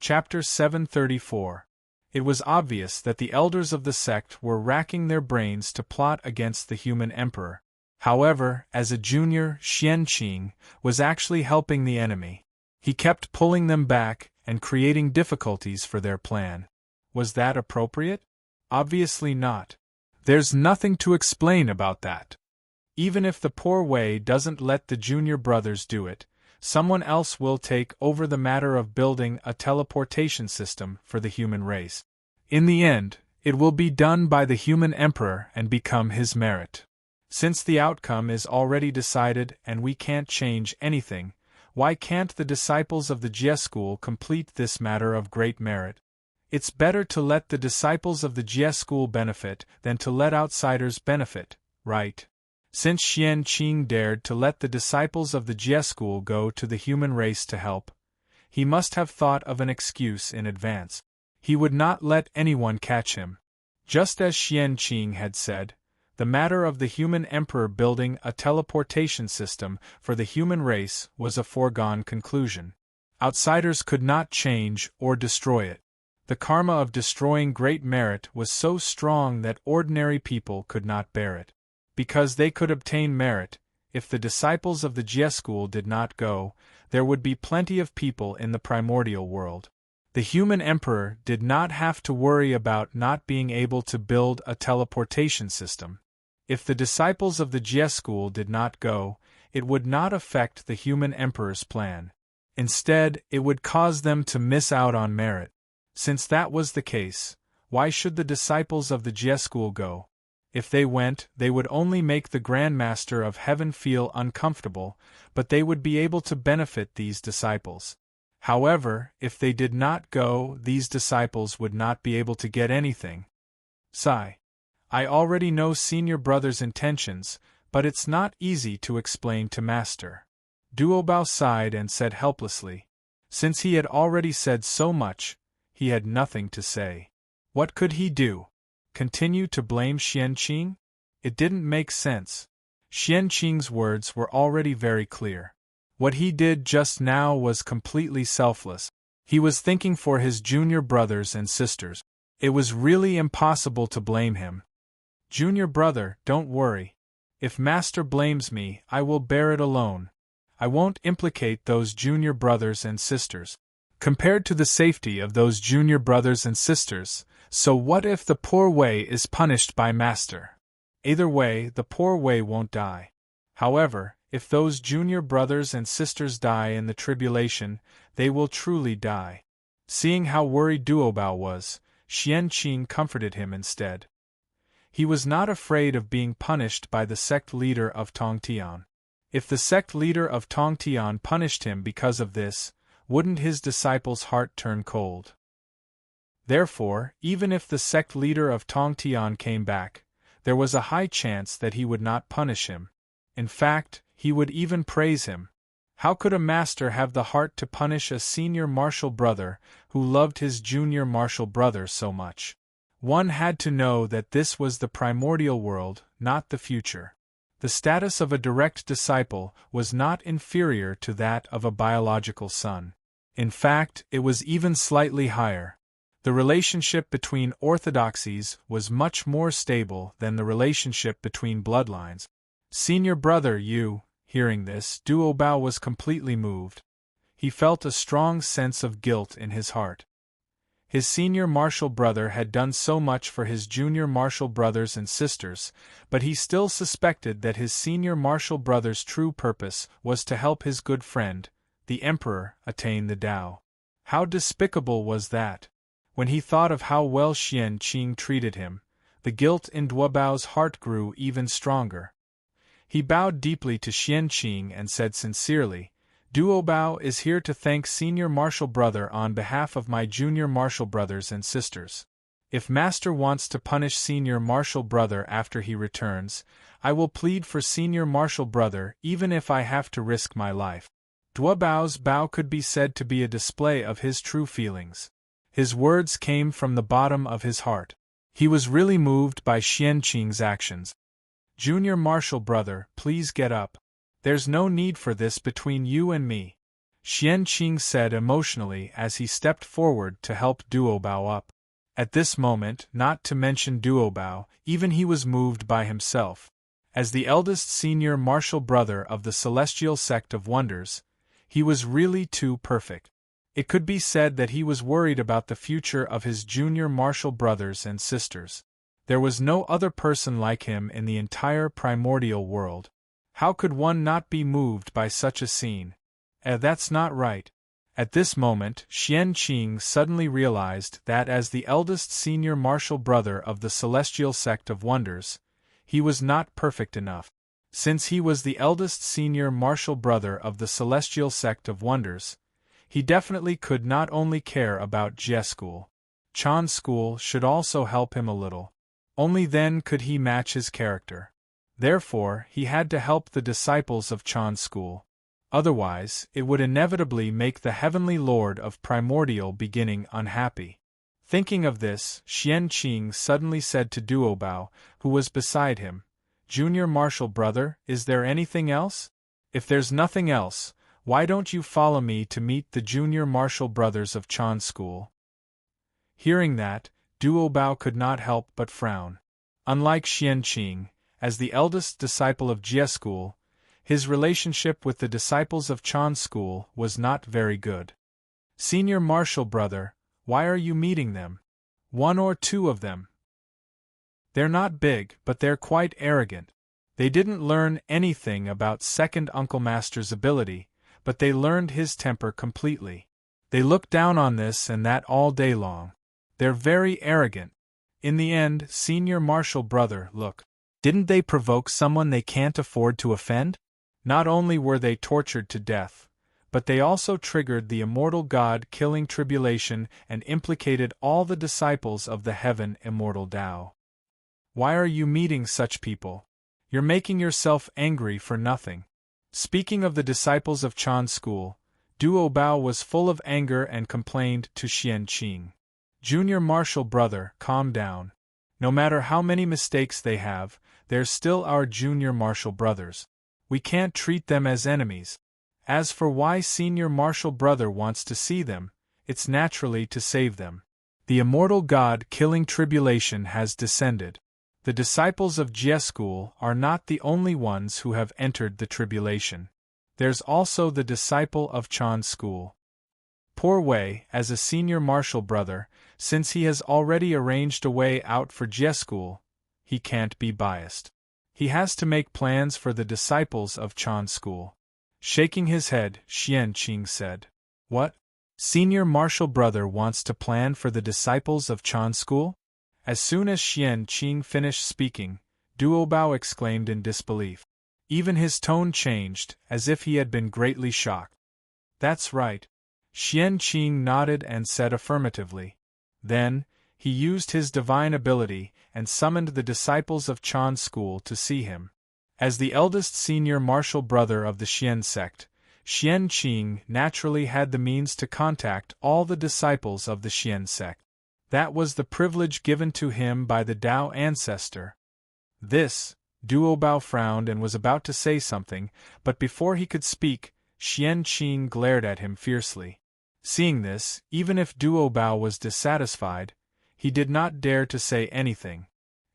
Chapter 734. It was obvious that the elders of the sect were racking their brains to plot against the human emperor. However, as a junior, Xianqing was actually helping the enemy. He kept pulling them back and creating difficulties for their plan. Was that appropriate? Obviously not. There's nothing to explain about that. Even if the poor Wei doesn't let the junior brothers do it, someone else will take over the matter of building a teleportation system for the human race. In the end, it will be done by the human emperor and become his merit. Since the outcome is already decided and we can't change anything, why can't the disciples of the Jie school complete this matter of great merit? It's better to let the disciples of the Jie school benefit than to let outsiders benefit, right? Since Xianqing dared to let the disciples of the Jie school go to the human race to help, he must have thought of an excuse in advance. He would not let anyone catch him. Just as Xianqing had said, the matter of the human emperor building a teleportation system for the human race was a foregone conclusion. Outsiders could not change or destroy it. The karma of destroying great merit was so strong that ordinary people could not bear it. Because they could obtain merit, if the disciples of the Jie school did not go, there would be plenty of people in the primordial world. The human emperor did not have to worry about not being able to build a teleportation system. If the disciples of the Jie school did not go, it would not affect the human emperor's plan. Instead, it would cause them to miss out on merit. Since that was the case, why should the disciples of the Jie school go? If they went, they would only make the Grand Master of Heaven feel uncomfortable, but they would be able to benefit these disciples. However, if they did not go, these disciples would not be able to get anything. Sigh. I already know senior brother's intentions, but it's not easy to explain to Master. Duobao sighed and said helplessly. Since he had already said so much, he had nothing to say. What could he do? Continue to blame Xianqing? It didn't make sense. Xianqing's words were already very clear. What he did just now was completely selfless. He was thinking for his junior brothers and sisters. It was really impossible to blame him. Junior brother, don't worry. If Master blames me, I will bear it alone. I won't implicate those junior brothers and sisters. Compared to the safety of those junior brothers and sisters, so what if the poor Wei is punished by Master? Either way, the poor Wei won't die. However, if those junior brothers and sisters die in the tribulation, they will truly die. Seeing how worried Duobao was, Xianqing comforted him instead. He was not afraid of being punished by the sect leader of Tongtian. If the sect leader of Tongtian punished him because of this, wouldn't his disciples' heart turn cold? Therefore, even if the sect leader of Tongtian came back, there was a high chance that he would not punish him. In fact, he would even praise him. How could a master have the heart to punish a senior martial brother who loved his junior martial brother so much? One had to know that this was the primordial world, not the future. The status of a direct disciple was not inferior to that of a biological son. In fact, it was even slightly higher. The relationship between orthodoxies was much more stable than the relationship between bloodlines. Senior brother Yu, hearing this, Duobao was completely moved. He felt a strong sense of guilt in his heart. His senior martial brother had done so much for his junior martial brothers and sisters, but he still suspected that his senior martial brother's true purpose was to help his good friend, the Emperor, attain the Tao. How despicable was that? When he thought of how well Xianqing treated him, the guilt in Duobao's heart grew even stronger. He bowed deeply to Xianqing and said sincerely, Duobao is here to thank senior martial brother on behalf of my junior martial brothers and sisters. If Master wants to punish senior martial brother after he returns, I will plead for senior martial brother even if I have to risk my life. Duobao's bow could be said to be a display of his true feelings. His words came from the bottom of his heart. He was really moved by Xianqing's actions. Junior martial brother, please get up. There's no need for this between you and me. Xianqing said emotionally as he stepped forward to help Duobao up. At this moment, not to mention Duobao, even he was moved by himself. As the eldest senior martial brother of the celestial sect of wonders, he was really too perfect. It could be said that he was worried about the future of his junior martial brothers and sisters. There was no other person like him in the entire primordial world. How could one not be moved by such a scene? That's not right. At this moment, Xianqing suddenly realized that as the eldest senior martial brother of the celestial sect of wonders, he was not perfect enough. Since he was the eldest senior martial brother of the celestial sect of wonders, he definitely could not only care about Jie School. Chan School should also help him a little. Only then could he match his character. Therefore, he had to help the disciples of Chan School. Otherwise, it would inevitably make the Heavenly Lord of Primordial Beginning unhappy. Thinking of this, Xianqing suddenly said to Duobao, who was beside him, "Junior martial brother, is there anything else? If there's nothing else, why don't you follow me to meet the junior martial brothers of Chan School?" Hearing that, Duobao could not help but frown. Unlike Xianqing, as the eldest disciple of Jie School, his relationship with the disciples of Chan School was not very good. "Senior martial brother, why are you meeting them? One or two of them. They're not big, but they're quite arrogant. They didn't learn anything about Second Uncle Master's ability, but they learned his temper completely. They look down on this and that all day long. They're very arrogant. In the end, senior martial brother, look. Didn't they provoke someone they can't afford to offend? Not only were they tortured to death, but they also triggered the immortal God-killing tribulation and implicated all the disciples of the heaven immortal Tao. Why are you meeting such people? You're making yourself angry for nothing." Speaking of the disciples of Chan School, Duobao was full of anger and complained to Xianqing. "Junior martial brother, calm down. No matter how many mistakes they have, they're still our junior martial brothers. We can't treat them as enemies. As for why senior martial brother wants to see them, it's naturally to save them. The immortal God-killing tribulation has descended. The disciples of Jie School are not the only ones who have entered the tribulation. There's also the disciple of Chan School. Poor Wei, as a senior martial brother, since he has already arranged a way out for Jie School, he can't be biased. He has to make plans for the disciples of Chan School." Shaking his head, Xianqing said, "What? Senior martial brother wants to plan for the disciples of Chan School?" As soon as Xianqing finished speaking, Duobao exclaimed in disbelief. Even his tone changed, as if he had been greatly shocked. "That's right." Xianqing nodded and said affirmatively. Then, he used his divine ability and summoned the disciples of Chan School to see him. As the eldest senior martial brother of the Xian sect, Xianqing naturally had the means to contact all the disciples of the Xian sect. That was the privilege given to him by the Tao ancestor. Duobao frowned and was about to say something, but before he could speak, Xianqing glared at him fiercely. Seeing this, even if Duobao was dissatisfied, he did not dare to say anything.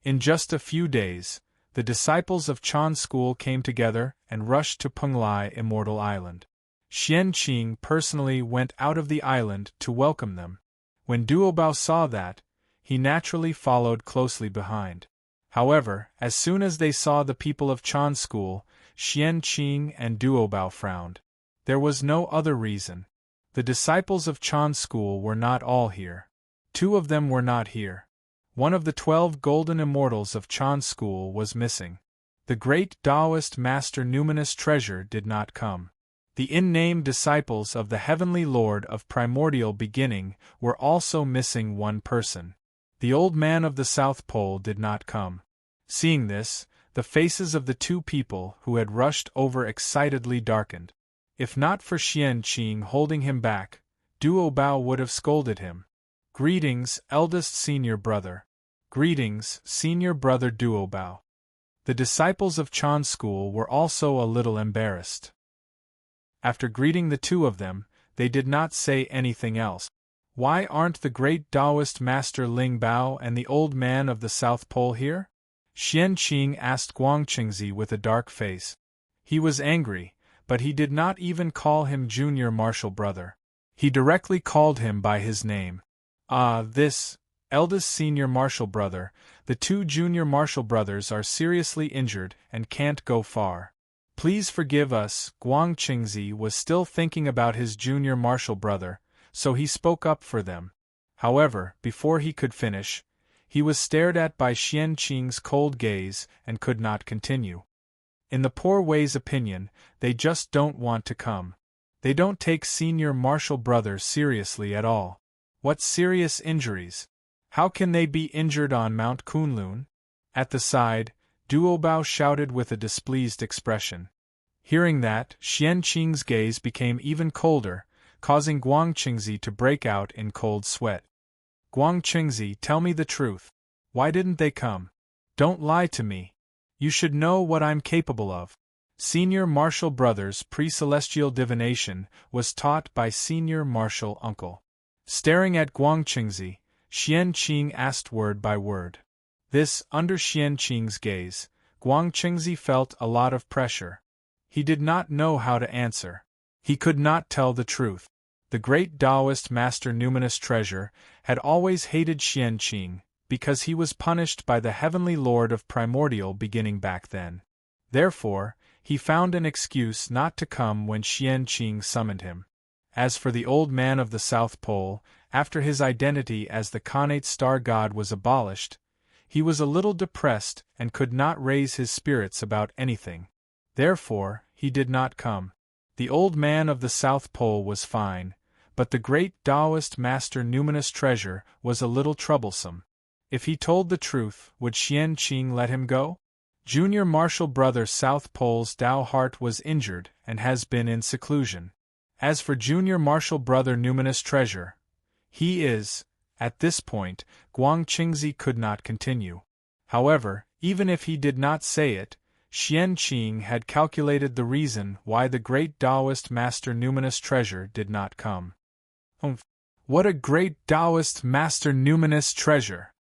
In just a few days, the disciples of Chan School came together and rushed to Penglai Immortal Island. Xianqing personally went out of the island to welcome them. When Duobao saw that, he naturally followed closely behind. However, as soon as they saw the people of Chan School, Xianqing and Duobao frowned. There was no other reason. The disciples of Chan School were not all here. 2 of them were not here. One of the 12 golden immortals of Chan School was missing. The great Taoist Master Numinous Treasure did not come. The in-name disciples of the Heavenly Lord of Primordial Beginning were also missing one person. The old man of the South Pole did not come. Seeing this, the faces of the 2 people who had rushed over excitedly darkened. If not for Xianqing holding him back, Duobao would have scolded him. "Greetings, eldest senior brother." "Greetings, senior brother Duobao." The disciples of Chan School were also a little embarrassed. After greeting the two of them, they did not say anything else. Why aren't the great Taoist master Ling Bao and the old man of the South Pole here? Xian Qing asked Guangqingzi with a dark face. He was angry, but he did not even call him junior martial brother. He directly called him by his name. This eldest senior martial brother, the two junior martial brothers are seriously injured and can't go far. Please forgive us. Guangqingzi was still thinking about his junior martial brother, so he spoke up for them. However, before he could finish, he was stared at by Xian Qing's cold gaze and could not continue. In the poor Wei's opinion, they just don't want to come. They don't take senior martial brothers seriously at all. What serious injuries? How can they be injured on Mount Kunlun? At the side, Duobao shouted with a displeased expression. Hearing that, Xian Qing's gaze became even colder, causing Guangqingzi to break out in cold sweat. Guangqingzi, tell me the truth. Why didn't they come? Don't lie to me. You should know what I'm capable of. Senior martial brother's pre-celestial divination was taught by senior martial uncle. Staring at Guangqingzi, Xian Qing asked word by word. This, under Xian Qing's gaze, Guangqingzi felt a lot of pressure. He did not know how to answer. He could not tell the truth. The great Taoist master Numinous Treasure had always hated Xian Qing, because he was punished by the heavenly lord of primordial beginning back then. Therefore, he found an excuse not to come when Xian Qing summoned him. As for the old man of the South Pole, after his identity as the Khanate star god was abolished, he was a little depressed and could not raise his spirits about anything. Therefore, he did not come. The old man of the South Pole was fine, but the great Taoist master Numinous Treasure was a little troublesome. If he told the truth, would Xian Qing let him go? Junior martial brother South Pole's Tao heart was injured and has been in seclusion. As for junior martial brother Numinous Treasure, he is, at this point, Guangqingzi could not continue. However, even if he did not say it, Xian Qing had calculated the reason why the great Taoist master Numinous Treasure did not come. What a great Taoist master Numinous Treasure!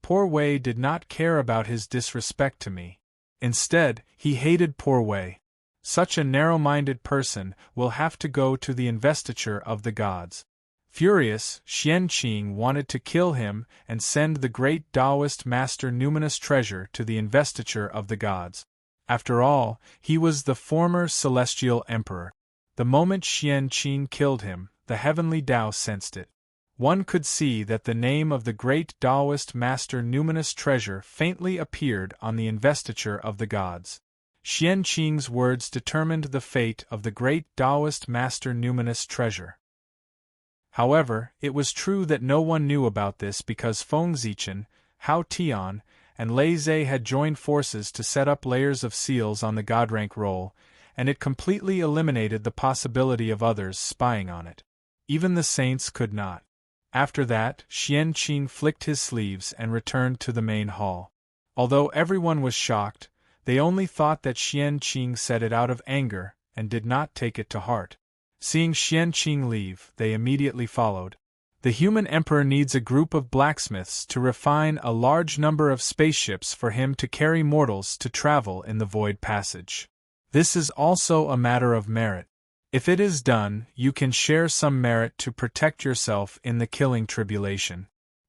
Poor Wei did not care about his disrespect to me. Instead, he hated poor Wei. Such a narrow-minded person will have to go to the investiture of the gods. Furious, Xian Qing wanted to kill him and send the great Taoist master Numinous Treasure to the investiture of the gods. After all, he was the former celestial emperor. The moment Xian Qing killed him, the heavenly Tao sensed it. One could see that the name of the great Taoist master Numinous Treasure faintly appeared on the investiture of the gods. Xian Qing's words determined the fate of the great Taoist master Numinous Treasure. However, it was true that no one knew about this because Feng Zichen, Hao Tian, and Lei Zhe had joined forces to set up layers of seals on the godrank roll, and it completely eliminated the possibility of others spying on it. Even the saints could not. After that, Xian Qing flicked his sleeves and returned to the main hall. Although everyone was shocked, they only thought that Xian Qing said it out of anger and did not take it to heart. Seeing Xian Qing leave, they immediately followed. The human emperor needs a group of blacksmiths to refine a large number of spaceships for him to carry mortals to travel in the Void Passage. This is also a matter of merit. If it is done, you can share some merit to protect yourself in the killing tribulation.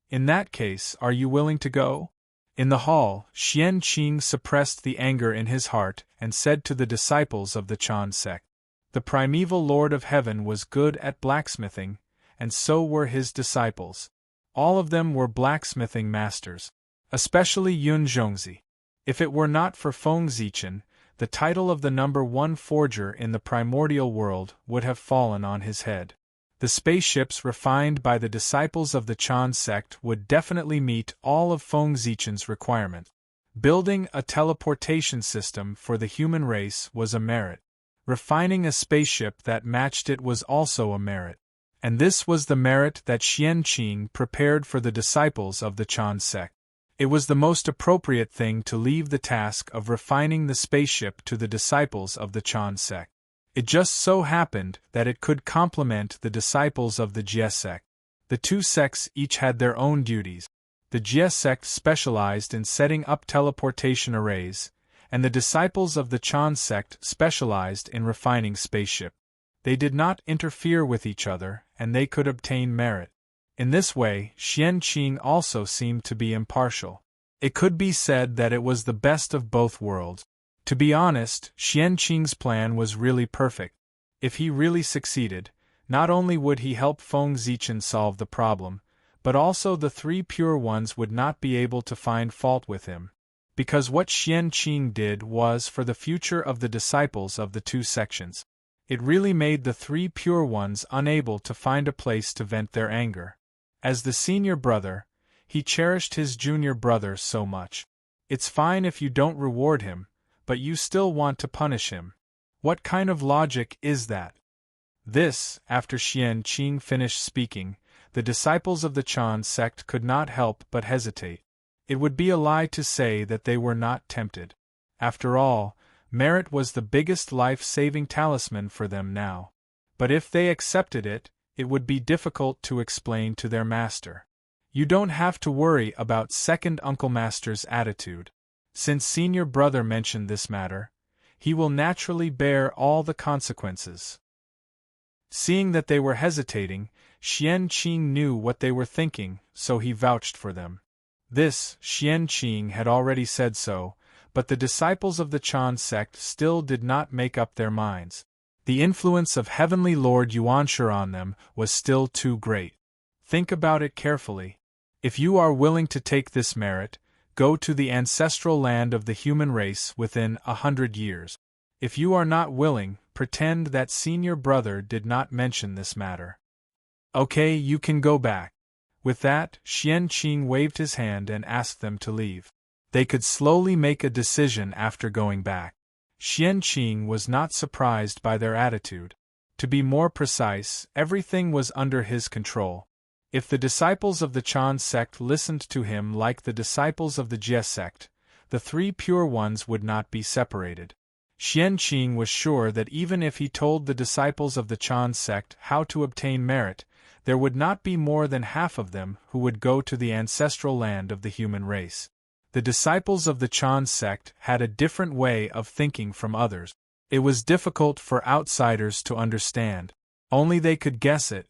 In that case, are you willing to go? In the hall, Xian Qing suppressed the anger in his heart and said to the disciples of the Chan sect, "The primeval Lord of Heaven was good at blacksmithing, and so were his disciples. All of them were blacksmithing masters, especially Yun Zhongzi. If it were not for Feng Zichen, the title of the number one forger in the primordial world would have fallen on his head. The spaceships refined by the disciples of the Chan sect would definitely meet all of Feng Zichen's requirements. Building a teleportation system for the human race was a merit. Refining a spaceship that matched it was also a merit. And this was the merit that Xian Qing prepared for the disciples of the Chan sect. It was the most appropriate thing to leave the task of refining the spaceship to the disciples of the Chan sect. It just so happened that it could complement the disciples of the Jie sect. The two sects each had their own duties. The Jie sect specialized in setting up teleportation arrays, and the disciples of the Chan sect specialized in refining spaceship. They did not interfere with each other, and they could obtain merit. In this way, Xianqing also seemed to be impartial. It could be said that it was the best of both worlds. To be honest, Xianqing's plan was really perfect. If he really succeeded, not only would he help Feng Zichen solve the problem, but also the three pure ones would not be able to find fault with him. Because what Xianqing did was for the future of the disciples of the two sections. It really made the three pure ones unable to find a place to vent their anger. As the senior brother, he cherished his junior brother so much. It's fine if you don't reward him, but you still want to punish him. What kind of logic is that? This, after Xianqing finished speaking, the disciples of the Chan sect could not help but hesitate. It would be a lie to say that they were not tempted. After all, merit was the biggest life-saving talisman for them now. But if they accepted it, it would be difficult to explain to their master. You don't have to worry about second Uncle Master's attitude. Since senior brother mentioned this matter, he will naturally bear all the consequences. Seeing that they were hesitating, Xianqing knew what they were thinking, so he vouched for them. This, Xianqing had already said so, but the disciples of the Chan sect still did not make up their minds. The influence of Heavenly Lord Yuanshi on them was still too great. Think about it carefully. If you are willing to take this merit, go to the ancestral land of the human race within 100 years. If you are not willing, pretend that senior brother did not mention this matter. Okay, you can go back. With that, Xianqing waved his hand and asked them to leave. They could slowly make a decision after going back. Xianqing was not surprised by their attitude. To be more precise, everything was under his control. If the disciples of the Chan sect listened to him like the disciples of the Jie sect, the three pure ones would not be separated. Xianqing was sure that even if he told the disciples of the Chan sect how to obtain merit, there would not be more than half of them who would go to the ancestral land of the human race. The disciples of the Chan sect had a different way of thinking from others. It was difficult for outsiders to understand. Only they could guess it.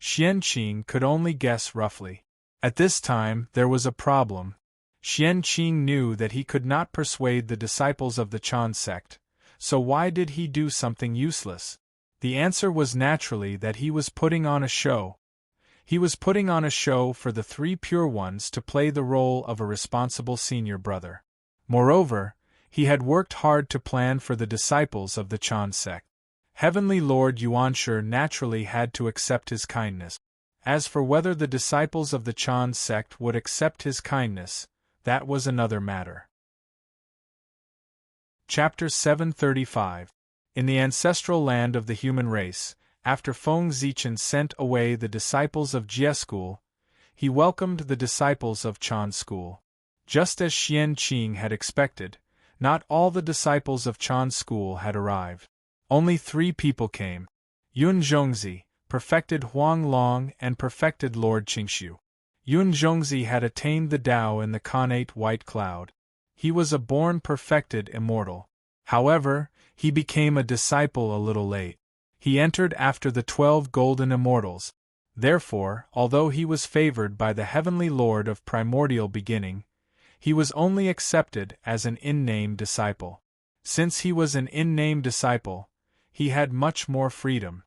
Xianqing could only guess roughly. At this time, there was a problem. Xianqing knew that he could not persuade the disciples of the Chan sect, so why did he do something useless? The answer was naturally that he was putting on a show. He was putting on a show for the three pure ones to play the role of a responsible senior brother. Moreover, he had worked hard to plan for the disciples of the Chan sect. Heavenly Lord Yuanshi naturally had to accept his kindness. As for whether the disciples of the Chan sect would accept his kindness, that was another matter. Chapter 735. In the ancestral land of the human race, after Feng Zichen sent away the disciples of Jie school, he welcomed the disciples of Chan school. Just as Xianqing had expected, not all the disciples of Chan school had arrived. Only 3 people came: Yun Zhongzi, perfected Huang Long, and perfected Lord Qingshu. Yun Zhongzi had attained the Tao in the connate white cloud. He was a born perfected immortal. However, he became a disciple a little late. He entered after the 12 golden immortals. Therefore, although he was favored by the Heavenly Lord of primordial beginning, he was only accepted as an in-name disciple. Since he was an in-name disciple, he had much more freedom.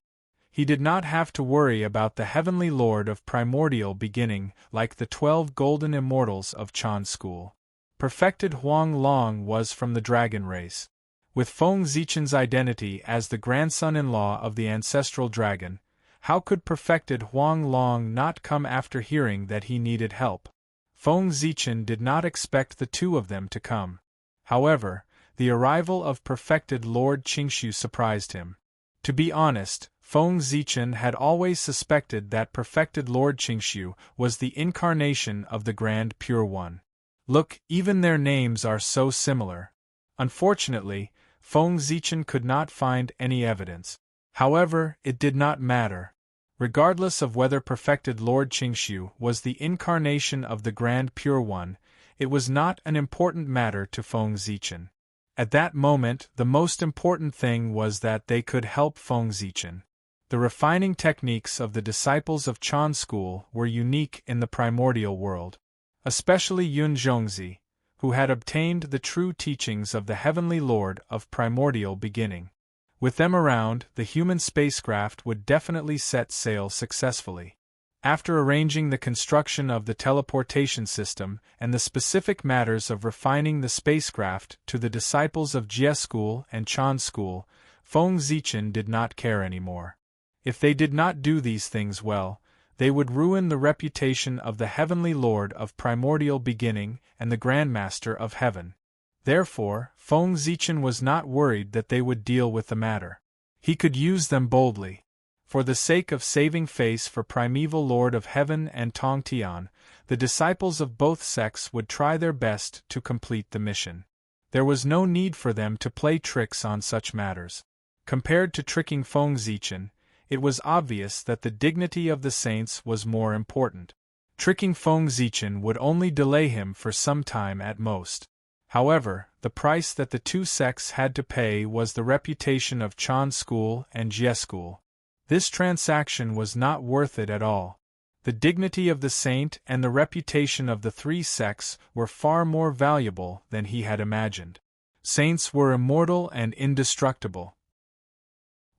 He did not have to worry about the Heavenly Lord of primordial beginning like the 12 golden immortals of Chan school. Perfected Huang Long was from the dragon race. With Feng Zichen's identity as the grandson-in-law of the ancestral dragon, how could perfected Huang Long not come after hearing that he needed help? Feng Zichen did not expect the 2 of them to come. However, the arrival of perfected Lord Qingshu surprised him. To be honest, Feng Zichen had always suspected that perfected Lord Qingshu was the incarnation of the Grand Pure One. Look, even their names are so similar. Unfortunately, Feng Zichen could not find any evidence. However, it did not matter. Regardless of whether perfected Lord Qingxiu was the incarnation of the Grand Pure One, it was not an important matter to Feng Zichen. At that moment, the most important thing was that they could help Feng Zichen. The refining techniques of the disciples of Chan school were unique in the primordial world. Especially Yun Zhongzi, who had obtained the true teachings of the Heavenly Lord of primordial beginning. With them around, the human spacecraft would definitely set sail successfully. After arranging the construction of the teleportation system and the specific matters of refining the spacecraft to the disciples of Jie School and Chan School, Feng Zichen did not care anymore. If they did not do these things well, they would ruin the reputation of the Heavenly Lord of primordial beginning and the Grandmaster of Heaven. Therefore, Feng Zichen was not worried that they would deal with the matter. He could use them boldly. For the sake of saving face for primeval Lord of Heaven and Tong Tian, the disciples of both sects would try their best to complete the mission. There was no need for them to play tricks on such matters. Compared to tricking Feng Zichen, it was obvious that the dignity of the saints was more important. Tricking Feng Zichen would only delay him for some time at most. However, the price that the two sects had to pay was the reputation of Chan School and Jie School. This transaction was not worth it at all. The dignity of the saint and the reputation of the three sects were far more valuable than he had imagined. Saints were immortal and indestructible.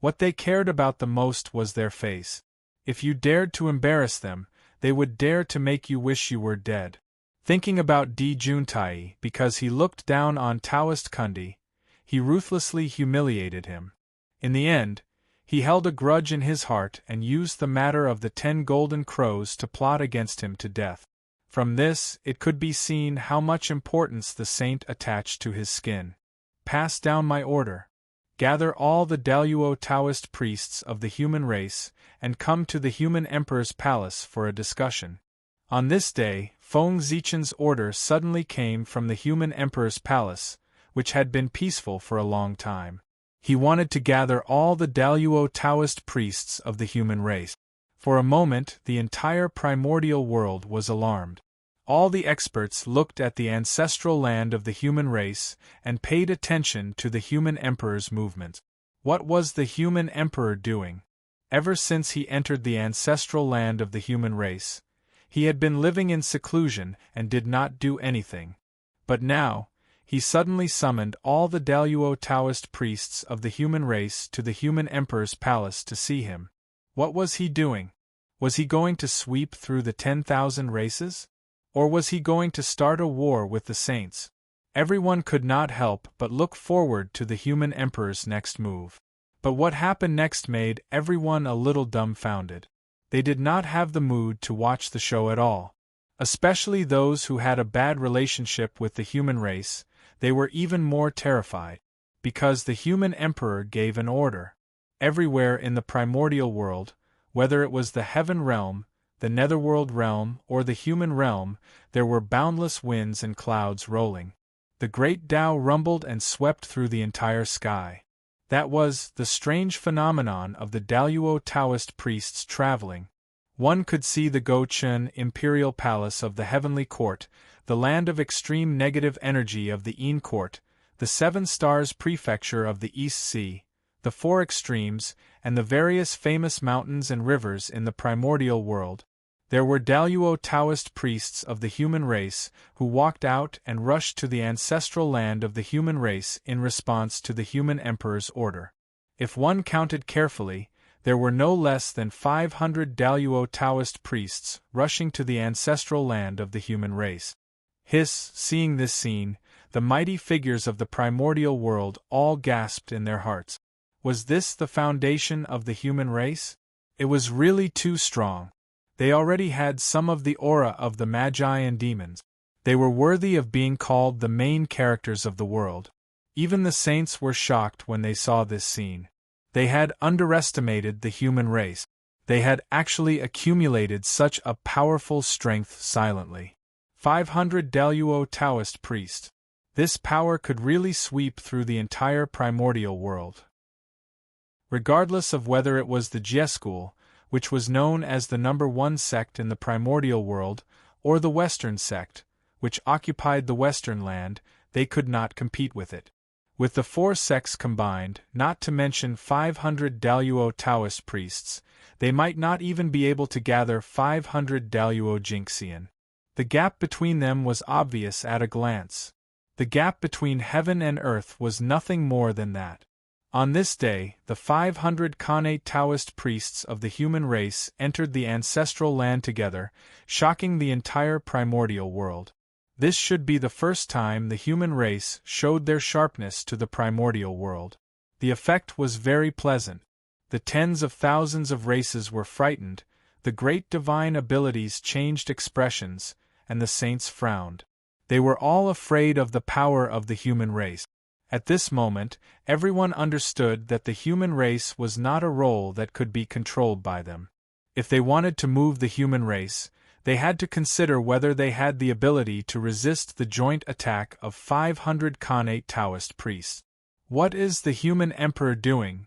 What they cared about the most was their face. If you dared to embarrass them, they would dare to make you wish you were dead. Thinking about Di Juntai because he looked down on Taoist Kundi, he ruthlessly humiliated him. In the end, he held a grudge in his heart and used the matter of the 10 golden crows to plot against him to death. From this, it could be seen how much importance the saint attached to his skin. Pass down my order. Gather all the Daluo Taoist priests of the human race and come to the human emperor's palace for a discussion. On this day, Feng Zichen's order suddenly came from the human emperor's palace, which had been peaceful for a long time. He wanted to gather all the Daluo Taoist priests of the human race. For a moment, the entire primordial world was alarmed. All the experts looked at the ancestral land of the human race and paid attention to the human emperor's movements. What was the human emperor doing? Ever since he entered the ancestral land of the human race, he had been living in seclusion and did not do anything. But now, he suddenly summoned all the Daluo Taoist priests of the human race to the human emperor's palace to see him. What was he doing? Was he going to sweep through the 10,000 races? Or was he going to start a war with the saints? Everyone could not help but look forward to the human emperor's next move. But what happened next made everyone a little dumbfounded. They did not have the mood to watch the show at all. Especially those who had a bad relationship with the human race, they were even more terrified. Because the human emperor gave an order. Everywhere in the primordial world, whether it was the heaven realm, the netherworld realm, or the human realm, there were boundless winds and clouds rolling. The great Tao rumbled and swept through the entire sky. That was the strange phenomenon of the Daluo Taoist priests traveling. One could see the Gochun imperial palace of the heavenly court, the land of extreme negative energy of the Yin court, the 7 stars prefecture of the East Sea, the 4 extremes, and the various famous mountains and rivers in the primordial world. There were Daluo Taoist priests of the human race who walked out and rushed to the ancestral land of the human race in response to the human emperor's order. If one counted carefully, there were no less than 500 Daluo Taoist priests rushing to the ancestral land of the human race. Seeing this scene, the mighty figures of the primordial world all gasped in their hearts. Was this the foundation of the human race? It was really too strong. They already had some of the aura of the magi and demons. They were worthy of being called the main characters of the world. Even the saints were shocked when they saw this scene. They had underestimated the human race. They had actually accumulated such a powerful strength silently. 500 Daluo Taoist priests. This power could really sweep through the entire primordial world. Regardless of whether it was the Jie school, which was known as the #1 sect in the primordial world, or the Western sect, which occupied the Western land, they could not compete with it. With the 4 sects combined, not to mention 500 Daluo Taoist priests, they might not even be able to gather 500 Daluo Jinxian. The gap between them was obvious at a glance. The gap between heaven and earth was nothing more than that. On this day, the 500 Khanate Taoist priests of the human race entered the ancestral land together, shocking the entire primordial world. This should be the first time the human race showed their sharpness to the primordial world. The effect was very pleasant. The tens of thousands of races were frightened, the great divine abilities changed expressions, and the saints frowned. They were all afraid of the power of the human race. At this moment, everyone understood that the human race was not a role that could be controlled by them. If they wanted to move the human race, they had to consider whether they had the ability to resist the joint attack of 500 Khanate Taoist priests. What is the human emperor doing?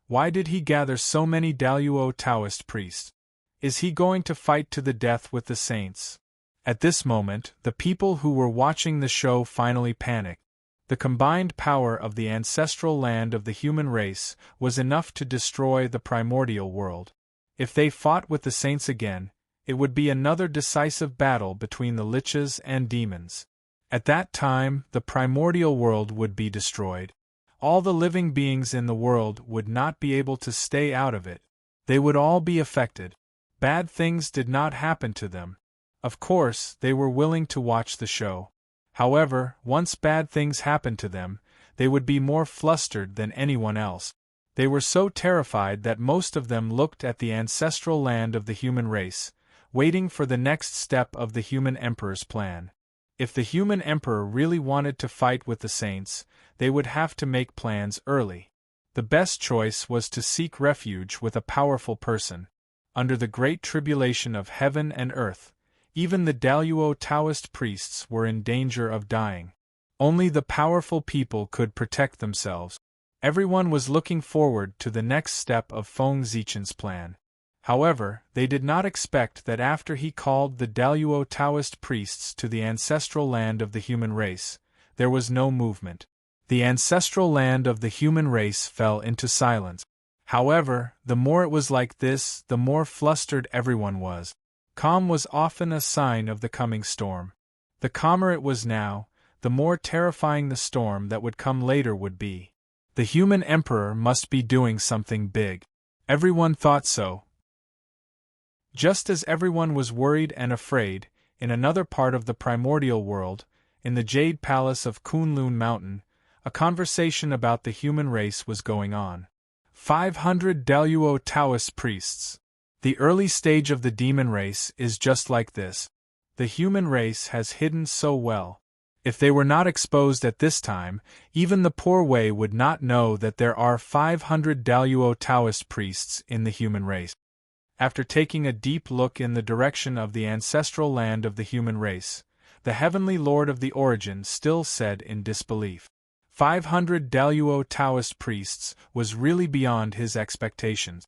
Why did he gather so many Daluo Taoist priests? Is he going to fight to the death with the saints? At this moment, the people who were watching the show finally panicked. The combined power of the ancestral land of the human race was enough to destroy the primordial world. If they fought with the saints again, it would be another decisive battle between the liches and demons. At that time, the primordial world would be destroyed. All the living beings in the world would not be able to stay out of it. They would all be affected. Bad things did not happen to them. Of course, they were willing to watch the show. However, once bad things happened to them, they would be more flustered than anyone else. They were so terrified that most of them looked at the ancestral land of the human race, waiting for the next step of the human emperor's plan. If the human emperor really wanted to fight with the saints, they would have to make plans early. The best choice was to seek refuge with a powerful person. Under the great tribulation of heaven and earth, even the Daluo Taoist priests were in danger of dying. Only the powerful people could protect themselves. Everyone was looking forward to the next step of Feng Zichen's plan. However, they did not expect that after he called the Daluo Taoist priests to the ancestral land of the human race, there was no movement. The ancestral land of the human race fell into silence. However, the more it was like this, the more flustered everyone was. Calm was often a sign of the coming storm. The calmer it was now, the more terrifying the storm that would come later would be. The human emperor must be doing something big. Everyone thought so. Just as everyone was worried and afraid, in another part of the primordial world, in the Jade Palace of Kunlun Mountain, a conversation about the human race was going on. 500 Daluo Taoist priests. The early stage of the demon race is just like this. The human race has hidden so well. If they were not exposed at this time, even the poor Wei would not know that there are 500 Daluo Taoist priests in the human race. After taking a deep look in the direction of the ancestral land of the human race, the Heavenly Lord of the Origin still said in disbelief. 500 Daluo Taoist priests was really beyond his expectations.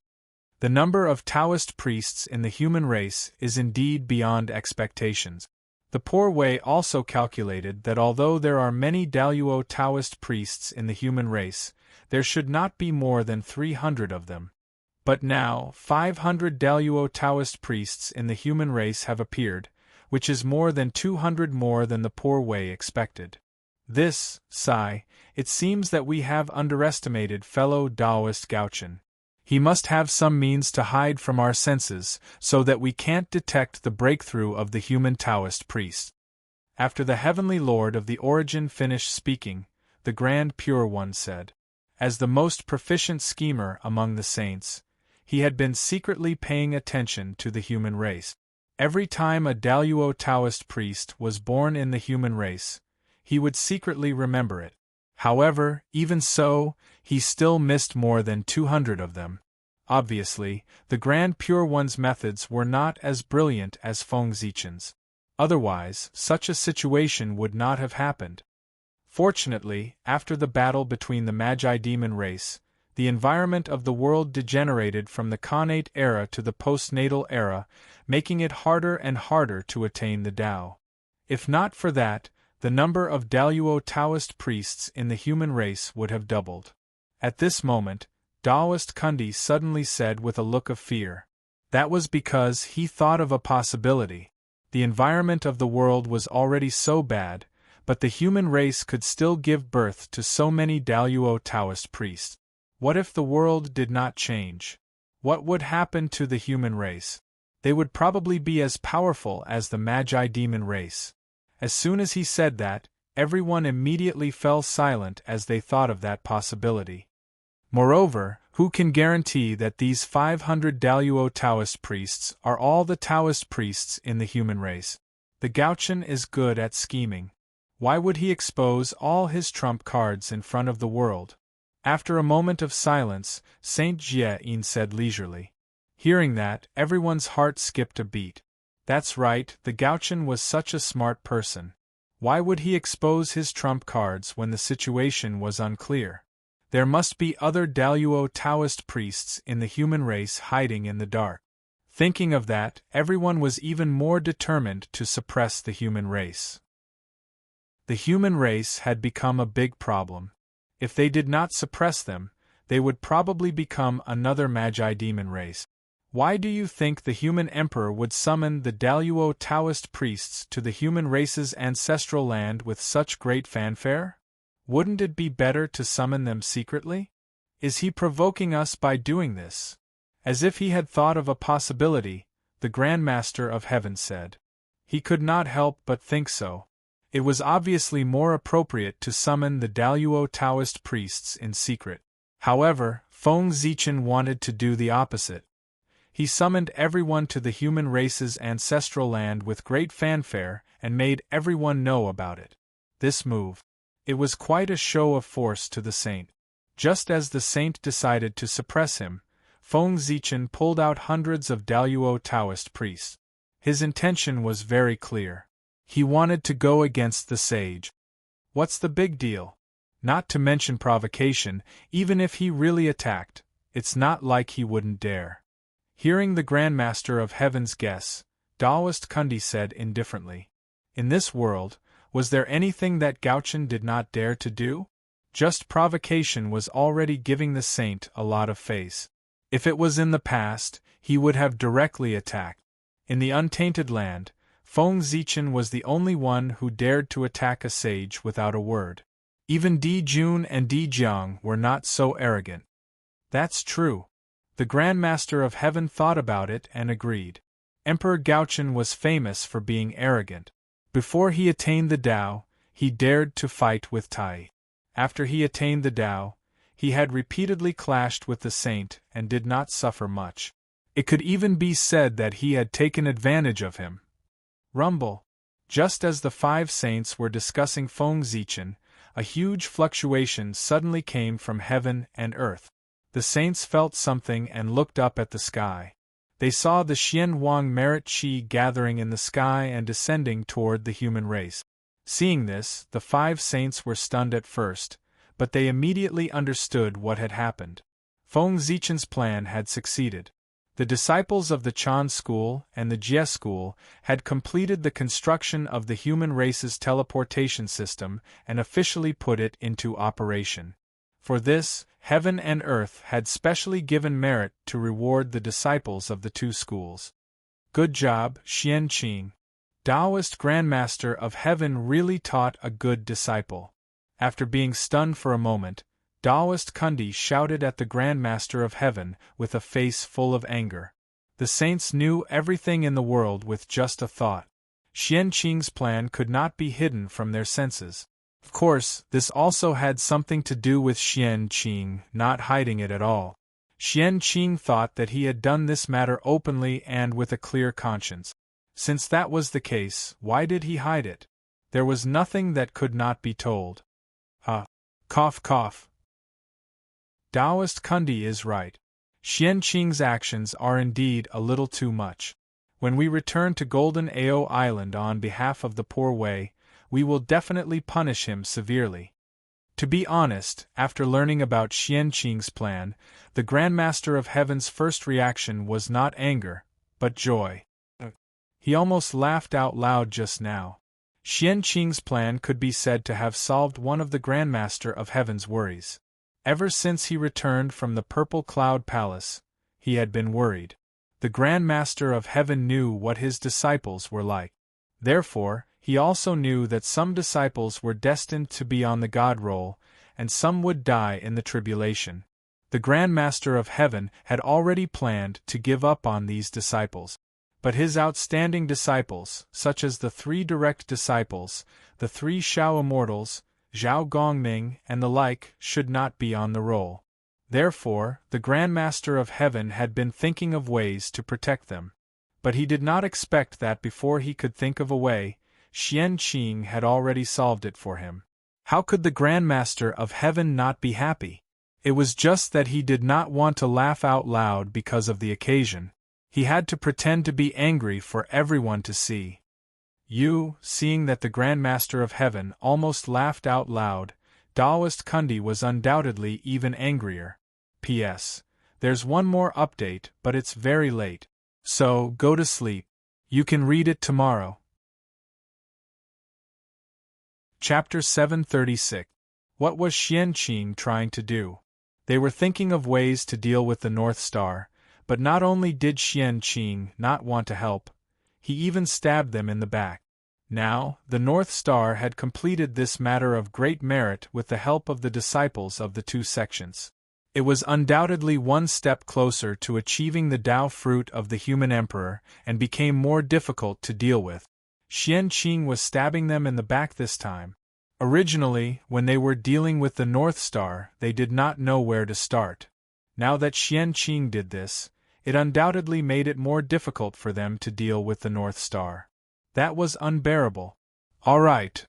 The number of Taoist priests in the human race is indeed beyond expectations. The poor Wei also calculated that although there are many Daluo Taoist priests in the human race, there should not be more than 300 of them. But now, 500 Daluo Taoist priests in the human race have appeared, which is more than 200 more than the poor Wei expected. This, sigh, it seems that we have underestimated fellow Taoist Gauchen. He must have some means to hide from our senses so that we can't detect the breakthrough of the human Taoist priest. After the Heavenly Lord of the Origin finished speaking, the Grand Pure One said, as the most proficient schemer among the saints, he had been secretly paying attention to the human race. Every time a Daluo Taoist priest was born in the human race, he would secretly remember it. However, even so, he still missed more than 200 of them. Obviously, the Grand Pure One's methods were not as brilliant as Feng Zichen's. Otherwise, such a situation would not have happened. Unfortunately, after the battle between the Magi-demon race, the environment of the world degenerated from the Khanate era to the postnatal era, making it harder and harder to attain the Tao. If not for that, the number of Daluo Taoist priests in the human race would have doubled. At this moment, Taoist Kundi suddenly said with a look of fear. That was because he thought of a possibility. The environment of the world was already so bad, but the human race could still give birth to so many Daluo Taoist priests. What if the world did not change? What would happen to the human race? They would probably be as powerful as the Magi-demon race. As soon as he said that, everyone immediately fell silent as they thought of that possibility. Moreover, who can guarantee that these 500 Daluo Taoist priests are all the Taoist priests in the human race? The Gaochen is good at scheming. Why would he expose all his trump cards in front of the world? After a moment of silence, Saint Jie-in said leisurely. Hearing that, everyone's heart skipped a beat. That's right, the Gaochen was such a smart person. Why would he expose his trump cards when the situation was unclear? There must be other Daluo Taoist priests in the human race hiding in the dark. Thinking of that, everyone was even more determined to suppress the human race. The human race had become a big problem. If they did not suppress them, they would probably become another Magi-demon race. Why do you think the human emperor would summon the Daluo Taoist priests to the human race's ancestral land with such great fanfare? Wouldn't it be better to summon them secretly? Is he provoking us by doing this? As if he had thought of a possibility, the Grand Master of Heaven said. He could not help but think so. It was obviously more appropriate to summon the Daluo Taoist priests in secret. However, Feng Zichen wanted to do the opposite. He summoned everyone to the human race's ancestral land with great fanfare and made everyone know about it. This move. It was quite a show of force to the saint. Just as the saint decided to suppress him, Feng Zichen pulled out hundreds of Daluo Taoist priests. His intention was very clear. He wanted to go against the sage. What's the big deal? Not to mention provocation, even if he really attacked, it's not like he wouldn't dare. Hearing the Grand Master of Heaven's guess, Taoist Kundi said indifferently. In this world, was there anything that Gaochen did not dare to do? Just provocation was already giving the saint a lot of face. If it was in the past, he would have directly attacked. In the untainted land, Feng Zichen was the only one who dared to attack a sage without a word. Even Di Jun and Di Jiang were not so arrogant. That's true. The Grand Master of Heaven thought about it and agreed. Emperor Gaochen was famous for being arrogant. Before he attained the Tao, he dared to fight with Tai. After he attained the Tao, he had repeatedly clashed with the saint and did not suffer much. It could even be said that he had taken advantage of him. Rumble. Just as the 5 saints were discussing Feng Zichen, a huge fluctuation suddenly came from heaven and earth. The saints felt something and looked up at the sky. They saw the Xian Wang merit chi gathering in the sky and descending toward the human race. Seeing this, the 5 saints were stunned at first, but they immediately understood what had happened. Feng Zichen's plan had succeeded. The disciples of the Chan school and the Jie school had completed the construction of the human race's teleportation system and officially put it into operation. For this, heaven and earth had specially given merit to reward the disciples of the 2 schools. Good job, Xian Qing. Taoist Grandmaster of Heaven really taught a good disciple. After being stunned for a moment, Taoist Kundi shouted at the Grandmaster of Heaven with a face full of anger. The saints knew everything in the world with just a thought. Xian Qing's plan could not be hidden from their senses. Of course, this also had something to do with Xian Qing not hiding it at all. Xian Qing thought that he had done this matter openly and with a clear conscience. Since that was the case, why did he hide it? There was nothing that could not be told. Cough cough. Taoist Kundi is right. Xian Qing's actions are indeed a little too much. When we return to Golden Ao Island on behalf of the poor Wei, we will definitely punish him severely. To be honest, after learning about Xianqing's plan, the Grandmaster of Heaven's first reaction was not anger, but joy. He almost laughed out loud just now. Xianqing's plan could be said to have solved one of the Grandmaster of Heaven's worries. Ever since he returned from the Purple Cloud Palace, he had been worried. The Grandmaster of Heaven knew what his disciples were like. Therefore, he also knew that some disciples were destined to be on the God roll, and some would die in the tribulation. The Grandmaster of Heaven had already planned to give up on these disciples. But his outstanding disciples, such as the 3 direct disciples, the 3 Shao immortals, Zhao Gongming and the like, should not be on the roll. Therefore, the Grandmaster of Heaven had been thinking of ways to protect them. But he did not expect that before he could think of a way, Xianqing had already solved it for him. How could the Grandmaster of Heaven not be happy? It was just that he did not want to laugh out loud because of the occasion. He had to pretend to be angry for everyone to see. Seeing that the Grandmaster of Heaven almost laughed out loud, Taoist Kundi was undoubtedly even angrier. P.S. There's one more update, but it's very late. So, go to sleep. You can read it tomorrow. Chapter 736. What was Xianqing trying to do? They were thinking of ways to deal with the North Star, but not only did Xianqing not want to help, he even stabbed them in the back. Now, the North Star had completed this matter of great merit with the help of the disciples of the 2 sections. It was undoubtedly one step closer to achieving the Tao fruit of the human emperor, and became more difficult to deal with. Xianqing was stabbing them in the back this time. Originally, when they were dealing with the North Star, they did not know where to start. Now that Xianqing did this, it undoubtedly made it more difficult for them to deal with the North Star. That was unbearable. All right.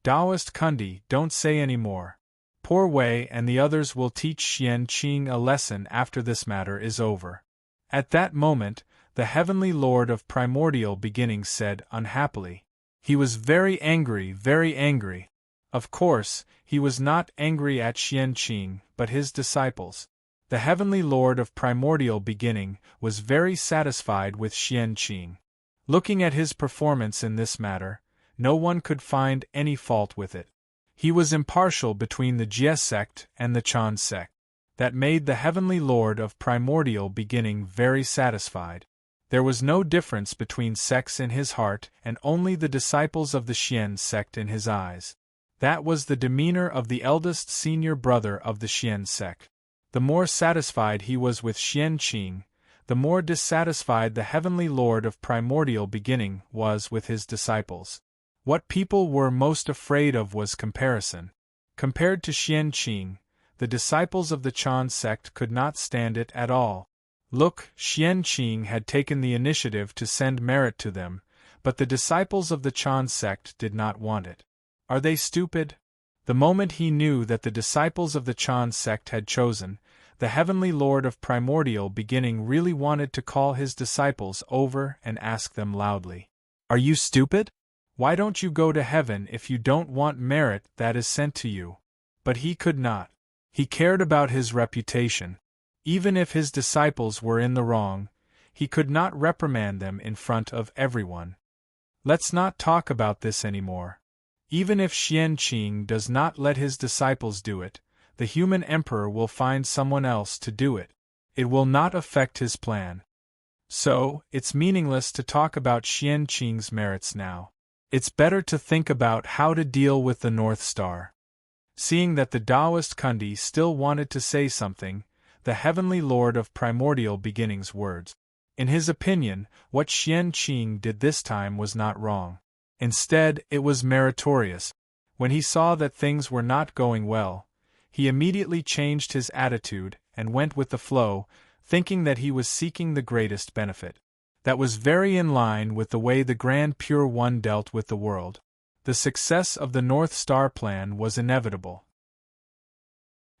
Taoist Kundi, don't say any more. Poor Wei and the others will teach Xianqing a lesson after this matter is over. At that moment, the Heavenly Lord of Primordial Beginnings said unhappily. He was very angry, very angry. Of course, he was not angry at Xianqing, but his disciples. The Heavenly Lord of Primordial Beginning was very satisfied with Xianqing. Looking at his performance in this matter, no one could find any fault with it. He was impartial between the Jie sect and the Chan sect. That made the Heavenly Lord of Primordial Beginning very satisfied. There was no difference between sects in his heart and only the disciples of the Xian sect in his eyes. That was the demeanor of the eldest senior brother of the Xian sect. The more satisfied he was with Xianqing, the more dissatisfied the Heavenly Lord of Primordial Beginning was with his disciples. What people were most afraid of was comparison. Compared to Xianqing, the disciples of the Chan sect could not stand it at all. Look, Xianqing had taken the initiative to send merit to them, but the disciples of the Chan sect did not want it. Are they stupid? The moment he knew that the disciples of the Chan sect had chosen, the Heavenly Lord of Primordial Beginning really wanted to call his disciples over and ask them loudly, "Are you stupid? Why don't you go to heaven if you don't want merit that is sent to you?" But he could not. He cared about his reputation. Even if his disciples were in the wrong, he could not reprimand them in front of everyone. Let's not talk about this anymore. Even if Xianqing does not let his disciples do it, the human emperor will find someone else to do it. It will not affect his plan. So, it's meaningless to talk about Xianqing's merits now. It's better to think about how to deal with the North Star. Seeing that the Taoist Kundi still wanted to say something, the Heavenly Lord of Primordial Beginning's words. In his opinion, what Xianqing did this time was not wrong. Instead, it was meritorious. When he saw that things were not going well, he immediately changed his attitude and went with the flow, thinking that he was seeking the greatest benefit. That was very in line with the way the Grand Pure One dealt with the world. The success of the North Star plan was inevitable.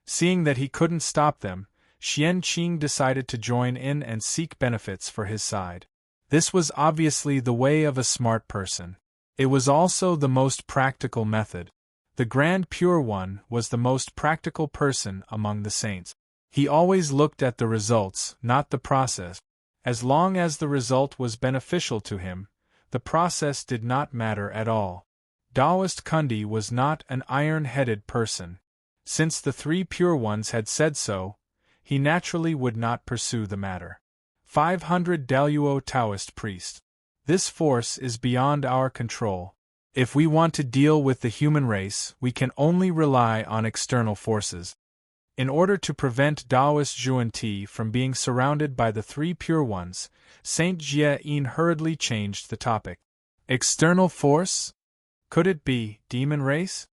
Seeing that he couldn't stop them, Xianqing decided to join in and seek benefits for his side. This was obviously the way of a smart person. It was also the most practical method. The Grand Pure One was the most practical person among the saints. He always looked at the results, not the process. As long as the result was beneficial to him, the process did not matter at all. Taoist Kundi was not an iron-headed person. Since the three Pure Ones had said so, he naturally would not pursue the matter. 500 Daluo Taoist priest. This force is beyond our control. If we want to deal with the human race, we can only rely on external forces. In order to prevent Taoist Zhuan-Ti from being surrounded by the three Pure Ones, Saint Jie-in hurriedly changed the topic. External force? Could it be demon race?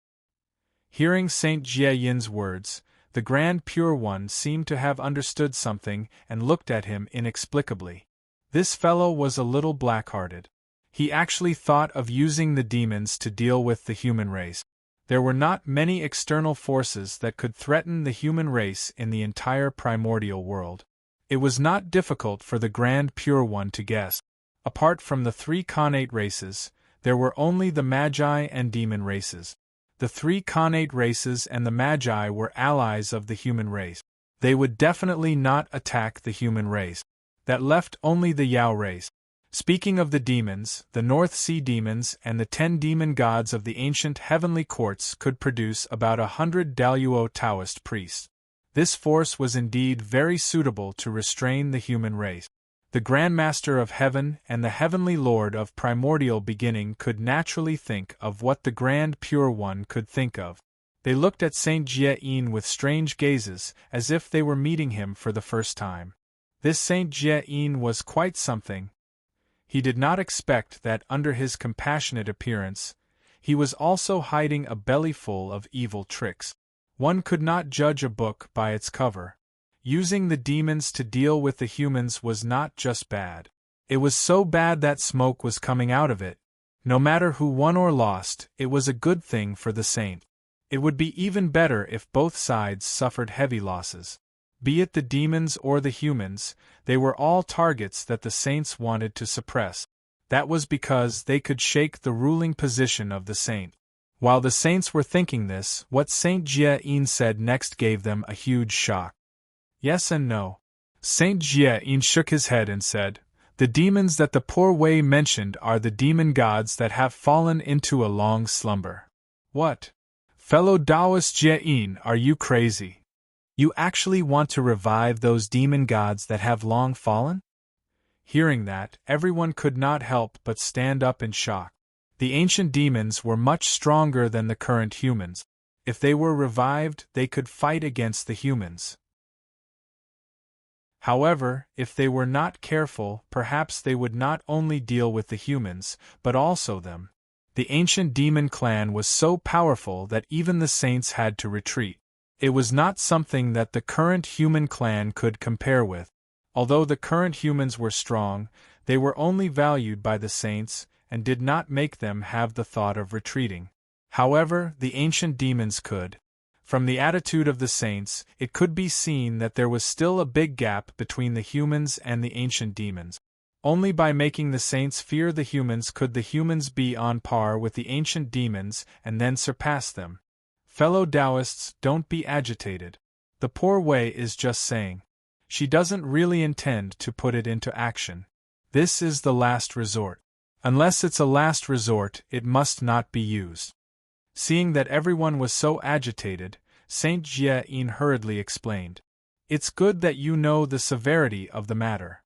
Hearing Saint Jie-yin's words, the Grand Pure One seemed to have understood something and looked at him inexplicably. This fellow was a little black-hearted. He actually thought of using the demons to deal with the human race. There were not many external forces that could threaten the human race in the entire primordial world. It was not difficult for the Grand Pure One to guess. Apart from the three Khanate races, there were only the Magi and demon races. The three Khanate races and the Magi were allies of the human race. They would definitely not attack the human race. That left only the Yao race. Speaking of the demons, the North Sea demons and the 10 demon gods of the ancient heavenly courts could produce about 100 Daluo Taoist priests. This force was indeed very suitable to restrain the human race. The Grand Master of Heaven and the Heavenly Lord of Primordial Beginning could naturally think of what the Grand Pure One could think of. They looked at Saint Jie-in with strange gazes, as if they were meeting him for the first time. This Saint Jie-in was quite something. He did not expect that under his compassionate appearance, he was also hiding a bellyful of evil tricks. One could not judge a book by its cover. Using the demons to deal with the humans was not just bad. It was so bad that smoke was coming out of it. No matter who won or lost, it was a good thing for the saint. It would be even better if both sides suffered heavy losses. Be it the demons or the humans, they were all targets that the saints wanted to suppress. That was because they could shake the ruling position of the saint. While the saints were thinking this, what Saint Jie-in said next gave them a huge shock. Yes and no. Saint Jie-in shook his head and said, "The demons that the poor Wei mentioned are the demon gods that have fallen into a long slumber." What? Fellow Taoist Jie-in, are you crazy? You actually want to revive those demon gods that have long fallen? Hearing that, everyone could not help but stand up in shock. The ancient demons were much stronger than the current humans. If they were revived, they could fight against the humans. However, if they were not careful, perhaps they would not only deal with the humans, but also them. The ancient demon clan was so powerful that even the saints had to retreat. It was not something that the current human clan could compare with. Although the current humans were strong, they were only valued by the saints and did not make them have the thought of retreating. However, the ancient demons could. From the attitude of the saints, it could be seen that there was still a big gap between the humans and the ancient demons. Only by making the saints fear the humans could the humans be on par with the ancient demons and then surpass them. Fellow Taoists, don't be agitated. The poor Wei is just saying. She doesn't really intend to put it into action. This is the last resort. Unless it's a last resort, it must not be used. Seeing that everyone was so agitated, Saint Jie-in hurriedly explained. It's good that you know the severity of the matter.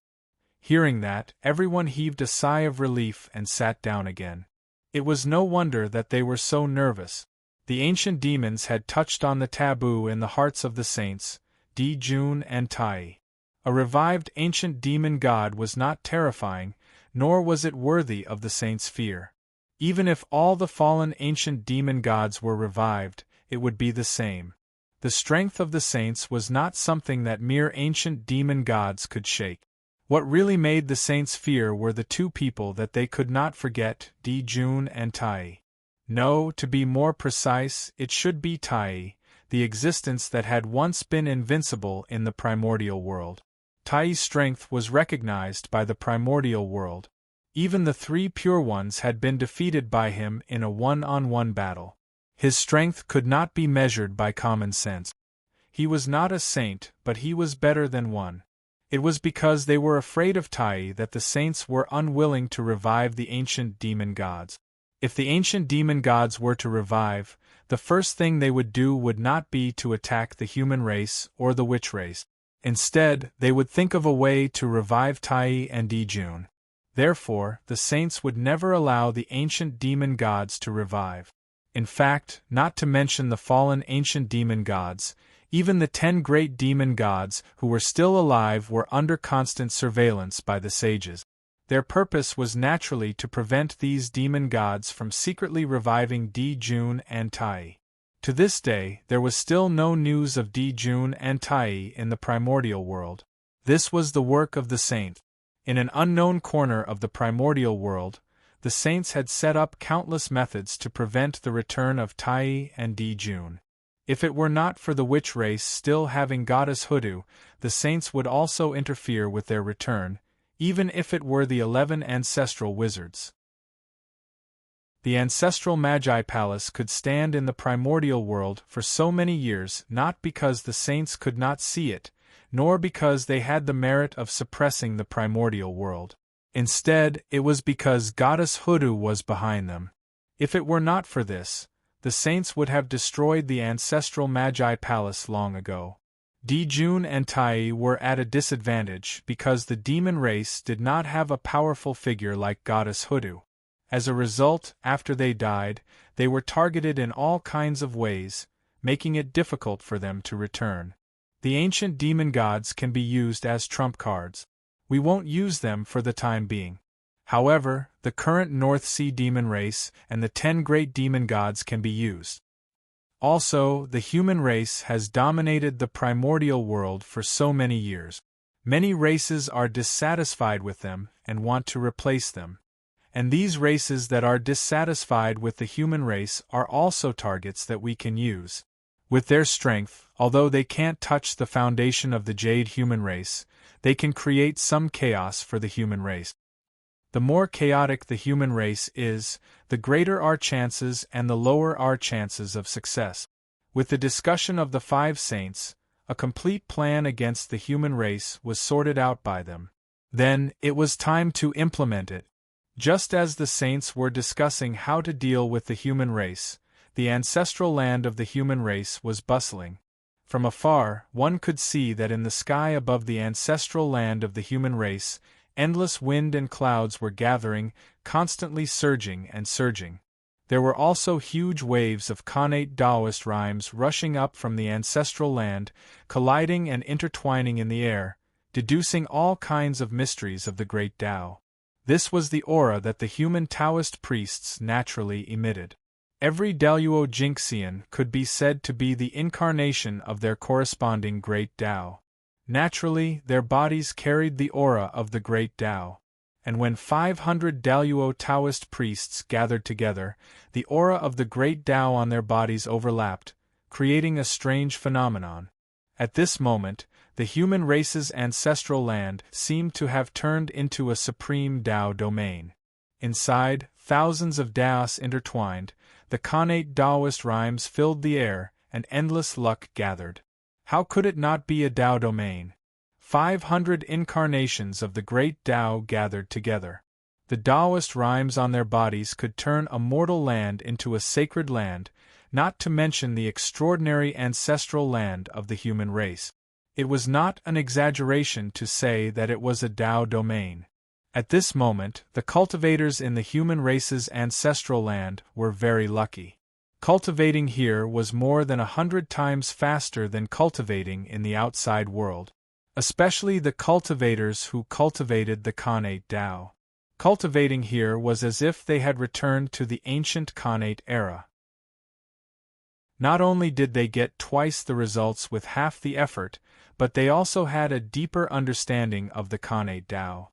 Hearing that, everyone heaved a sigh of relief and sat down again. It was no wonder that they were so nervous. The ancient demons had touched on the taboo in the hearts of the saints, Di Jun and Tai. A revived ancient demon god was not terrifying, nor was it worthy of the saints' fear. Even if all the fallen ancient demon gods were revived, it would be the same. The strength of the saints was not something that mere ancient demon gods could shake. What really made the saints fear were the two people that they could not forget, Di Jun and Tai. No, to be more precise, it should be Tai, the existence that had once been invincible in the primordial world. Tai's strength was recognized by the primordial world. Even the three Pure Ones had been defeated by him in a one-on-one battle. His strength could not be measured by common sense. He was not a saint, but he was better than one. It was because they were afraid of Tai that the saints were unwilling to revive the ancient demon gods. If the ancient demon gods were to revive, the first thing they would do would not be to attack the human race or the witch race. Instead, they would think of a way to revive Tai and Dijun. Therefore, the saints would never allow the ancient demon gods to revive. In fact, not to mention the fallen ancient demon gods, even the 10 great demon gods who were still alive were under constant surveillance by the sages. Their purpose was naturally to prevent these demon gods from secretly reviving Dijun and Tai. To this day, there was still no news of Dijun and Tai in the primordial world. This was the work of the saint. In an unknown corner of the primordial world, the saints had set up countless methods to prevent the return of Tai and Dijun. If it were not for the witch race still having goddess hoodoo, the saints would also interfere with their return, even if it were the 11 ancestral wizards. The ancestral Magi Palace could stand in the primordial world for so many years not because the saints could not see it, nor because they had the merit of suppressing the primordial world. Instead, it was because goddess hoodoo was behind them. If it were not for this, the saints would have destroyed the ancestral Magi Palace long ago. Dijun and Tai were at a disadvantage because the demon race did not have a powerful figure like goddess hoodoo. As a result, after they died, they were targeted in all kinds of ways, making it difficult for them to return. The ancient demon gods can be used as trump cards. We won't use them for the time being. However, the current North Sea demon race and the 10 great demon gods can be used. Also, the human race has dominated the primordial world for so many years. Many races are dissatisfied with them and want to replace them. And these races that are dissatisfied with the human race are also targets that we can use. With their strength, although they can't touch the foundation of the jade human race, they can create some chaos for the human race. The more chaotic the human race is, the greater our chances and the lower our chances of success. With the discussion of the 5 saints, a complete plan against the human race was sorted out by them. Then, it was time to implement it. Just as the saints were discussing how to deal with the human race, the ancestral land of the human race was bustling. From afar, one could see that in the sky above the ancestral land of the human race, endless wind and clouds were gathering, constantly surging and surging. There were also huge waves of connate Taoist rhymes rushing up from the ancestral land, colliding and intertwining in the air, deducing all kinds of mysteries of the great Tao. This was the aura that the human Taoist priests naturally emitted. Every Daluo Jinxian could be said to be the incarnation of their corresponding great Tao. Naturally, their bodies carried the aura of the great Tao. And when 500 Daluo Taoist priests gathered together, the aura of the great Tao on their bodies overlapped, creating a strange phenomenon. At this moment, the human race's ancestral land seemed to have turned into a supreme Tao domain. Inside, thousands of Taos intertwined, the connate Taoist rhymes filled the air, and endless luck gathered. How could it not be a Tao domain? 500 incarnations of the great Tao gathered together. The Taoist rhymes on their bodies could turn a mortal land into a sacred land, not to mention the extraordinary ancestral land of the human race. It was not an exaggeration to say that it was a Tao domain. At this moment, the cultivators in the human race's ancestral land were very lucky. Cultivating here was more than 100 times faster than cultivating in the outside world. Especially the cultivators who cultivated the connate Tao. Cultivating here was as if they had returned to the ancient connate era. Not only did they get twice the results with half the effort, but they also had a deeper understanding of the connate Tao.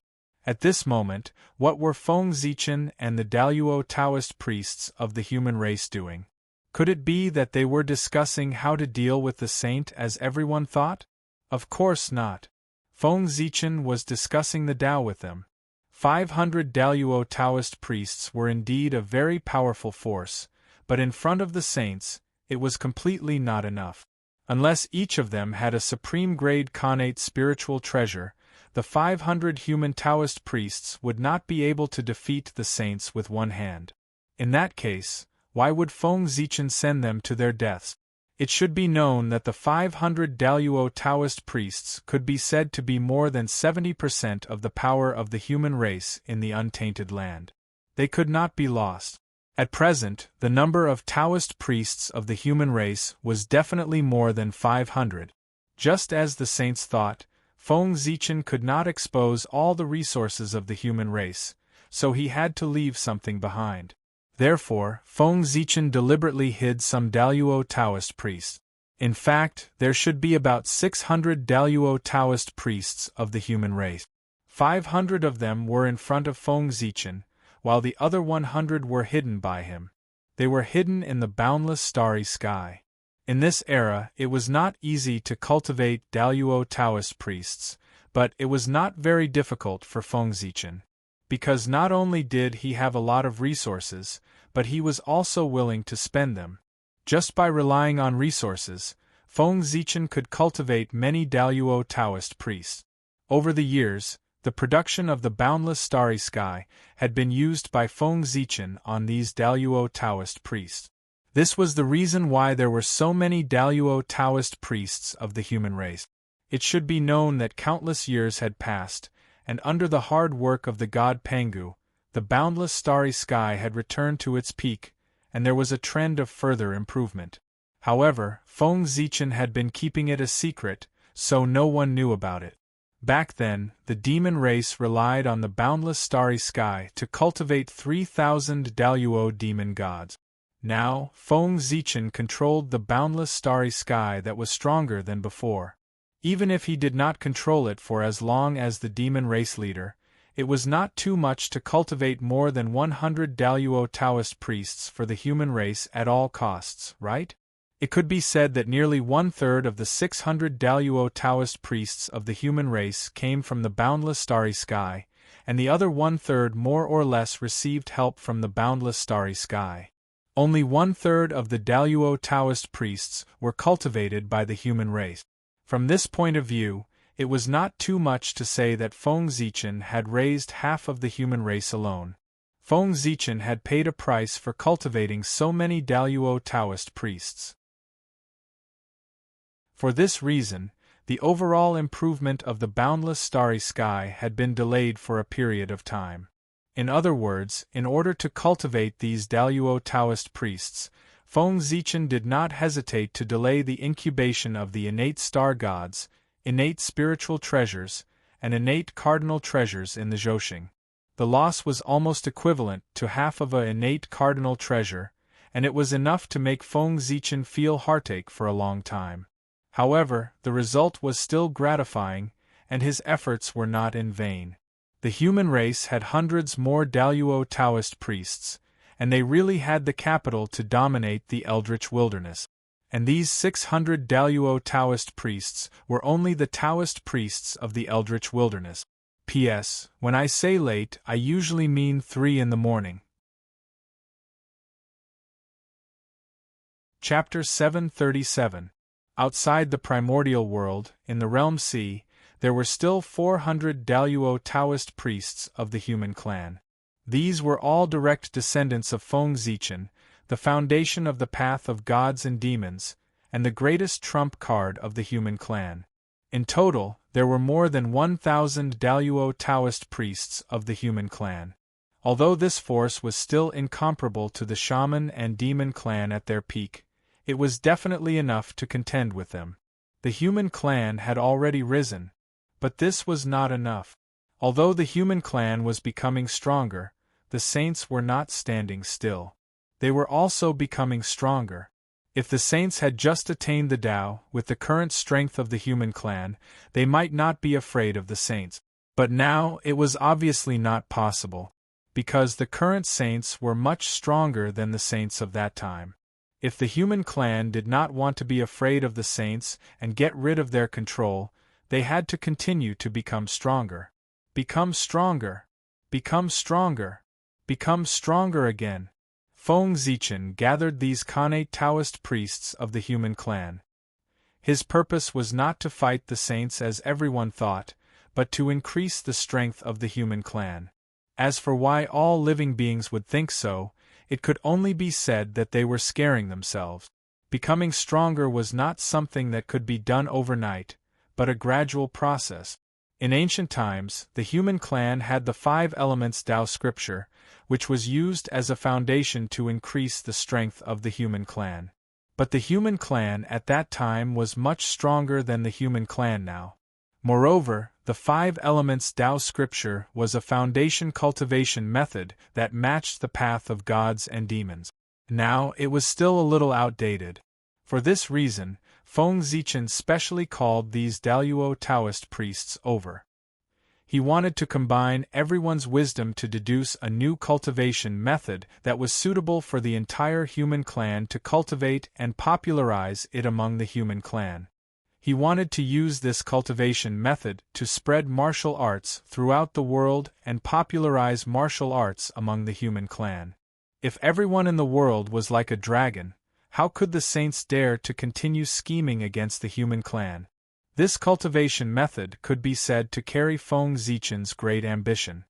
At this moment, what were Feng Zichen and the Daluo Taoist priests of the human race doing? Could it be that they were discussing how to deal with the saint as everyone thought? Of course not. Feng Zichen was discussing the Tao with them. 500 Daluo Taoist priests were indeed a very powerful force, but in front of the saints, it was completely not enough. Unless each of them had a supreme-grade connate spiritual treasure, the 500 human Taoist priests would not be able to defeat the saints with one hand. In that case, why would Feng Zichen send them to their deaths? It should be known that the 500 Daluo Taoist priests could be said to be more than 70% of the power of the human race in the untainted land. They could not be lost. At present, the number of Taoist priests of the human race was definitely more than 500. Just as the saints thought, Feng Zichen could not expose all the resources of the human race, so he had to leave something behind. Therefore, Feng Zichen deliberately hid some Daluo Taoist priests. In fact, there should be about 600 Daluo Taoist priests of the human race. 500 of them were in front of Feng Zichen, while the other 100 were hidden by him. They were hidden in the boundless starry sky. In this era, it was not easy to cultivate Daluo Taoist priests, but it was not very difficult for Feng Zichen. Because not only did he have a lot of resources, but he was also willing to spend them. Just by relying on resources, Feng Zichen could cultivate many Daluo Taoist priests. Over the years, the production of the boundless starry sky had been used by Feng Zichen on these Daluo Taoist priests. This was the reason why there were so many Daluo Taoist priests of the human race. It should be known that countless years had passed, and under the hard work of the god Pangu, the boundless starry sky had returned to its peak, and there was a trend of further improvement. However, Feng Zichen had been keeping it a secret, so no one knew about it. Back then, the demon race relied on the boundless starry sky to cultivate 3,000 Daluo demon gods. Now, Feng Zichen controlled the boundless starry sky that was stronger than before. Even if he did not control it for as long as the demon race leader, it was not too much to cultivate more than 100 Daluo Taoist priests for the human race at all costs, right? It could be said that nearly 1/3 of the 600 Daluo Taoist priests of the human race came from the boundless starry sky, and the other 1/3 more or less received help from the boundless starry sky. Only 1/3 of the Daluo Taoist priests were cultivated by the human race. From this point of view, it was not too much to say that Feng Zichen had raised half of the human race alone. Feng Zichen had paid a price for cultivating so many Daluo Taoist priests. For this reason, the overall improvement of the boundless starry sky had been delayed for a period of time. In other words, in order to cultivate these Daluo Taoist priests, Feng Zichen did not hesitate to delay the incubation of the innate star gods, innate spiritual treasures, and innate cardinal treasures in the Zhousing. The loss was almost equivalent to half of an innate cardinal treasure, and it was enough to make Feng Zichen feel heartache for a long time. However, the result was still gratifying, and his efforts were not in vain. The human race had hundreds more Daluo Taoist priests, and they really had the capital to dominate the Eldritch Wilderness. And these 600 Daluo Taoist priests were only the Taoist priests of the Eldritch Wilderness. P.S. When I say late, I usually mean 3 in the morning. Chapter 737. Outside the primordial world, in the realm sea, there were still 400 Daluo Taoist priests of the human clan. These were all direct descendants of Feng Zichen, the foundation of the path of gods and demons, and the greatest trump card of the human clan. In total, there were more than 1,000 Daluo Taoist priests of the human clan. Although this force was still incomparable to the shaman and demon clan at their peak, it was definitely enough to contend with them. The human clan had already risen, but this was not enough. Although the human clan was becoming stronger, the saints were not standing still. They were also becoming stronger. If the saints had just attained the Tao, with the current strength of the human clan, they might not be afraid of the saints. But now it was obviously not possible, because the current saints were much stronger than the saints of that time. If the human clan did not want to be afraid of the saints and get rid of their control, they had to continue to become stronger. Become stronger. Become stronger. Become stronger again. Feng Zichen gathered these Khanate Taoist priests of the human clan. His purpose was not to fight the saints as everyone thought, but to increase the strength of the human clan. As for why all living beings would think so, it could only be said that they were scaring themselves. Becoming stronger was not something that could be done overnight, but a gradual process. In ancient times, the human clan had the 5 elements Tao scripture, which was used as a foundation to increase the strength of the human clan. But the human clan at that time was much stronger than the human clan now. Moreover, the 5 elements Tao scripture was a foundation cultivation method that matched the path of gods and demons. Now, it was still a little outdated. For this reason, Feng Zichen specially called these Daluo Taoist priests over. He wanted to combine everyone's wisdom to deduce a new cultivation method that was suitable for the entire human clan to cultivate and popularize it among the human clan. He wanted to use this cultivation method to spread martial arts throughout the world and popularize martial arts among the human clan. If everyone in the world was like a dragon, how could the saints dare to continue scheming against the human clan? This cultivation method could be said to carry Feng Zichen's great ambition.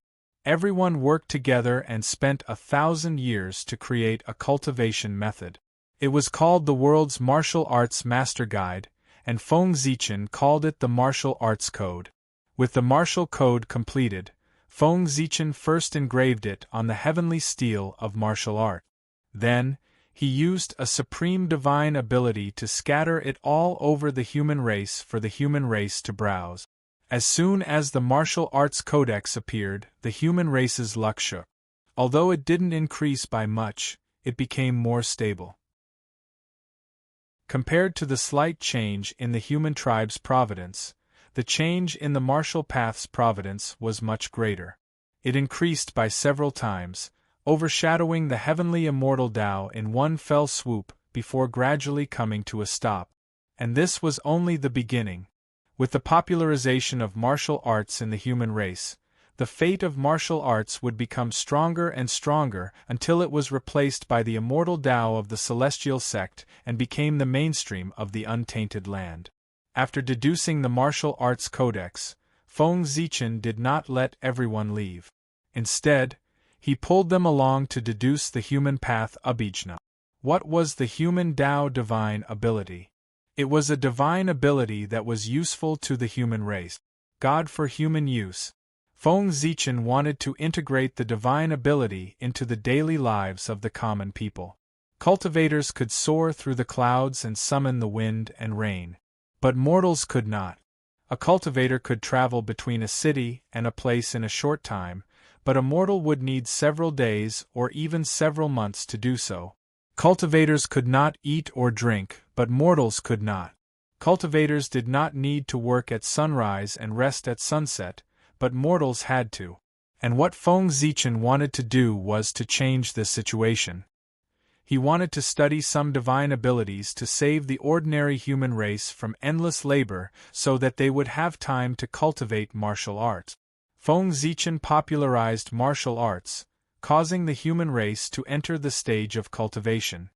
Everyone worked together and spent 1,000 years to create a cultivation method. It was called the World's Martial Arts Master Guide, and Feng Zichen called it the Martial Arts Code. With the martial code completed, Feng Zichen first engraved it on the heavenly steel of martial art. Then, he used a supreme divine ability to scatter it all over the human race for the human race to browse. As soon as the martial arts codex appeared, the human race's luck shook. Although it didn't increase by much, it became more stable. Compared to the slight change in the human tribe's providence, the change in the martial path's providence was much greater. It increased by several times, overshadowing the heavenly immortal Tao in one fell swoop before gradually coming to a stop. And this was only the beginning. With the popularization of martial arts in the human race, the fate of martial arts would become stronger and stronger until it was replaced by the immortal Tao of the celestial sect and became the mainstream of the untainted land. After deducing the martial arts codex, Feng Zichen did not let everyone leave. Instead, he pulled them along to deduce the human path Abhijna. What was the human Tao divine ability? It was a divine ability that was useful to the human race. God for human use. Feng Zichen wanted to integrate the divine ability into the daily lives of the common people. Cultivators could soar through the clouds and summon the wind and rain. But mortals could not. A cultivator could travel between a city and a place in a short time, but a mortal would need several days or even several months to do so. Cultivators could not eat or drink, but mortals could not. Cultivators did not need to work at sunrise and rest at sunset, but mortals had to. And what Feng Zichen wanted to do was to change this situation. He wanted to study some divine abilities to save the ordinary human race from endless labor so that they would have time to cultivate martial arts. Feng Zichen popularized martial arts, causing the human race to enter the stage of cultivation.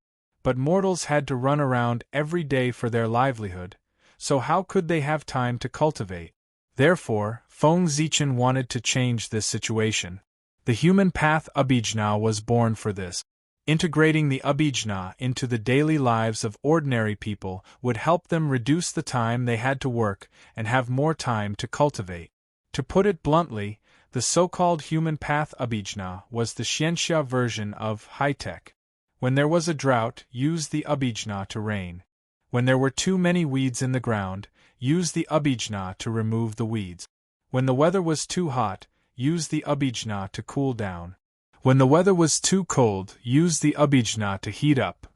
But mortals had to run around every day for their livelihood, so how could they have time to cultivate? Therefore, Feng Zichen wanted to change this situation. The human path Abhijna was born for this. Integrating the Abhijna into the daily lives of ordinary people would help them reduce the time they had to work and have more time to cultivate. To put it bluntly, the so-called human path Abhijna was the Xianxia version of high-tech. When there was a drought, use the Abhijna to rain. When there were too many weeds in the ground, use the Abhijna to remove the weeds. When the weather was too hot, use the Abhijna to cool down. When the weather was too cold, use the Abhijna to heat up.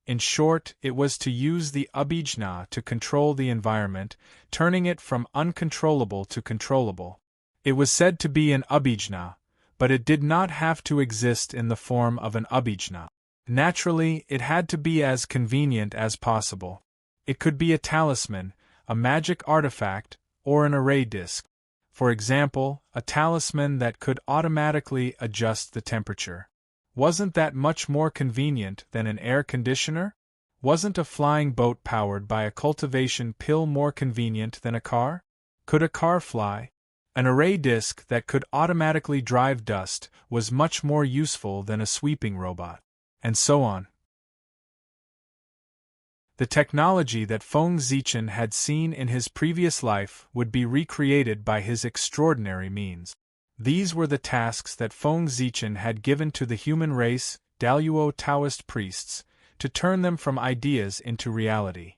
In short, it was to use the Abhijna to control the environment, turning it from uncontrollable to controllable. It was said to be an Abhijna, but it did not have to exist in the form of an Abhijna. Naturally, it had to be as convenient as possible. It could be a talisman, a magic artifact, or an array disk. For example, a talisman that could automatically adjust the temperature. Wasn't that much more convenient than an air conditioner? Wasn't a flying boat powered by a cultivation pill more convenient than a car? Could a car fly? An array disk that could automatically drive dust was much more useful than a sweeping robot. And so on. The technology that Feng Zichen had seen in his previous life would be recreated by his extraordinary means. These were the tasks that Feng Zichen had given to the human race, Daluo Taoist priests, to turn them from ideas into reality.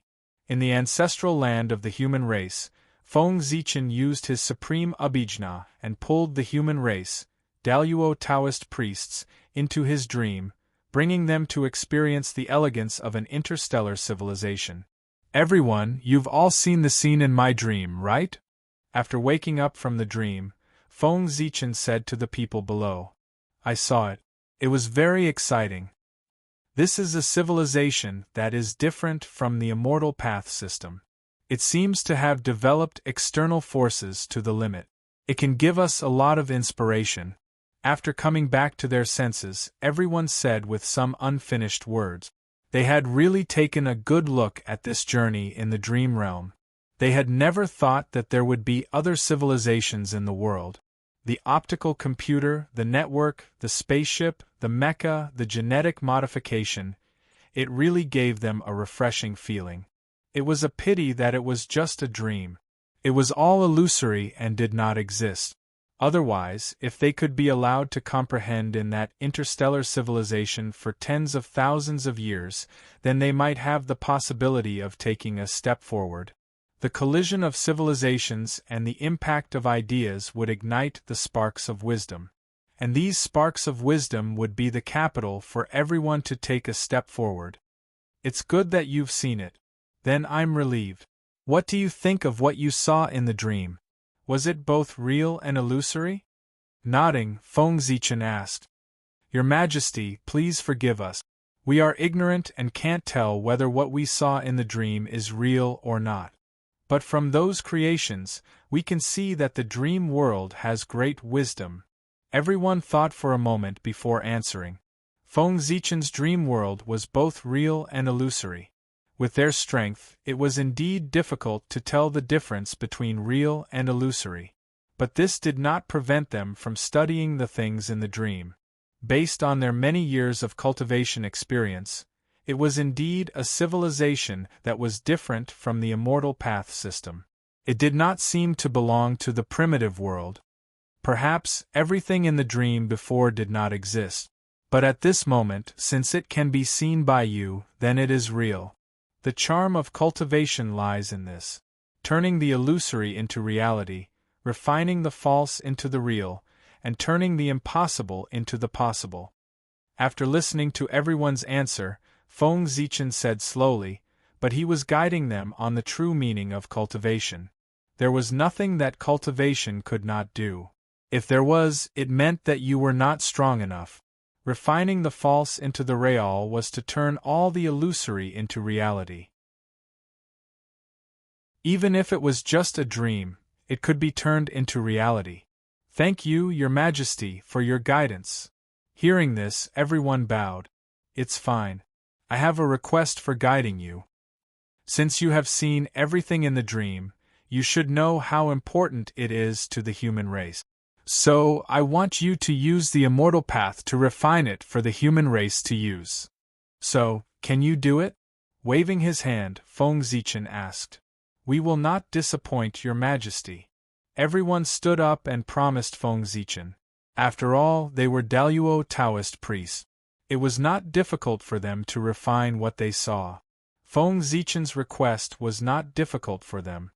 In the ancestral land of the human race, Feng Zichen used his supreme abhijna and pulled the human race, Daluo Taoist priests, into his dream, bringing them to experience the elegance of an interstellar civilization. Everyone, you've all seen the scene in my dream, right? After waking up from the dream, Feng Zichen said to the people below. I saw it. It was very exciting. This is a civilization that is different from the immortal path system. It seems to have developed external forces to the limit. It can give us a lot of inspiration. After coming back to their senses, everyone said with some unfinished words. They had really taken a good look at this journey in the dream realm. They had never thought that there would be other civilizations in the world. The optical computer, the network, the spaceship, the mecha, the genetic modification, it really gave them a refreshing feeling. It was a pity that it was just a dream. It was all illusory and did not exist. Otherwise, if they could be allowed to comprehend in that interstellar civilization for tens of thousands of years, then they might have the possibility of taking a step forward. The collision of civilizations and the impact of ideas would ignite the sparks of wisdom. And these sparks of wisdom would be the capital for everyone to take a step forward. It's good that you've seen it. Then I'm relieved. What do you think of what you saw in the dream? Was it both real and illusory? Nodding, Feng Zichen asked. Your Majesty, please forgive us. We are ignorant and can't tell whether what we saw in the dream is real or not. But from those creations, we can see that the dream world has great wisdom. Everyone thought for a moment before answering. Feng Zichen's dream world was both real and illusory. With their strength, it was indeed difficult to tell the difference between real and illusory. But this did not prevent them from studying the things in the dream. Based on their many years of cultivation experience, it was indeed a civilization that was different from the immortal path system. It did not seem to belong to the primitive world. Perhaps everything in the dream before did not exist. But at this moment, since it can be seen by you, then it is real. The charm of cultivation lies in this. Turning the illusory into reality, refining the false into the real, and turning the impossible into the possible. After listening to everyone's answer, Feng Zichen said slowly, but he was guiding them on the true meaning of cultivation. There was nothing that cultivation could not do. If there was, it meant that you were not strong enough. Refining the false into the real was to turn all the illusory into reality. Even if it was just a dream, it could be turned into reality. Thank you, Your Majesty, for your guidance. Hearing this, everyone bowed. It's fine. I have a request for guiding you. Since you have seen everything in the dream, you should know how important it is to the human race. So, I want you to use the immortal path to refine it for the human race to use. So, can you do it? Waving his hand, Feng Zichen asked. We will not disappoint Your Majesty. Everyone stood up and promised Feng Zichen. After all, they were Daluo Taoist priests. It was not difficult for them to refine what they saw. Feng Zichen's request was not difficult for them.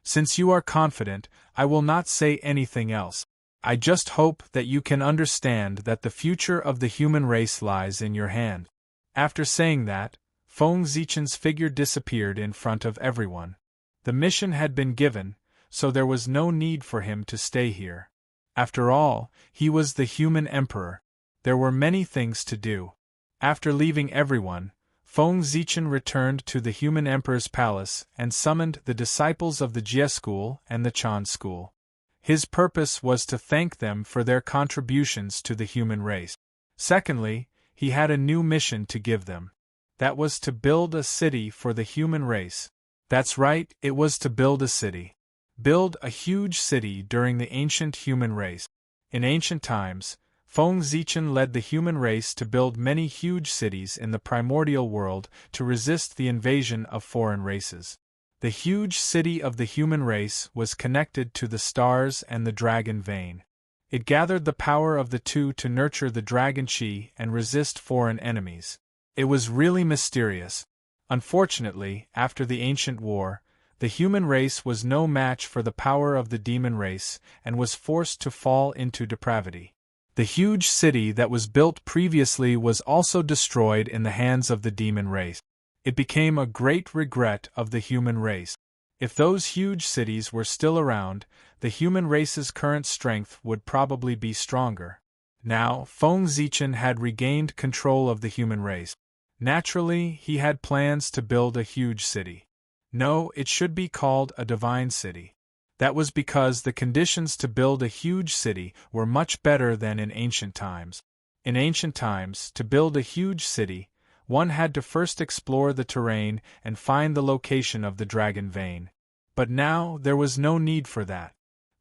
Since you are confident, I will not say anything else. I just hope that you can understand that the future of the human race lies in your hand. After saying that, Feng Zichen's figure disappeared in front of everyone. The mission had been given, so there was no need for him to stay here. After all, he was the human emperor. There were many things to do. After leaving everyone, Feng Zichen returned to the human emperor's palace and summoned the disciples of the Jie school and the Chan school. His purpose was to thank them for their contributions to the human race. Secondly, he had a new mission to give them. That was to build a city for the human race. That's right, it was to build a city. Build a huge city during the ancient human race. In ancient times, Feng Zichen led the human race to build many huge cities in the primordial world to resist the invasion of foreign races. The huge city of the human race was connected to the stars and the dragon vein. It gathered the power of the two to nurture the dragon chi and resist foreign enemies. It was really mysterious. Unfortunately, after the ancient war, the human race was no match for the power of the demon race and was forced to fall into depravity. The huge city that was built previously was also destroyed in the hands of the demon race. It became a great regret of the human race. If those huge cities were still around, the human race's current strength would probably be stronger. Now, Feng Zichen had regained control of the human race. Naturally, he had plans to build a huge city. No, it should be called a divine city. That was because the conditions to build a huge city were much better than in ancient times. In ancient times, to build a huge city, one had to first explore the terrain and find the location of the dragon vein. But now there was no need for that.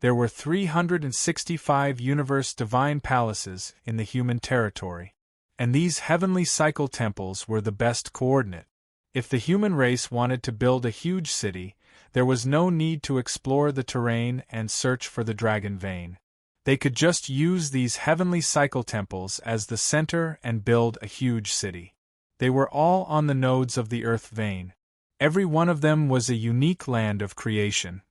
There were 365 universe divine palaces in the human territory. And these heavenly cycle temples were the best coordinate. If the human race wanted to build a huge city, there was no need to explore the terrain and search for the dragon vein. They could just use these heavenly cycle temples as the center and build a huge city. They were all on the nodes of the earth vein. Every one of them was a unique land of creation.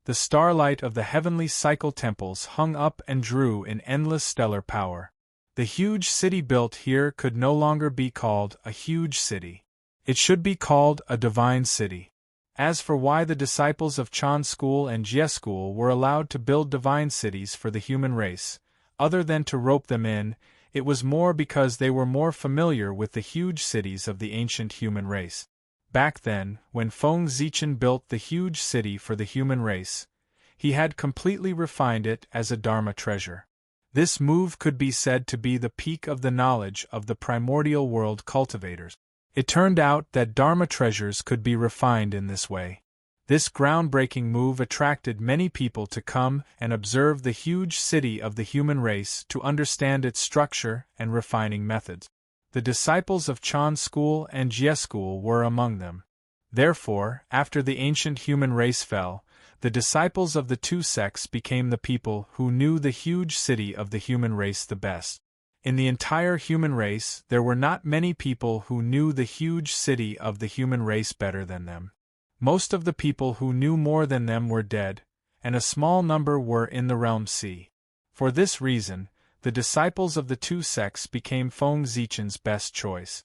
The starlight of the heavenly cycle temples hung up and drew in endless stellar power. The huge city built here could no longer be called a huge city. It should be called a divine city. As for why the disciples of Chan School and Jie School were allowed to build divine cities for the human race, other than to rope them in, it was more because they were more familiar with the huge cities of the ancient human race. Back then, when Feng Zichen built the huge city for the human race, he had completely refined it as a Dharma treasure. This move could be said to be the peak of the knowledge of the primordial world cultivators. It turned out that Dharma treasures could be refined in this way. This groundbreaking move attracted many people to come and observe the huge city of the human race to understand its structure and refining methods. The disciples of Chan School and Jie School were among them. Therefore, after the ancient human race fell, the disciples of the two sects became the people who knew the huge city of the human race the best. In the entire human race, there were not many people who knew the huge city of the human race better than them. Most of the people who knew more than them were dead, and a small number were in the realm C. For this reason, the disciples of the two sects became Feng Zichen's best choice.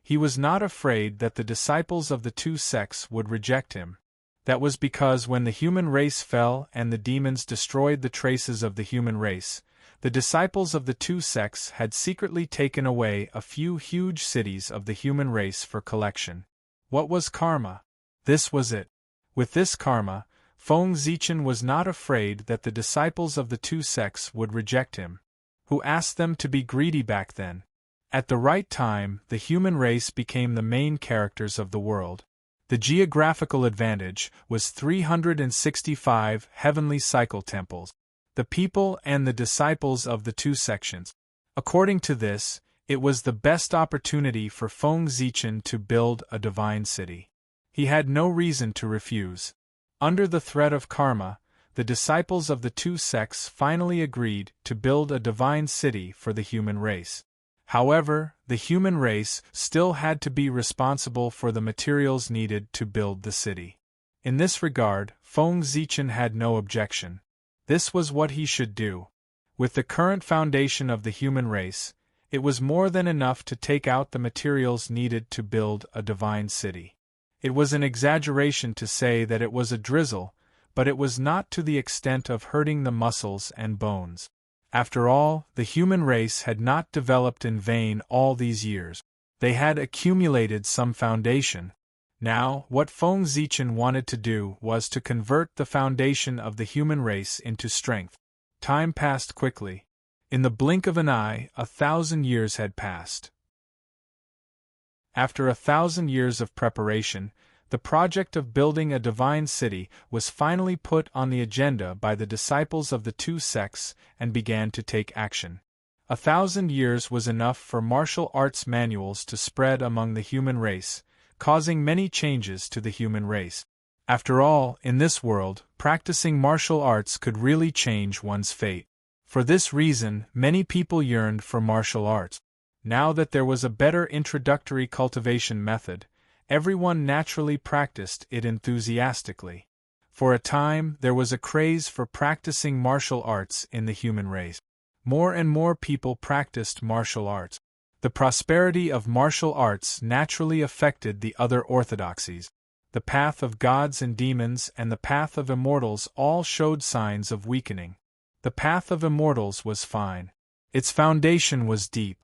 He was not afraid that the disciples of the two sects would reject him. That was because when the human race fell and the demons destroyed the traces of the human race, the disciples of the two sects had secretly taken away a few huge cities of the human race for collection. What was karma? This was it. With this karma, Feng Zichen was not afraid that the disciples of the two sects would reject him. Who asked them to be greedy back then? At the right time, the human race became the main characters of the world. The geographical advantage was 365 heavenly cycle temples. The people and the disciples of the two sections. According to this, it was the best opportunity for Feng Zichen to build a divine city. He had no reason to refuse. Under the threat of karma, the disciples of the two sects finally agreed to build a divine city for the human race. However, the human race still had to be responsible for the materials needed to build the city. In this regard, Feng Zichen had no objection. This was what he should do. With the current foundation of the human race, it was more than enough to take out the materials needed to build a divine city. It was an exaggeration to say that it was a drizzle, but it was not to the extent of hurting the muscles and bones. After all, the human race had not developed in vain all these years. They had accumulated some foundation. Now, what Feng Zichen wanted to do was to convert the foundation of the human race into strength. Time passed quickly. In the blink of an eye, 1,000 years had passed. After 1,000 years of preparation, the project of building a divine city was finally put on the agenda by the disciples of the two sects and began to take action. 1,000 years was enough for martial arts manuals to spread among the human race, causing many changes to the human race. After all, in this world, practicing martial arts could really change one's fate. For this reason, many people yearned for martial arts. Now that there was a better introductory cultivation method, everyone naturally practiced it enthusiastically. For a time, there was a craze for practicing martial arts in the human race. More and more people practiced martial arts. The prosperity of martial arts naturally affected the other orthodoxies. The path of gods and demons and the path of immortals all showed signs of weakening. The path of immortals was fine. Its foundation was deep.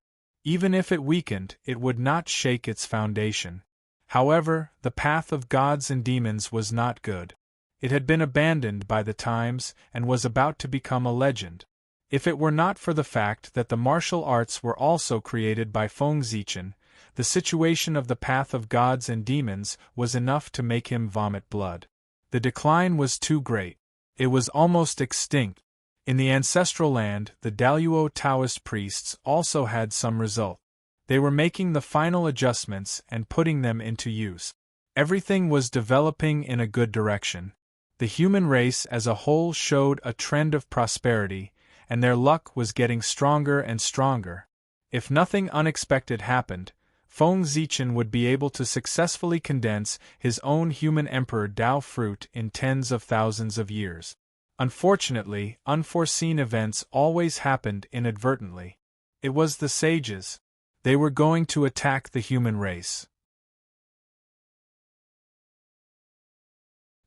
Even if it weakened, it would not shake its foundation. However, the path of gods and demons was not good. It had been abandoned by the times and was about to become a legend. If it were not for the fact that the martial arts were also created by Feng Zichen, the situation of the path of gods and demons was enough to make him vomit blood. The decline was too great. It was almost extinct. In the ancestral land, the Daluo Taoist priests also had some result. They were making the final adjustments and putting them into use. Everything was developing in a good direction. The human race as a whole showed a trend of prosperity, and their luck was getting stronger and stronger. If nothing unexpected happened, Feng Zichen would be able to successfully condense his own human emperor Dao fruit in tens of thousands of years. Unfortunately, unforeseen events always happened inadvertently. It was the sages. They were going to attack the human race.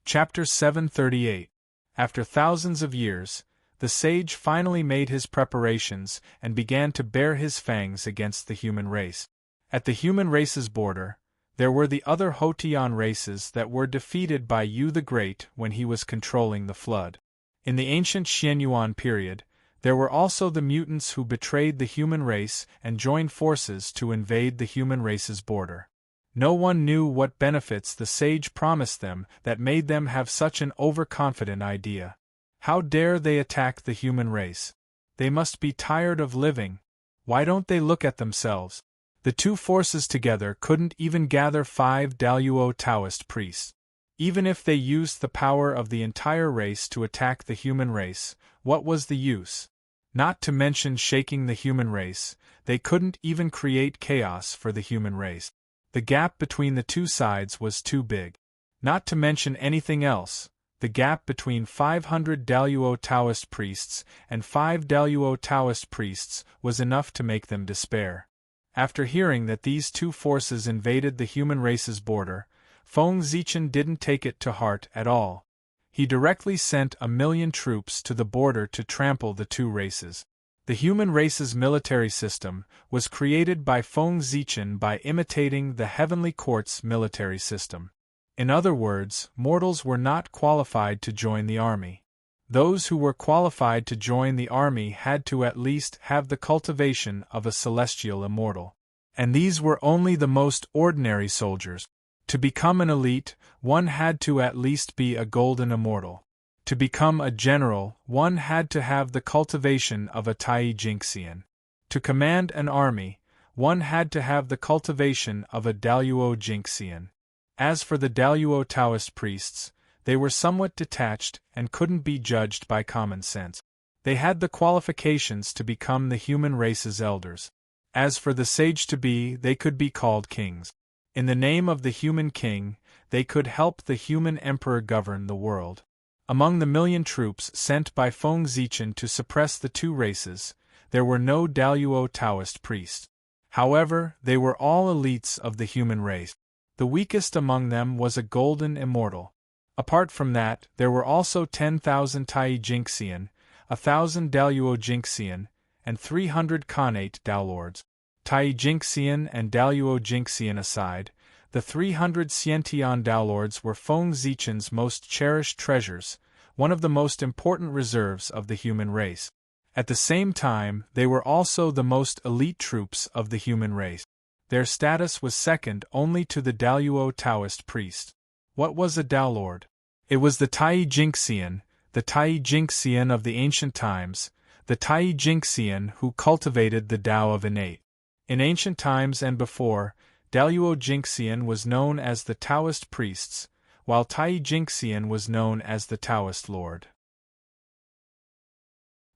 Chapter 738. After thousands of years, the sage finally made his preparations and began to bare his fangs against the human race. At the human race's border, there were the other Hotian races that were defeated by Yu the Great when he was controlling the flood. In the ancient Xianyuan period, there were also the mutants who betrayed the human race and joined forces to invade the human race's border. No one knew what benefits the sage promised them that made them have such an overconfident idea. How dare they attack the human race? They must be tired of living. Why don't they look at themselves? The two forces together couldn't even gather 5 Daluo Taoist priests. Even if they used the power of the entire race to attack the human race, what was the use? Not to mention shaking the human race, they couldn't even create chaos for the human race. The gap between the two sides was too big. Not to mention anything else, the gap between 500 Daluo Taoist priests and 5 Daluo Taoist priests was enough to make them despair. After hearing that these two forces invaded the human race's border, Feng Zichen didn't take it to heart at all. He directly sent 1,000,000 troops to the border to trample the two races. The human race's military system was created by Feng Zichen by imitating the Heavenly Court's military system. In other words, mortals were not qualified to join the army. Those who were qualified to join the army had to at least have the cultivation of a celestial immortal. And these were only the most ordinary soldiers. To become an elite, one had to at least be a golden immortal. To become a general, one had to have the cultivation of a Tai Jinxian. To command an army, one had to have the cultivation of a Daluo Jinxian. As for the Daluo Taoist priests, they were somewhat detached and couldn't be judged by common sense. They had the qualifications to become the human race's elders. As for the sage-to-be, they could be called kings. In the name of the human king, they could help the human emperor govern the world. Among the 1,000,000 troops sent by Feng Zichen to suppress the two races, there were no Daluo Taoist priests. However, they were all elites of the human race. The weakest among them was a golden immortal. Apart from that, there were also 10,000 Tai Jinxian, 1,000 Daluo Jinxian, and 300 Khanate Daolords. Tai Jinxian and Daluo Jinxian aside, the 300 Xiantian Daolords were Feng Zichen's most cherished treasures, one of the most important reserves of the human race. At the same time, they were also the most elite troops of the human race. Their status was second only to the Daluo Taoist priest. What was a Tao Lord? It was the Tai Jingxian, the Tai Jingxian of the ancient times, the Tai Jingxian who cultivated the Tao of innate. In ancient times and before, Daluo Jingxian was known as the Taoist priests, while Tai Jingxian was known as the Taoist Lord.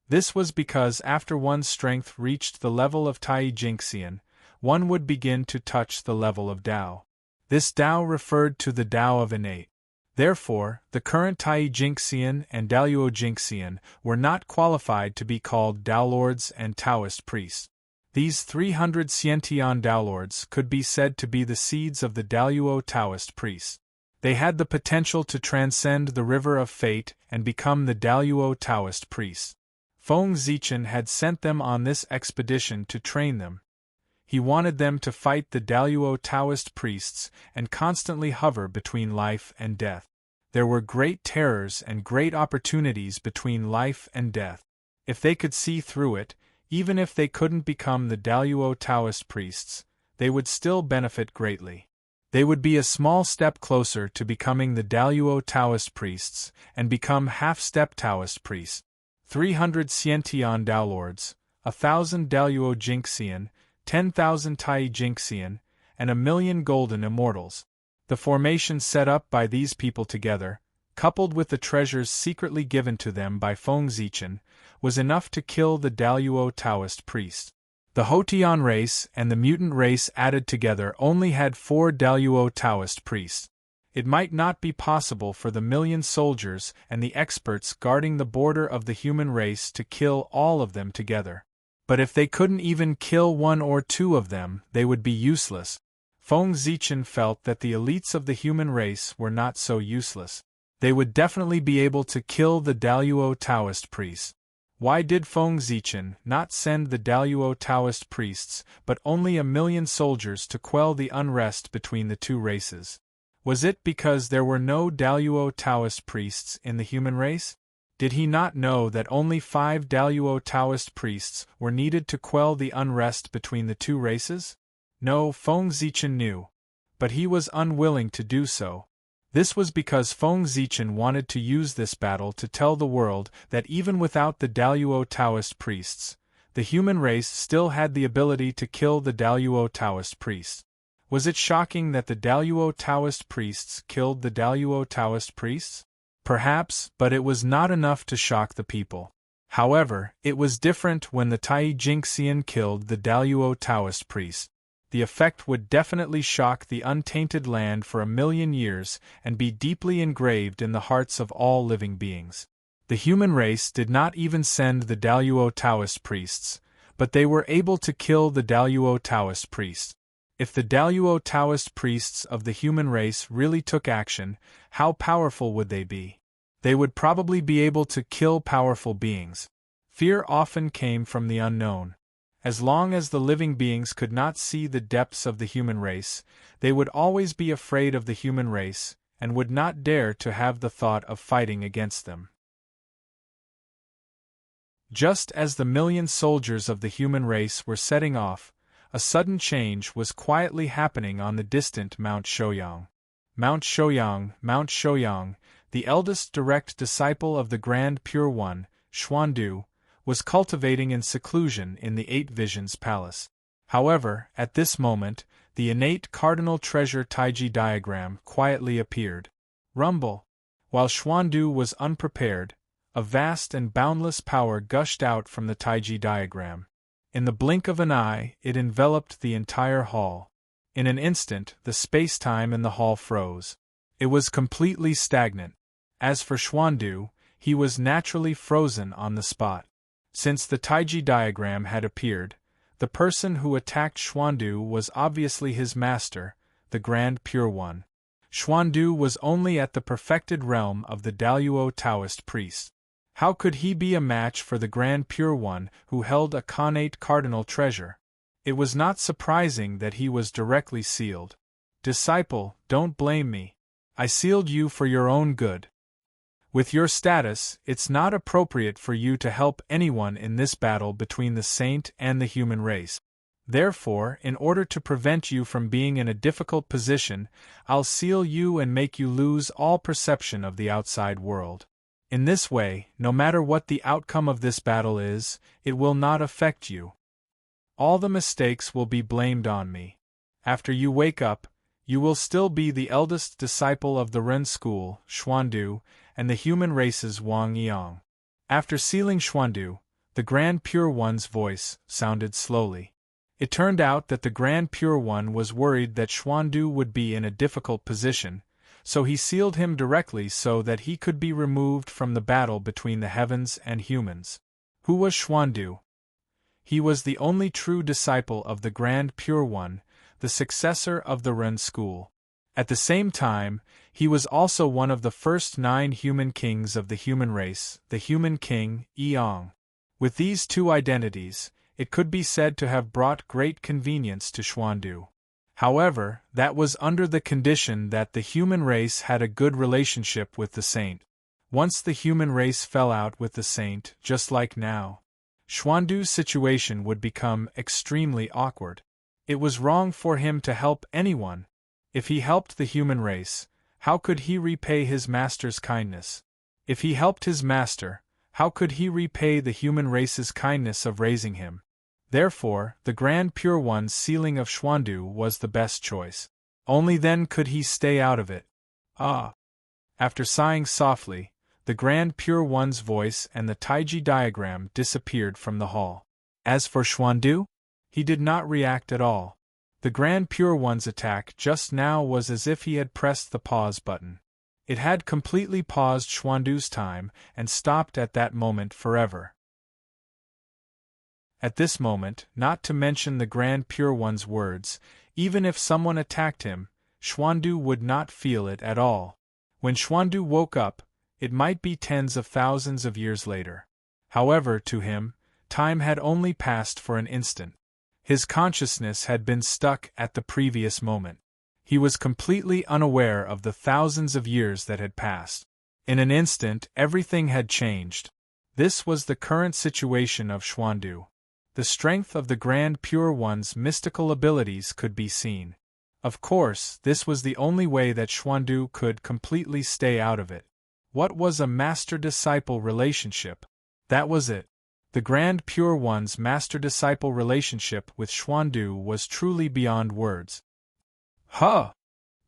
This was because after one's strength reached the level of Tai Jingxian, one would begin to touch the level of Tao. This Tao referred to the Tao of innate. Therefore, the current Tai Jingxian and Daluo Jingxian were not qualified to be called Tao Lords and Taoist priests. These 300 Xiantian Tao Lords could be said to be the seeds of the Daluo Taoist priests. They had the potential to transcend the river of fate and become the Daluo Taoist priests. Feng Zichen had sent them on this expedition to train them. He wanted them to fight the Daluo Taoist priests and constantly hover between life and death. There were great terrors and great opportunities between life and death. If they could see through it, even if they couldn't become the Daluo Taoist priests, they would still benefit greatly. They would be a small step closer to becoming the Daluo Taoist priests and become half-step Taoist priests. 300 Xiantian Tao Lords, 1,000 Daluo Jingxian, 10,000 Tai Jingxian, and 1,000,000 golden immortals. The formation set up by these people together, coupled with the treasures secretly given to them by Feng Zichen, was enough to kill the Daluo Taoist priests. The Hotian race and the mutant race added together only had 4 Daluo Taoist priests. It might not be possible for the 1,000,000 soldiers and the experts guarding the border of the human race to kill all of them together. But if they couldn't even kill 1 or 2 of them, they would be useless. Feng Zichen felt that the elites of the human race were not so useless. They would definitely be able to kill the Daluo Taoist priests. Why did Feng Zichen not send the Daluo Taoist priests but only 1,000,000 soldiers to quell the unrest between the two races? Was it because there were no Daluo Taoist priests in the human race? Did he not know that only 5 Daluo Taoist priests were needed to quell the unrest between the two races? No, Feng Zichen knew. But he was unwilling to do so. This was because Feng Zichen wanted to use this battle to tell the world that even without the Daluo Taoist priests, the human race still had the ability to kill the Daluo Taoist priests. Was it shocking that the Daluo Taoist priests killed the Daluo Taoist priests? Perhaps, but it was not enough to shock the people. However, it was different when the Tai Jingxian killed the Daluo Taoist priest. The effect would definitely shock the untainted land for 1,000,000 years and be deeply engraved in the hearts of all living beings. The human race did not even send the Daluo Taoist priests, but they were able to kill the Daluo Taoist priests. If the Daluo Taoist priests of the human race really took action, how powerful would they be? They would probably be able to kill powerful beings. Fear often came from the unknown. As long as the living beings could not see the depths of the human race, they would always be afraid of the human race, and would not dare to have the thought of fighting against them. Just as the 1,000,000 soldiers of the human race were setting off, a sudden change was quietly happening on the distant Mount Shouyang. Mount Shouyang, the eldest direct disciple of the Grand Pure One, Xuandu, was cultivating in seclusion in the Eight Visions Palace. However, at this moment, the innate cardinal treasure Taiji diagram quietly appeared. Rumble! While Xuandu was unprepared, a vast and boundless power gushed out from the Taiji diagram. In the blink of an eye, it enveloped the entire hall. In an instant, the space-time in the hall froze. It was completely stagnant. As for Xuandu, he was naturally frozen on the spot. Since the Taiji diagram had appeared, the person who attacked Xuandu was obviously his master, the Grand Pure One. Xuandu was only at the perfected realm of the Daluo Taoist priest. How could he be a match for the Grand Pure One who held a connate cardinal treasure? It was not surprising that he was directly sealed. Disciple, don't blame me. I sealed you for your own good. With your status, it's not appropriate for you to help anyone in this battle between the saint and the human race. Therefore, in order to prevent you from being in a difficult position, I'll seal you and make you lose all perception of the outside world. In this way, no matter what the outcome of this battle is, it will not affect you. All the mistakes will be blamed on me. After you wake up, you will still be the eldest disciple of the Ren school, Xuandu, and the human race's Wang Yang. After sealing Xuandu, the Grand Pure One's voice sounded slowly. It turned out that the Grand Pure One was worried that Xuandu would be in a difficult position, so he sealed him directly so that he could be removed from the battle between the heavens and humans. Who was Xuandu? He was the only true disciple of the Grand Pure One, the successor of the Ren school. At the same time, he was also one of the first 9 human kings of the human race, the human king, Yang. With these 2 identities, it could be said to have brought great convenience to Xuandu. However, that was under the condition that the human race had a good relationship with the saint. Once the human race fell out with the saint, just like now, Xuandu's situation would become extremely awkward. It was wrong for him to help anyone. If he helped the human race, how could he repay his master's kindness? If he helped his master, how could he repay the human race's kindness of raising him? Therefore, the Grand Pure One's sealing of Xuandu was the best choice. Only then could he stay out of it. Ah! After sighing softly, the Grand Pure One's voice and the Taiji diagram disappeared from the hall. As for Xuandu, he did not react at all. The Grand Pure One's attack just now was as if he had pressed the pause button. It had completely paused Xuandu's time and stopped at that moment forever. At this moment, not to mention the Grand Pure One's words, even if someone attacked him, Xuandu would not feel it at all. When Xuandu woke up, it might be tens of thousands of years later. However, to him, time had only passed for an instant. His consciousness had been stuck at the previous moment. He was completely unaware of the thousands of years that had passed. In an instant, everything had changed. This was the current situation of Xuandu. The strength of the Grand Pure One's mystical abilities could be seen. Of course, this was the only way that Xuandu could completely stay out of it. What was a master-disciple relationship? That was it. The Grand Pure One's master-disciple relationship with Xuandu was truly beyond words. Huh!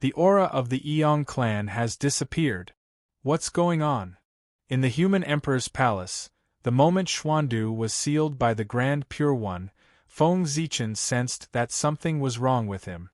The aura of the Eong clan has disappeared. What's going on? In the human emperor's palace, the moment Xuandu was sealed by the Grand Pure One, Feng Zichen sensed that something was wrong with him.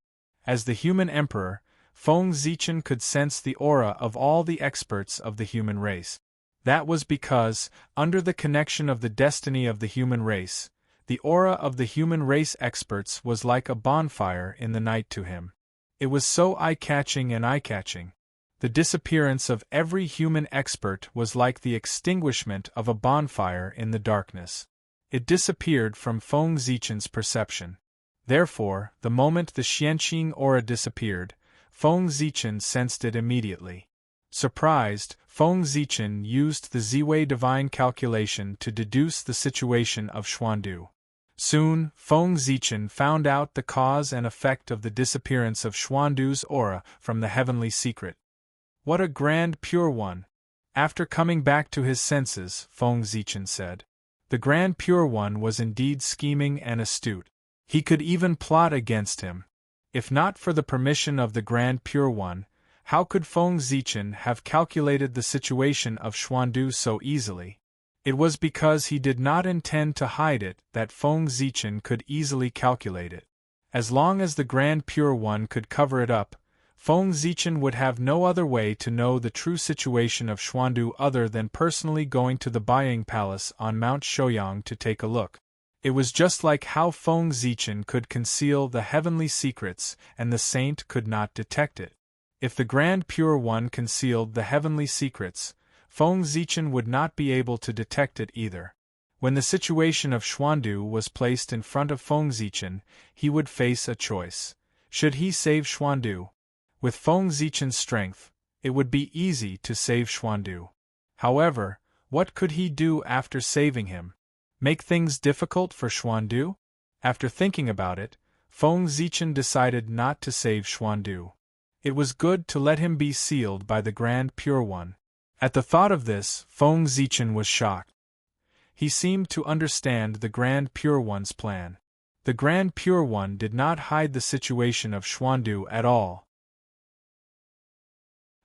As the human emperor, Feng Zichen could sense the aura of all the experts of the human race. That was because, under the connection of the destiny of the human race, the aura of the human race experts was like a bonfire in the night to him. It was so eye-catching and eye-catching. The disappearance of every human expert was like the extinguishment of a bonfire in the darkness. It disappeared from Feng Zichen's perception. Therefore, the moment the Xianqing aura disappeared, Feng Zichen sensed it immediately. Surprised, Feng Zichen used the Ziwei divine calculation to deduce the situation of Xuandu. Soon, Feng Zichen found out the cause and effect of the disappearance of Xuandu's aura from the heavenly secret. What a Grand Pure One! After coming back to his senses, Feng Zichen said. The Grand Pure One was indeed scheming and astute. He could even plot against him. If not for the permission of the Grand Pure One, how could Feng Zichen have calculated the situation of Xuandu so easily? It was because he did not intend to hide it that Feng Zichen could easily calculate it. As long as the Grand Pure One could cover it up, Feng Zichen would have no other way to know the true situation of Xuandu other than personally going to the Baiying Palace on Mount Shouyang to take a look. It was just like how Feng Zichen could conceal the heavenly secrets and the saint could not detect it. If the Grand Pure One concealed the heavenly secrets, Feng Zichen would not be able to detect it either. When the situation of Xuandu was placed in front of Feng Zichen, he would face a choice. Should he save Xuandu? With Feng Zichen's strength, it would be easy to save Xuandu. However, what could he do after saving him? Make things difficult for Xuandu? After thinking about it, Feng Zichen decided not to save Xuandu. It was good to let him be sealed by the Grand Pure One. At the thought of this, Feng Zichen was shocked. He seemed to understand the Grand Pure One's plan. The Grand Pure One did not hide the situation of Xuandu at all.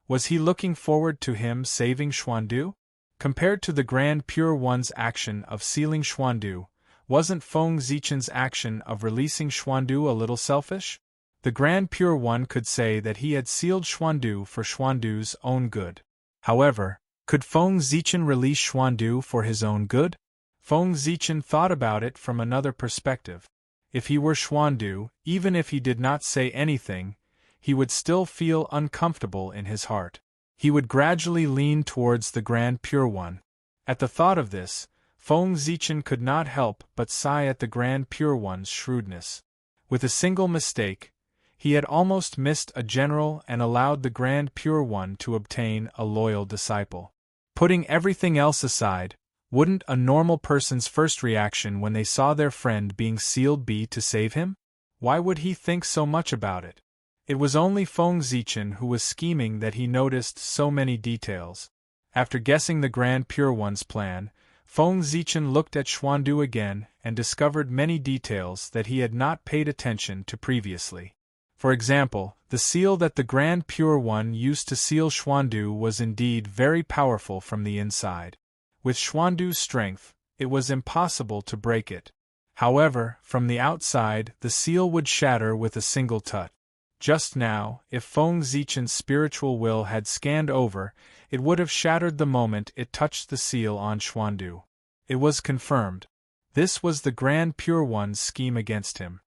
Was he looking forward to him saving Xuandu? Compared to the Grand Pure One's action of sealing Xuandu, wasn't Feng Zichen's action of releasing Xuandu a little selfish? The Grand Pure One could say that he had sealed Xuandu for Xuandu's own good. However, could Feng Zichen release Xuandu for his own good? Feng Zichen thought about it from another perspective. If he were Xuandu, even if he did not say anything, he would still feel uncomfortable in his heart. He would gradually lean towards the Grand Pure One. At the thought of this, Feng Zichen could not help but sigh at the Grand Pure One's shrewdness. With a single mistake, he had almost missed a general and allowed the Grand Pure One to obtain a loyal disciple. Putting everything else aside, wouldn't a normal person's first reaction when they saw their friend being sealed be to save him? Why would he think so much about it? It was only Feng Zichen who was scheming that he noticed so many details. After guessing the Grand Pure One's plan, Feng Zichen looked at Xuandu again and discovered many details that he had not paid attention to previously. For example, the seal that the Grand Pure One used to seal Xuandu was indeed very powerful from the inside. With Xuandu's strength, it was impossible to break it. However, from the outside, the seal would shatter with a single touch. Just now, if Feng Zichen's spiritual will had scanned over, it would have shattered the moment it touched the seal on Xuandu. It was confirmed. This was the Grand Pure One's scheme against him.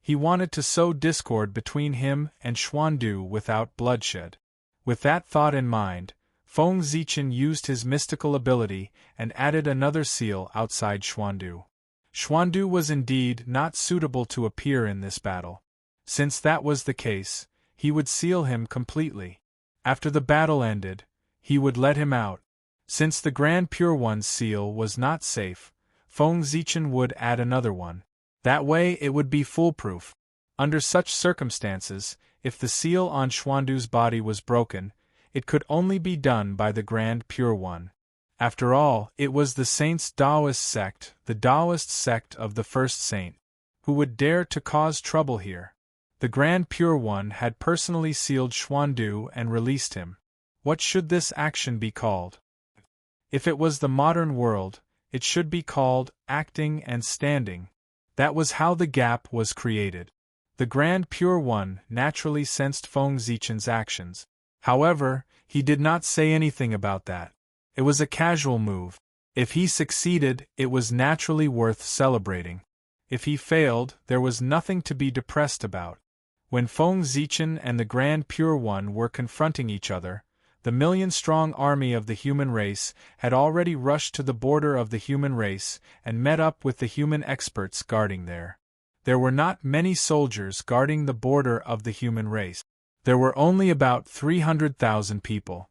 He wanted to sow discord between him and Xuandu without bloodshed. With that thought in mind, Feng Zichen used his mystical ability and added another seal outside Xuandu. Xuandu was indeed not suitable to appear in this battle. Since that was the case, he would seal him completely. After the battle ended, he would let him out. Since the Grand Pure One's seal was not safe, Feng Zichen would add another one. That way it would be foolproof. Under such circumstances, if the seal on Xuandu's body was broken, it could only be done by the Grand Pure One. After all, it was the Saint's Taoist sect, the Taoist sect of the first saint, who would dare to cause trouble here. The Grand Pure One had personally sealed Xuandu and released him. What should this action be called? If it was the modern world, it should be called acting and standing. That was how the gap was created. The Grand Pure One naturally sensed Feng Zichen's actions. However, he did not say anything about that. It was a casual move. If he succeeded, it was naturally worth celebrating. If he failed, there was nothing to be depressed about. When Feng Zichen and the Grand Pure One were confronting each other, the million-strong army of the human race had already rushed to the border of the human race and met up with the human experts guarding there. There were not many soldiers guarding the border of the human race. There were only about 300,000 people.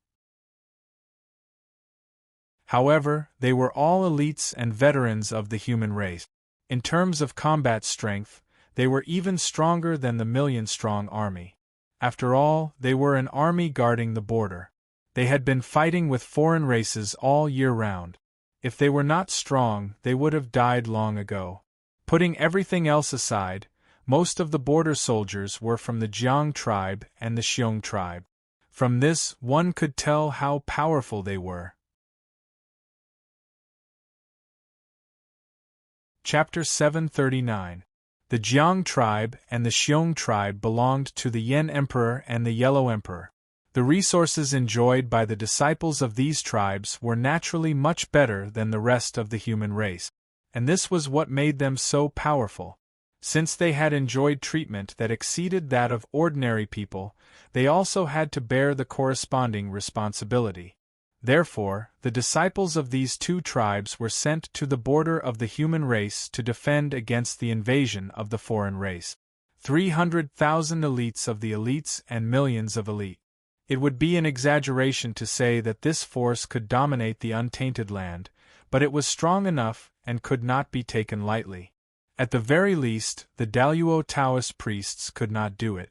However, they were all elites and veterans of the human race. In terms of combat strength, they were even stronger than the million-strong army. After all, they were an army guarding the border. They had been fighting with foreign races all year round. If they were not strong, they would have died long ago. Putting everything else aside, most of the border soldiers were from the Jiang tribe and the Xiong tribe. From this, one could tell how powerful they were. Chapter 739. The Jiang tribe and the Xiong tribe belonged to the Yen Emperor and the Yellow Emperor. The resources enjoyed by the disciples of these tribes were naturally much better than the rest of the human race, and this was what made them so powerful. Since they had enjoyed treatment that exceeded that of ordinary people, they also had to bear the corresponding responsibility. Therefore, the disciples of these two tribes were sent to the border of the human race to defend against the invasion of the foreign race. 300,000 elites of the elites and millions of elite. It would be an exaggeration to say that this force could dominate the untainted land, but it was strong enough and could not be taken lightly. At the very least, the Daluo Taoist priests could not do it.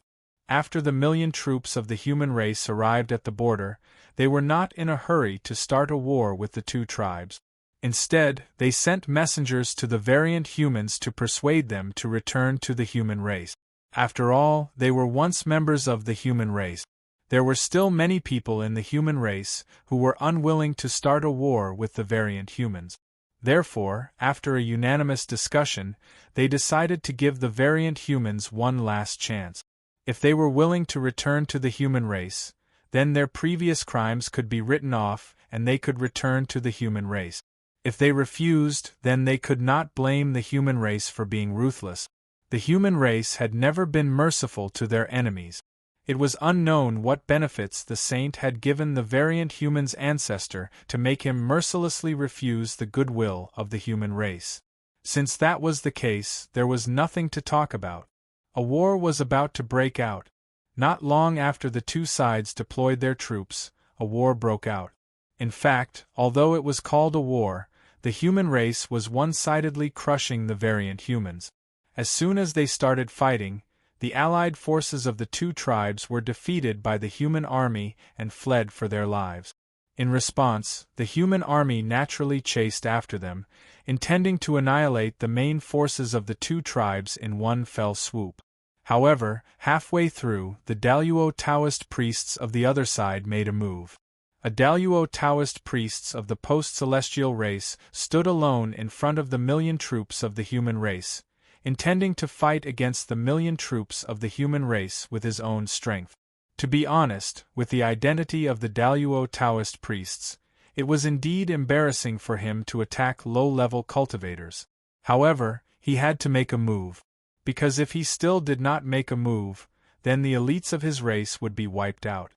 After the 1,000,000 troops of the human race arrived at the border, they were not in a hurry to start a war with the two tribes. Instead, they sent messengers to the variant humans to persuade them to return to the human race. After all, they were once members of the human race. There were still many people in the human race who were unwilling to start a war with the variant humans. Therefore, after a unanimous discussion, they decided to give the variant humans one last chance. If they were willing to return to the human race, then their previous crimes could be written off and they could return to the human race. If they refused, then they could not blame the human race for being ruthless. The human race had never been merciful to their enemies. It was unknown what benefits the saint had given the variant human's ancestor to make him mercilessly refuse the goodwill of the human race. Since that was the case, there was nothing to talk about. A war was about to break out. Not long after the two sides deployed their troops, a war broke out. In fact, although it was called a war, the human race was one-sidedly crushing the variant humans. As soon as they started fighting, the allied forces of the two tribes were defeated by the human army and fled for their lives. In response, the human army naturally chased after them, intending to annihilate the main forces of the two tribes in one fell swoop. However, halfway through, the Daluo Taoist priests of the other side made a move. A Daluo Taoist priests of the post-celestial race stood alone in front of the 1,000,000 troops of the human race, intending to fight against the 1,000,000 troops of the human race with his own strength. To be honest, with the identity of the Daluo Taoist priests, it was indeed embarrassing for him to attack low-level cultivators. However, he had to make a move. Because if he still did not make a move, then the elites of his race would be wiped out.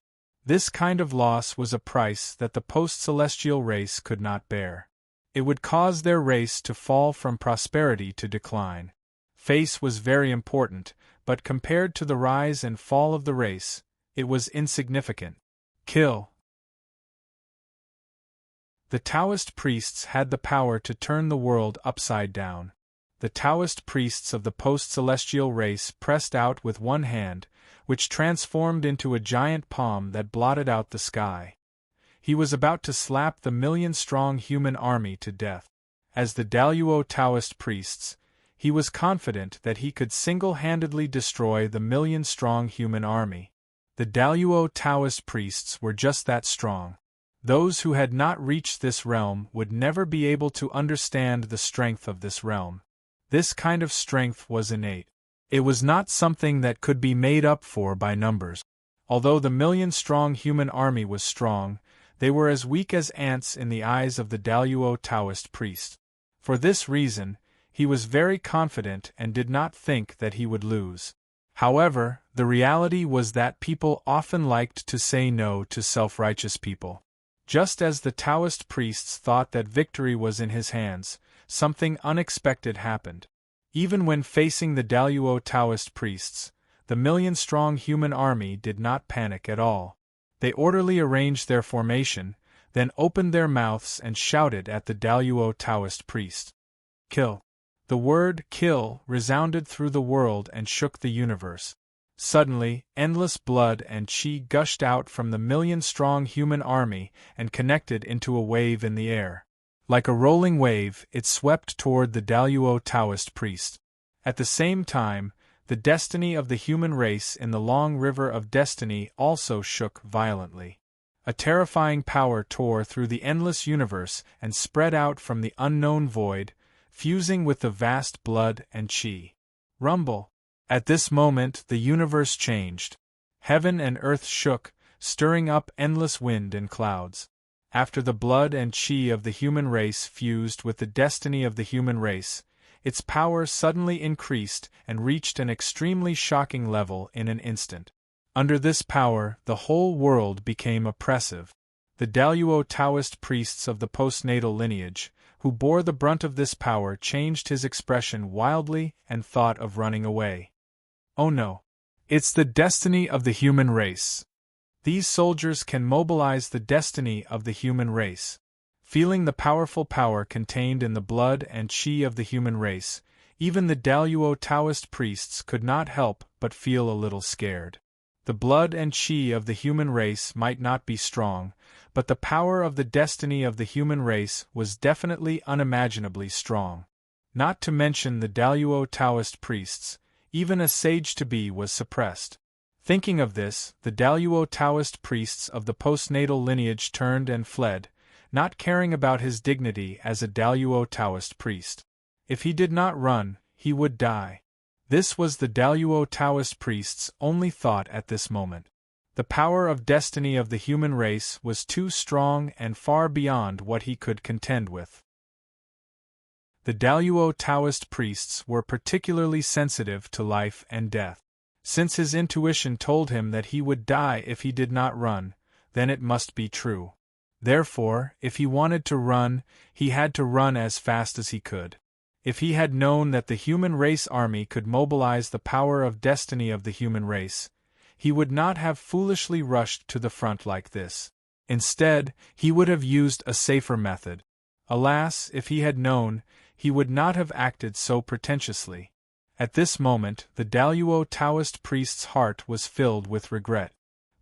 This kind of loss was a price that the post-celestial race could not bear. It would cause their race to fall from prosperity to decline. Face was very important, but compared to the rise and fall of the race, it was insignificant. Kill. The Taoist priests had the power to turn the world upside down. The Taoist priests of the post-celestial race pressed out with one hand, which transformed into a giant palm that blotted out the sky. He was about to slap the 1,000,000-strong human army to death. As the Daluo Taoist priests, he was confident that he could single-handedly destroy the 1,000,000-strong human army. The Daluo Taoist priests were just that strong. Those who had not reached this realm would never be able to understand the strength of this realm. This kind of strength was innate. It was not something that could be made up for by numbers. Although the 1,000,000-strong human army was strong, they were as weak as ants in the eyes of the Daluo Taoist priest. For this reason, he was very confident and did not think that he would lose. However, the reality was that people often liked to say no to self-righteous people. Just as the Taoist priests thought that victory was in his hands, something unexpected happened. Even when facing the Daluo Taoist priests, the 1,000,000-strong human army did not panic at all. They orderly arranged their formation, then opened their mouths and shouted at the Daluo Taoist priest. Kill. The word kill resounded through the world and shook the universe. Suddenly, endless blood and qi gushed out from the 1,000,000-strong human army and connected into a wave in the air. Like a rolling wave, it swept toward the Daluo Taoist priest. At the same time, the destiny of the human race in the long river of destiny also shook violently. A terrifying power tore through the endless universe and spread out from the unknown void, fusing with the vast blood and qi. Rumble. At this moment the universe changed. Heaven and earth shook, stirring up endless wind and clouds. After the blood and qi of the human race fused with the destiny of the human race, its power suddenly increased and reached an extremely shocking level in an instant. Under this power, the whole world became oppressive. The Daluo Taoist priests of the postnatal lineage, who bore the brunt of this power, changed his expression wildly and thought of running away. Oh no! It's the destiny of the human race. These soldiers can mobilize the destiny of the human race. Feeling the powerful power contained in the blood and chi of the human race, even the Daluo Taoist priests could not help but feel a little scared. The blood and chi of the human race might not be strong, but the power of the destiny of the human race was definitely unimaginably strong. Not to mention the Daluo Taoist priests, even a sage-to-be was suppressed. Thinking of this, the Daluo Taoist priests of the postnatal lineage turned and fled, not caring about his dignity as a Daluo Taoist priest. If he did not run, he would die. This was the Daluo Taoist priest's only thought at this moment. The power of destiny of the human race was too strong and far beyond what he could contend with. The Daluo Taoist priests were particularly sensitive to life and death. Since his intuition told him that he would die if he did not run, then it must be true. Therefore, if he wanted to run, he had to run as fast as he could. If he had known that the human race army could mobilize the power of destiny of the human race, he would not have foolishly rushed to the front like this. Instead, he would have used a safer method. Alas, if he had known, he would not have acted so pretentiously. At this moment, the Daluo Taoist priest's heart was filled with regret.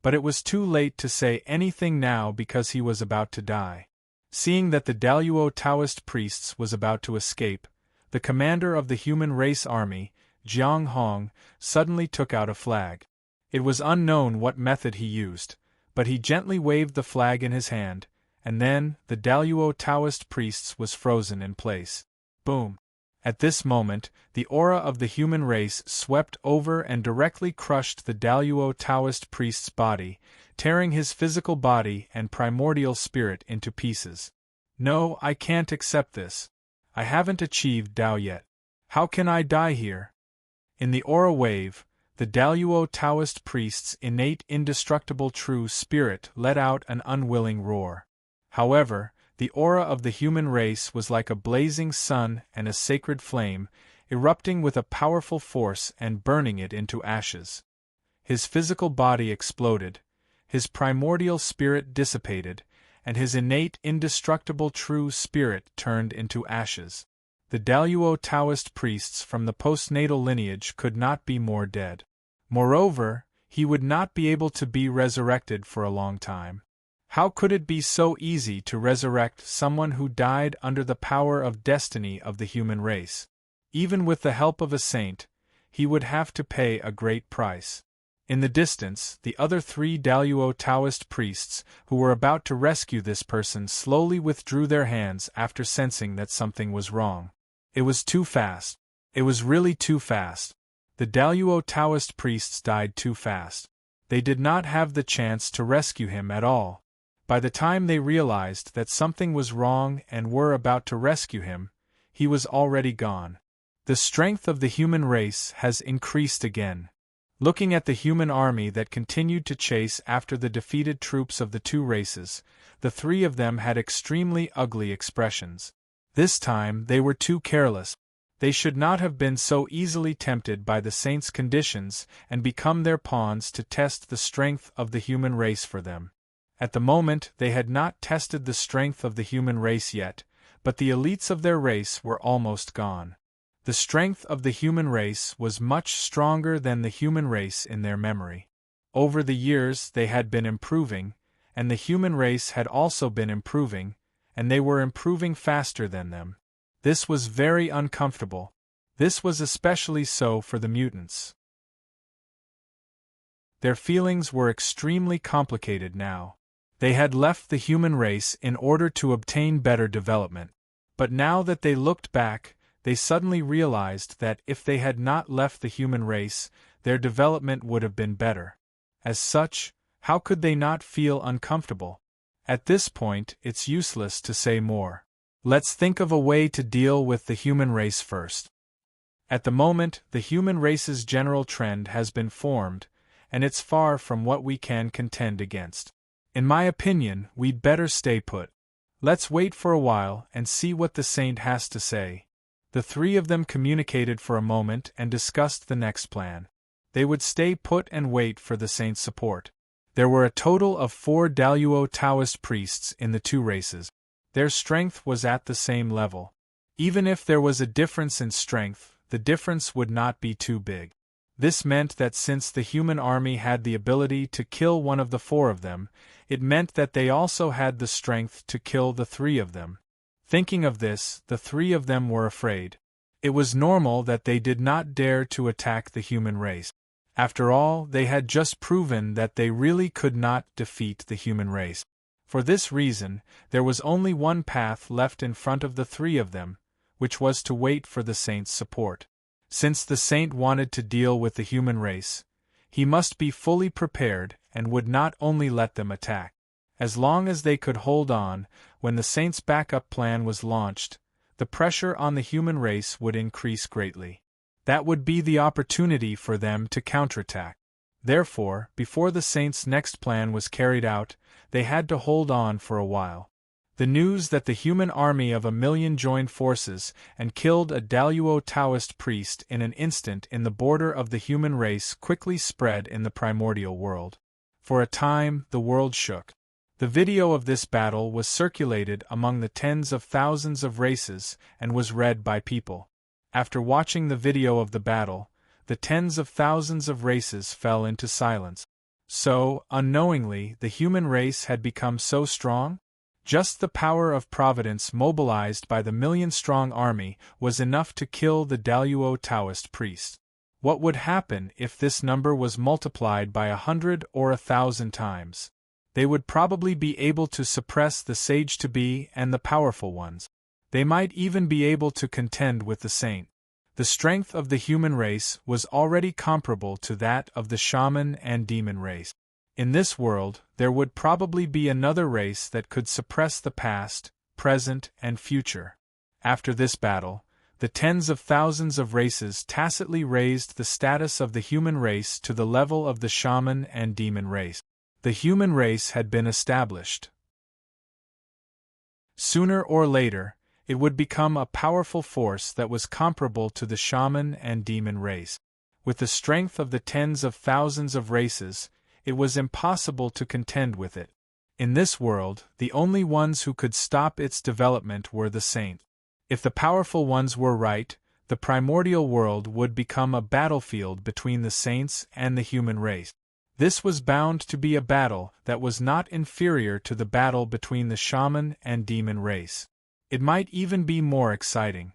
But it was too late to say anything now because he was about to die. Seeing that the Daluo Taoist priests was about to escape, the commander of the human race army, Jiang Hong, suddenly took out a flag. It was unknown what method he used, but he gently waved the flag in his hand, and then the Daluo Taoist priests was frozen in place. Boom! At this moment, the aura of the human race swept over and directly crushed the Daluo Taoist priest's body, tearing his physical body and primordial spirit into pieces. No, I can't accept this. I haven't achieved Dao yet. How can I die here? In the aura wave, the Daluo Taoist priest's innate indestructible true spirit let out an unwilling roar. However, the aura of the human race was like a blazing sun and a sacred flame, erupting with a powerful force and burning it into ashes. His physical body exploded, his primordial spirit dissipated, and his innate indestructible true spirit turned into ashes. The Daluo Taoist priests from the postnatal lineage could not be more dead. Moreover, he would not be able to be resurrected for a long time. How could it be so easy to resurrect someone who died under the power of destiny of the human race? Even with the help of a saint, he would have to pay a great price. In the distance, the other 3 Daluo Taoist priests who were about to rescue this person slowly withdrew their hands after sensing that something was wrong. It was too fast. It was really too fast. The Daluo Taoist priests died too fast. They did not have the chance to rescue him at all. By the time they realized that something was wrong and were about to rescue him, he was already gone. The strength of the human race has increased again. Looking at the human army that continued to chase after the defeated troops of the 2 races, the 3 of them had extremely ugly expressions. This time they were too careless. They should not have been so easily tempted by the saints' conditions and become their pawns to test the strength of the human race for them. At the moment they had not tested the strength of the human race yet, but the elites of their race were almost gone. The strength of the human race was much stronger than the human race in their memory. Over the years they had been improving, and the human race had also been improving, and they were improving faster than them. This was very uncomfortable. This was especially so for the mutants. Their feelings were extremely complicated now. They had left the human race in order to obtain better development. But now that they looked back, they suddenly realized that if they had not left the human race, their development would have been better. As such, how could they not feel uncomfortable? At this point, it's useless to say more. Let's think of a way to deal with the human race first. At the moment, the human race's general trend has been formed, and it's far from what we can contend against. In my opinion, we'd better stay put. Let's wait for a while and see what the saint has to say. The 3 of them communicated for a moment and discussed the next plan. They would stay put and wait for the saint's support. There were a total of 4 Daluo Taoist priests in the two races. Their strength was at the same level. Even if there was a difference in strength, the difference would not be too big. This meant that since the human army had the ability to kill one of the 4 of them, it meant that they also had the strength to kill the 3 of them. Thinking of this, the 3 of them were afraid. It was normal that they did not dare to attack the human race. After all, they had just proven that they really could not defeat the human race. For this reason, there was only one path left in front of the 3 of them, which was to wait for the saint's support. Since the saint wanted to deal with the human race, he must be fully prepared and would not only let them attack. As long as they could hold on, when the saint's backup plan was launched, the pressure on the human race would increase greatly. That would be the opportunity for them to counterattack. Therefore, before the saint's next plan was carried out, they had to hold on for a while. The news that the human army of 1,000,000 joined forces and killed a Daluo Taoist priest in an instant in the border of the human race quickly spread in the primordial world. For a time, the world shook. The video of this battle was circulated among the tens of thousands of races and was read by people. After watching the video of the battle, the tens of thousands of races fell into silence. So, unknowingly, the human race had become so strong? Just the power of Providence mobilized by the 1,000,000-strong army was enough to kill the Daluo Taoist priest. What would happen if this number was multiplied by 100 or 1,000 times? They would probably be able to suppress the sage-to-be and the powerful ones. They might even be able to contend with the saint. The strength of the human race was already comparable to that of the shaman and demon race. In this world, there would probably be another race that could suppress the past, present, and future. After this battle, the tens of thousands of races tacitly raised the status of the human race to the level of the shaman and demon race. The human race had been established. Sooner or later, it would become a powerful force that was comparable to the shaman and demon race. With the strength of the tens of thousands of races, it was impossible to contend with it. In this world, the only ones who could stop its development were the saint. If the powerful ones were right, the primordial world would become a battlefield between the saints and the human race. This was bound to be a battle that was not inferior to the battle between the shaman and demon race. It might even be more exciting.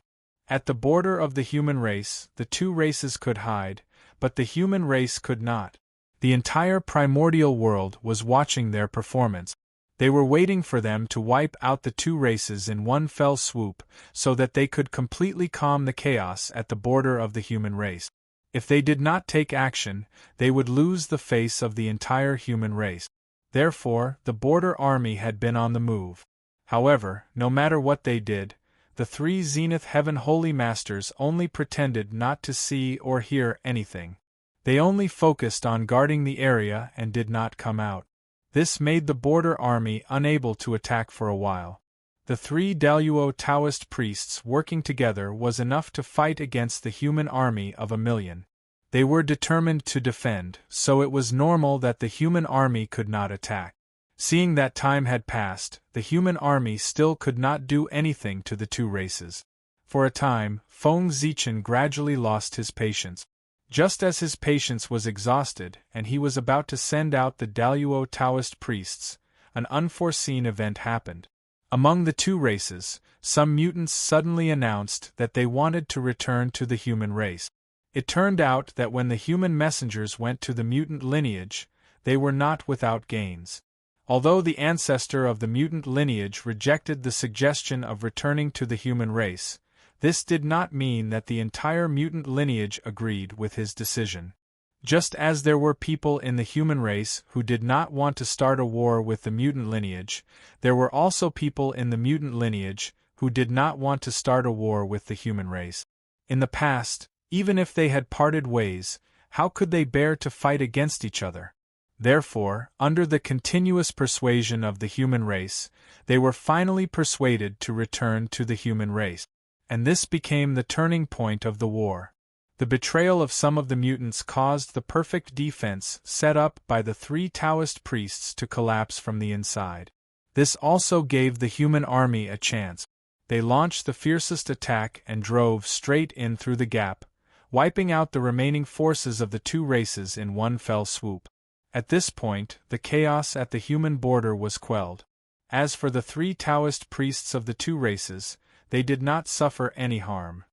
At the border of the human race, the two races could hide, but the human race could not. The entire primordial world was watching their performance. They were waiting for them to wipe out the two races in one fell swoop so that they could completely calm the chaos at the border of the human race. If they did not take action, they would lose the face of the entire human race. Therefore, the border army had been on the move. However, no matter what they did, the 3 Zenith Heaven Holy Masters only pretended not to see or hear anything. They only focused on guarding the area and did not come out. This made the border army unable to attack for a while. The 3 Daluo Taoist priests working together was enough to fight against the human army of 1,000,000. They were determined to defend, so it was normal that the human army could not attack. Seeing that time had passed, the human army still could not do anything to the two races. For a time, Feng Zichen gradually lost his patience. Just as his patience was exhausted and he was about to send out the Daluo Taoist priests, an unforeseen event happened. Among the two races, some mutants suddenly announced that they wanted to return to the human race. It turned out that when the human messengers went to the mutant lineage, they were not without gains. Although the ancestor of the mutant lineage rejected the suggestion of returning to the human race, this did not mean that the entire mutant lineage agreed with his decision. Just as there were people in the human race who did not want to start a war with the mutant lineage, there were also people in the mutant lineage who did not want to start a war with the human race. In the past, even if they had parted ways, how could they bear to fight against each other? Therefore, under the continuous persuasion of the human race, they were finally persuaded to return to the human race. And this became the turning point of the war. The betrayal of some of the mutants caused the perfect defense set up by the 3 Taoist priests to collapse from the inside. This also gave the human army a chance. They launched the fiercest attack and drove straight in through the gap, wiping out the remaining forces of the 2 races in one fell swoop. At this point, the chaos at the human border was quelled. As for the 3 Taoist priests of the 2 races, they did not suffer any harm.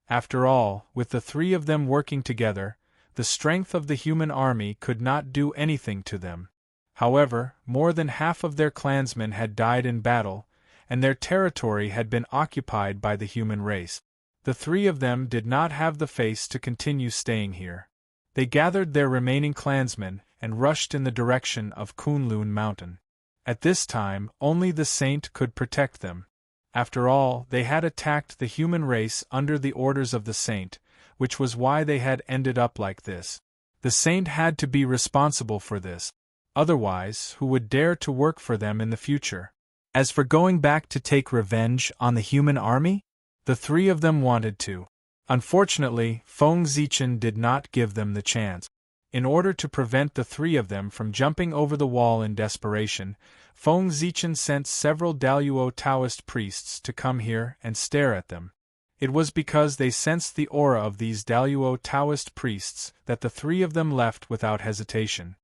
After all, with the 3 of them working together, the strength of the human army could not do anything to them. However, more than half of their clansmen had died in battle, and their territory had been occupied by the human race. The 3 of them did not have the face to continue staying here. They gathered their remaining clansmen and rushed in the direction of Kunlun Mountain. At this time, only the saint could protect them. After all, they had attacked the human race under the orders of the saint, which was why they had ended up like this. The saint had to be responsible for this. Otherwise, who would dare to work for them in the future? As for going back to take revenge on the human army, the 3 of them wanted to. Unfortunately, Feng Zichen did not give them the chance. In order to prevent the 3 of them from jumping over the wall in desperation, Feng Zichen sent several Daluo Taoist priests to come here and stare at them. It was because they sensed the aura of these Daluo Taoist priests that the 3 of them left without hesitation.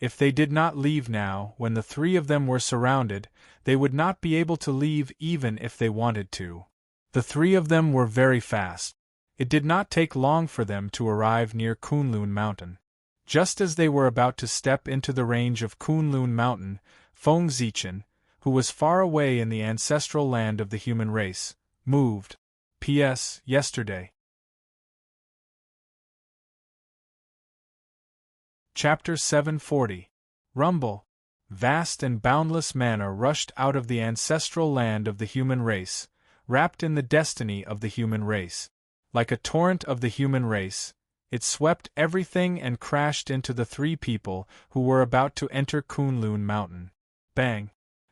If they did not leave now, when the 3 of them were surrounded, they would not be able to leave even if they wanted to. The 3 of them were very fast. It did not take long for them to arrive near Kunlun Mountain. Just as they were about to step into the range of Kunlun Mountain, Feng Zichen, who was far away in the ancestral land of the human race, moved. P.S. Yesterday. Chapter 740. Rumble. Vast and boundless manna rushed out of the ancestral land of the human race, wrapped in the destiny of the human race. Like a torrent of the human race, it swept everything and crashed into the 3 people who were about to enter Kunlun Mountain. Bang!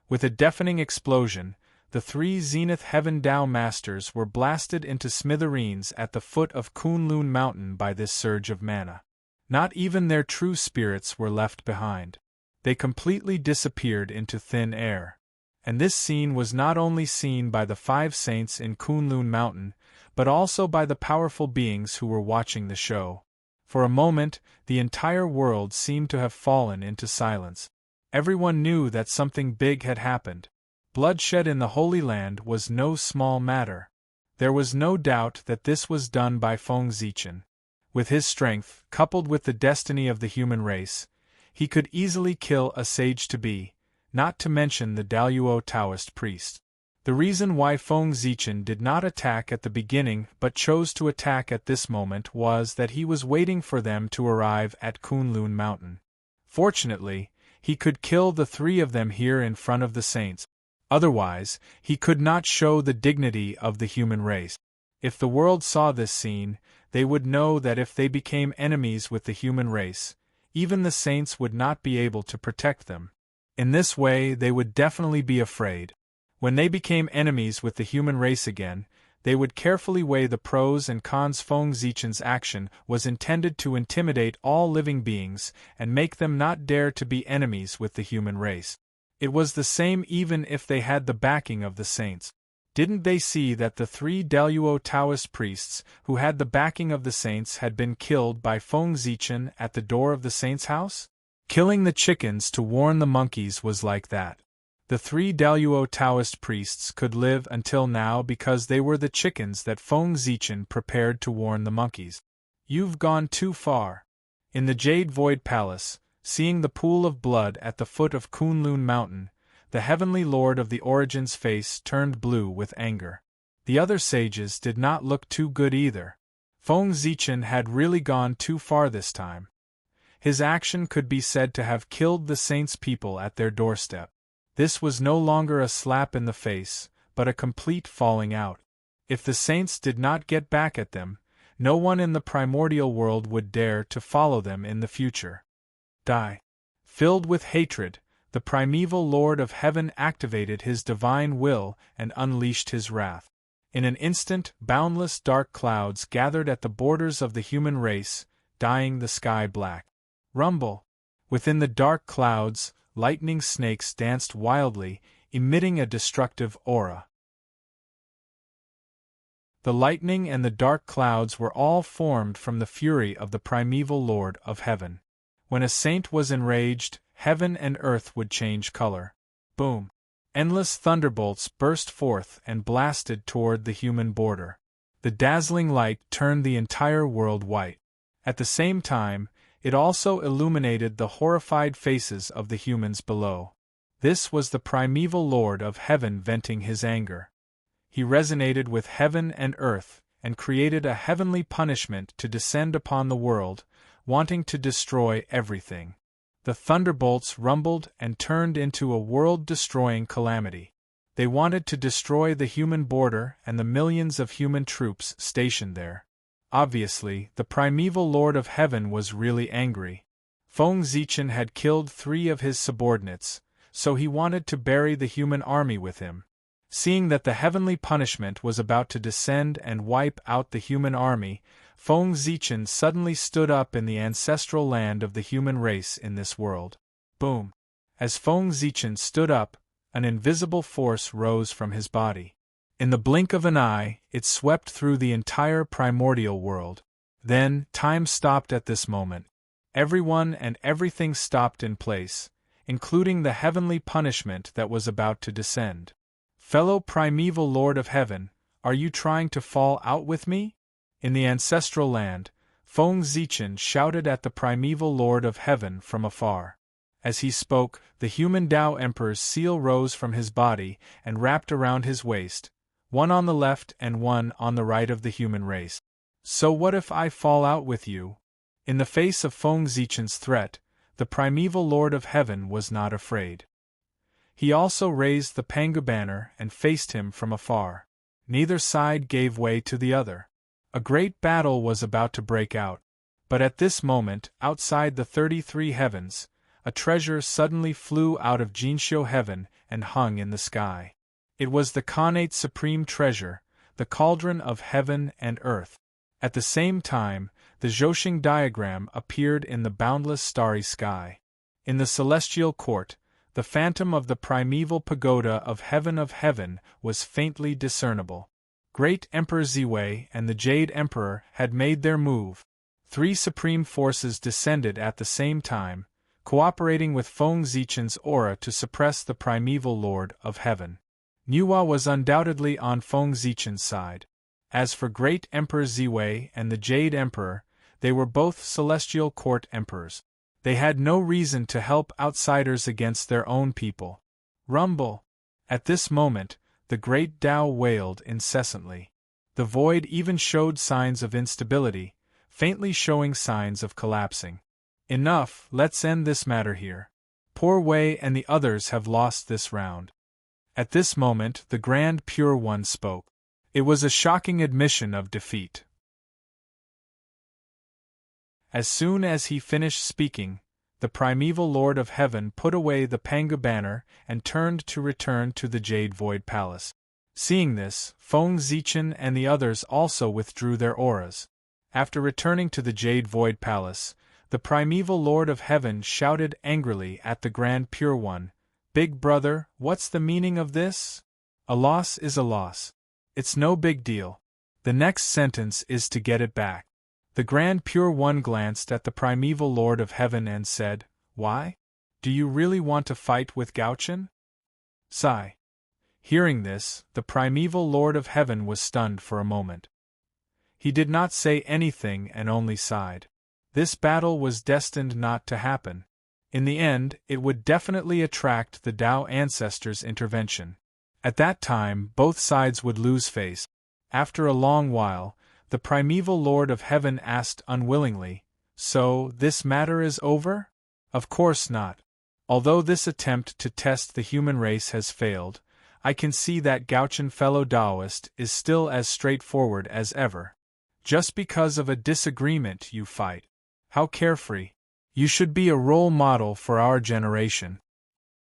With a deafening explosion, the 3 Zenith Heaven Dao Masters were blasted into smithereens at the foot of Kunlun Mountain by this surge of mana. Not even their true spirits were left behind. They completely disappeared into thin air. And this scene was not only seen by the 5 saints in Kunlun Mountain, but also by the powerful beings who were watching the show. For a moment, the entire world seemed to have fallen into silence. Everyone knew that something big had happened. Bloodshed in the Holy Land was no small matter. There was no doubt that this was done by Feng Zichen. With his strength, coupled with the destiny of the human race, he could easily kill a sage-to-be, not to mention the Daluo Taoist priest. The reason why Feng Zichen did not attack at the beginning but chose to attack at this moment was that he was waiting for them to arrive at Kunlun Mountain. Fortunately, he could kill the 3 of them here in front of the saints. Otherwise, he could not show the dignity of the human race. If the world saw this scene, they would know that if they became enemies with the human race, even the saints would not be able to protect them. In this way, they would definitely be afraid. When they became enemies with the human race again, they would carefully weigh the pros and cons. Feng Zichen's action was intended to intimidate all living beings and make them not dare to be enemies with the human race. It was the same even if they had the backing of the saints. Didn't they see that the 3 Daluo Taoist priests who had the backing of the saints had been killed by Feng Zichen at the door of the saints' house? Killing the chickens to warn the monkeys was like that. The 3 Daluo Taoist priests could live until now because they were the chickens that Feng Zichen prepared to warn the monkeys. You've gone too far. In the Jade Void Palace, seeing the pool of blood at the foot of Kunlun Mountain, the Heavenly Lord of the Origin's face turned blue with anger. The other sages did not look too good either. Feng Zichen had really gone too far this time. His action could be said to have killed the saints' people at their doorstep. This was no longer a slap in the face, but a complete falling out. If the saints did not get back at them, no one in the primordial world would dare to follow them in the future. Die. Filled with hatred, the primeval Lord of Heaven activated his divine will and unleashed his wrath. In an instant, boundless dark clouds gathered at the borders of the human race, dyeing the sky black. Rumble! Within the dark clouds, lightning snakes danced wildly, emitting a destructive aura. The lightning and the dark clouds were all formed from the fury of the primeval Lord of Heaven. When a saint was enraged, heaven and earth would change color. Boom! Endless thunderbolts burst forth and blasted toward the human border. The dazzling light turned the entire world white. At the same time, it also illuminated the horrified faces of the humans below. This was the primeval Lord of Heaven venting his anger. He resonated with heaven and earth, and created a heavenly punishment to descend upon the world, wanting to destroy everything. The thunderbolts rumbled and turned into a world-destroying calamity. They wanted to destroy the human border and the millions of human troops stationed there. Obviously, the primeval Lord of Heaven was really angry. Feng Zichen had killed 3 of his subordinates, so he wanted to bury the human army with him. Seeing that the heavenly punishment was about to descend and wipe out the human army, Feng Zichen suddenly stood up in the ancestral land of the human race in this world. Boom! As Feng Zichen stood up, an invisible force rose from his body. In the blink of an eye, it swept through the entire primordial world. Then, time stopped at this moment. Everyone and everything stopped in place, including the heavenly punishment that was about to descend. Fellow primeval Lord of Heaven, are you trying to fall out with me? In the ancestral land, Feng Zichen shouted at the primeval Lord of Heaven from afar. As he spoke, the human Tao Emperor's seal rose from his body and wrapped around his waist, one on the left and one on the right of the human race. So what if I fall out with you? In the face of Feng Zichen's threat, the primeval Lord of Heaven was not afraid. He also raised the Pangu banner and faced him from afar. Neither side gave way to the other. A great battle was about to break out. But at this moment, outside the 33 heavens, a treasure suddenly flew out of Jinxiu heaven and hung in the sky. It was the Khanate Supreme Treasure, the cauldron of heaven and earth. At the same time, the Zhouxing diagram appeared in the boundless starry sky. In the celestial court, the phantom of the primeval pagoda of heaven was faintly discernible. Great Emperor Ziwei and the Jade Emperor had made their move. 3 supreme forces descended at the same time, cooperating with Feng Zichen's aura to suppress the primeval Lord of Heaven. Nuwa was undoubtedly on Feng Zichen's side. As for Great Emperor Ziwei and the Jade Emperor, they were both celestial court emperors. They had no reason to help outsiders against their own people. Rumble! At this moment, the great Tao wailed incessantly. The void even showed signs of instability, faintly showing signs of collapsing. Enough, let's end this matter here. Poor Wei and the others have lost this round. At this moment, the Grand Pure One spoke. It was a shocking admission of defeat. As soon as he finished speaking, the primeval Lord of Heaven put away the Pangu banner and turned to return to the Jade Void Palace. Seeing this, Feng Zichen and the others also withdrew their auras. After returning to the Jade Void Palace, the primeval Lord of Heaven shouted angrily at the Grand Pure One, "Big brother, what's the meaning of this? A loss is a loss. It's no big deal. The next sentence is to get it back." The Grand Pure One glanced at the primeval Lord of Heaven and said, "Why? Do you really want to fight with Gaochen?" Sigh. Hearing this, the primeval Lord of Heaven was stunned for a moment. He did not say anything and only sighed. This battle was destined not to happen. In the end, it would definitely attract the Tao ancestors' intervention. At that time, both sides would lose face. After a long while, the primeval Lord of Heaven asked unwillingly, "So, this matter is over?" "Of course not. Although this attempt to test the human race has failed, I can see that Gaochen fellow Taoist is still as straightforward as ever. Just because of a disagreement you fight. How carefree. You should be a role model for our generation.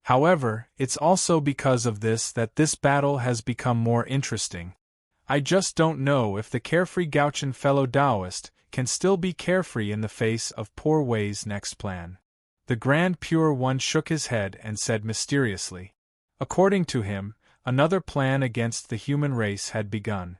However, it's also because of this that this battle has become more interesting. I just don't know if the carefree Gauchian fellow Taoist can still be carefree in the face of poor Wei's next plan. The Grand Pure One shook his head and said mysteriously. According to him, another plan against the human race had begun.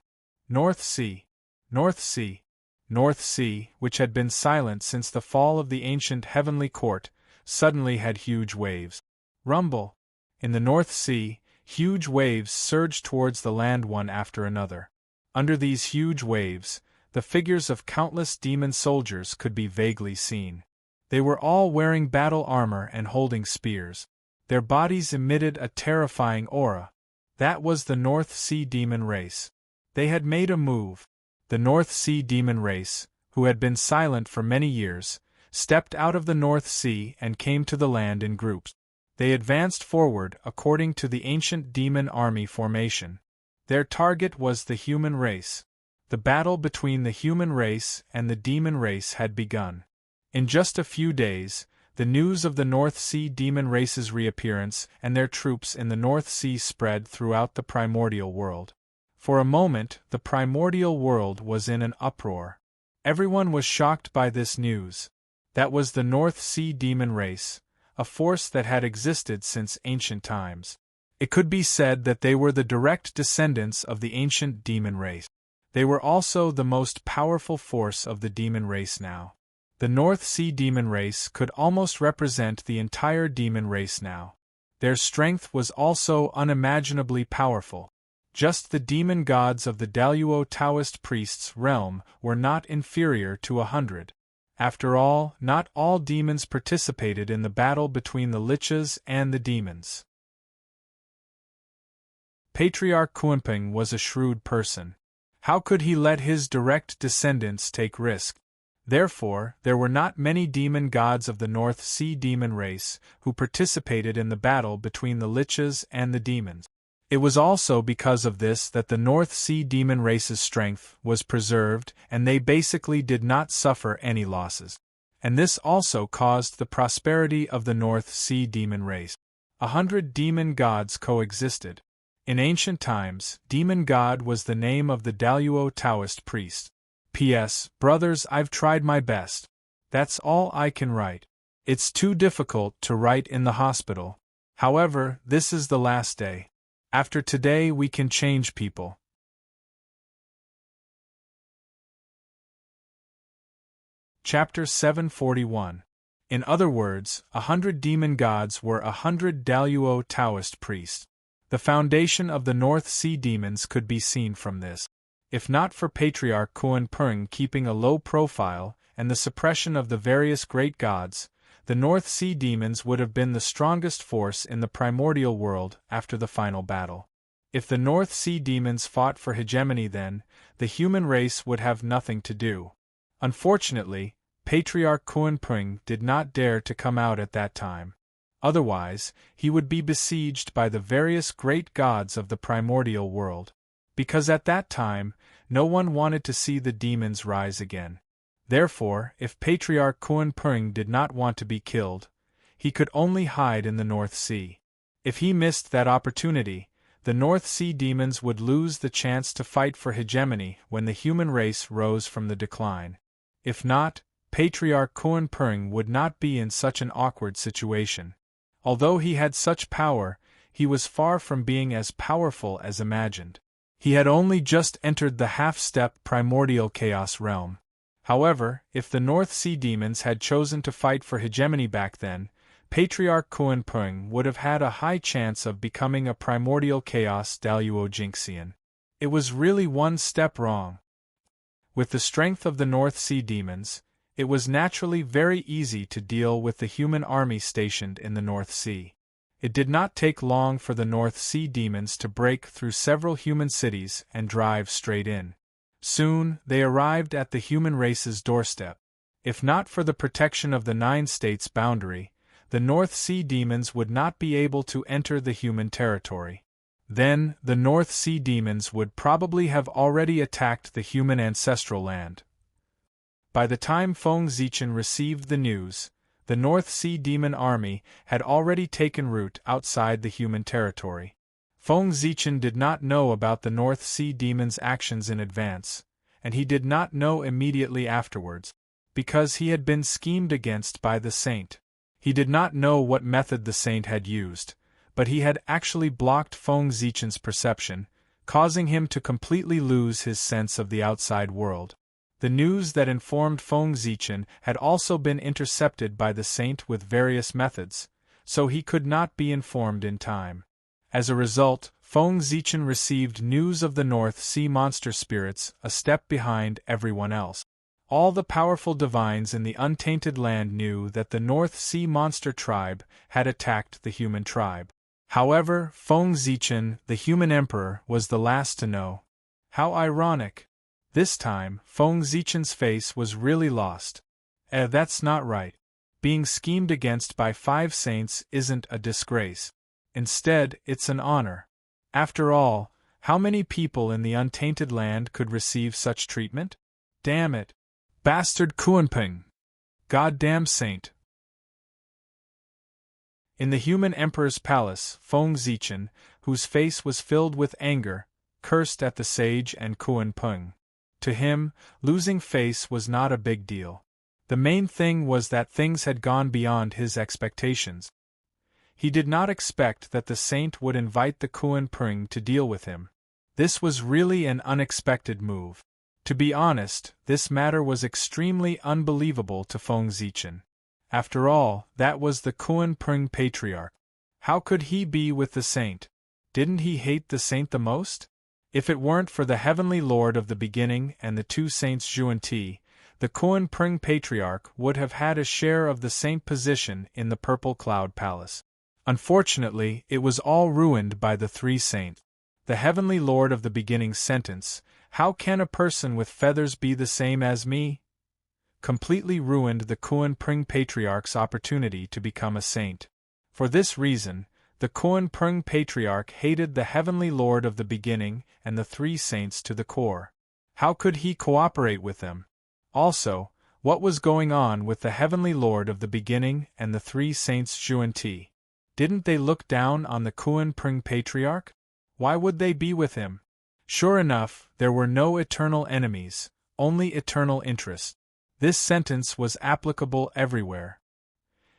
North Sea. North Sea. North Sea, which had been silent since the fall of the ancient heavenly court, suddenly had huge waves. Rumble. In the North Sea, huge waves surged towards the land one after another. Under these huge waves, the figures of countless demon soldiers could be vaguely seen. They were all wearing battle armor and holding spears. Their bodies emitted a terrifying aura. That was the North Sea demon race. They had made a move. The North Sea demon race, who had been silent for many years, stepped out of the North Sea and came to the land in groups. They advanced forward according to the ancient demon army formation. Their target was the human race. The battle between the human race and the demon race had begun. In just a few days, the news of the North Sea demon race's reappearance and their troops in the North Sea spread throughout the primordial world. For a moment, the primordial world was in an uproar. Everyone was shocked by this news. That was the North Sea demon race, a force that had existed since ancient times. It could be said that they were the direct descendants of the ancient demon race. They were also the most powerful force of the demon race now. The North Sea demon race could almost represent the entire demon race now. Their strength was also unimaginably powerful. Just the demon gods of the Daluo Taoist priest's realm were not inferior to 100. After all, not all demons participated in the battle between the lichas and the demons. Patriarch Kunpeng was a shrewd person. How could he let his direct descendants take risk? Therefore, there were not many demon gods of the North Sea demon race who participated in the battle between the lichas and the demons. It was also because of this that the North Sea demon race's strength was preserved and they basically did not suffer any losses. And this also caused the prosperity of the North Sea demon race. 100 demon gods coexisted. In ancient times, demon god was the name of the Daluo Taoist priest. P.S. Brothers, I've tried my best. That's all I can write. It's too difficult to write in the hospital. However, this is the last day. After today we can change people. Chapter 741. In other words, 100 demon gods were 100 Daluo Taoist priests. The foundation of the North Sea demons could be seen from this. If not for Patriarch Kunpeng keeping a low profile and the suppression of the various great gods, the North Sea demons would have been the strongest force in the primordial world after the final battle. If the North Sea demons fought for hegemony then, the human race would have nothing to do. Unfortunately, Patriarch Kunpeng did not dare to come out at that time. Otherwise, he would be besieged by the various great gods of the primordial world. Because at that time, no one wanted to see the demons rise again. Therefore, if Patriarch Kunpeng did not want to be killed, he could only hide in the North Sea. If he missed that opportunity, the North Sea demons would lose the chance to fight for hegemony when the human race rose from the decline. If not, Patriarch Kunpeng would not be in such an awkward situation. Although he had such power, he was far from being as powerful as imagined. He had only just entered the half-step primordial chaos realm. However, if the North Sea demons had chosen to fight for hegemony back then, Patriarch Kunpeng would have had a high chance of becoming a primordial chaos Daluo Jinxian. It was really one step wrong. With the strength of the North Sea demons, it was naturally very easy to deal with the human army stationed in the North Sea. It did not take long for the North Sea demons to break through several human cities and drive straight in. Soon, they arrived at the human race's doorstep. If not for the protection of the 9 states boundary, the North Sea demons would not be able to enter the human territory. Then, the North Sea demons would probably have already attacked the human ancestral land. By the time Feng Zichen received the news, the North Sea demon army had already taken root outside the human territory. Feng Zichen did not know about the North Sea demon's actions in advance, and he did not know immediately afterwards, because he had been schemed against by the saint. He did not know what method the saint had used, but he had actually blocked Feng Zichen's perception, causing him to completely lose his sense of the outside world. The news that informed Feng Zichen had also been intercepted by the saint with various methods, so he could not be informed in time. As a result, Feng Zichen received news of the North Sea monster spirits a step behind everyone else. All the powerful divines in the untainted land knew that the North Sea monster tribe had attacked the human tribe. However, Feng Zichen, the human emperor, was the last to know. How ironic! This time, Feng Zichen's face was really lost. That's not right. Being schemed against by 5 saints isn't a disgrace. Instead, it's an honor. After all, how many people in the untainted land could receive such treatment? Damn it! Bastard Kuanping! Goddamn saint! In the human emperor's palace, Feng Zichen, whose face was filled with anger, cursed at the sage and Kuanping. To him, losing face was not a big deal. The main thing was that things had gone beyond his expectations. He did not expect that the saint would invite the Kuanping to deal with him. This was really an unexpected move. To be honest, this matter was extremely unbelievable to Feng Zichen. After all, that was the Kuanping patriarch. How could he be with the saint? Didn't he hate the saint the most? If it weren't for the heavenly lord of the beginning and the 2 saints Zhuan-Ti, the Kuanping patriarch would have had a share of the saint position in the Purple Cloud Palace. Unfortunately, it was all ruined by the 3 saints. The heavenly lord of the beginning's sentence, "How can a person with feathers be the same as me?" completely ruined the Kuanping patriarch's opportunity to become a saint. For this reason, the Kuanping patriarch hated the heavenly lord of the beginning and the 3 saints to the core. How could he cooperate with them? Also, what was going on with the heavenly lord of the beginning and the 3 saints Zhuan-Ti? Didn't they look down on the Kuanping patriarch? Why would they be with him? Sure enough, there were no eternal enemies, only eternal interests. This sentence was applicable everywhere.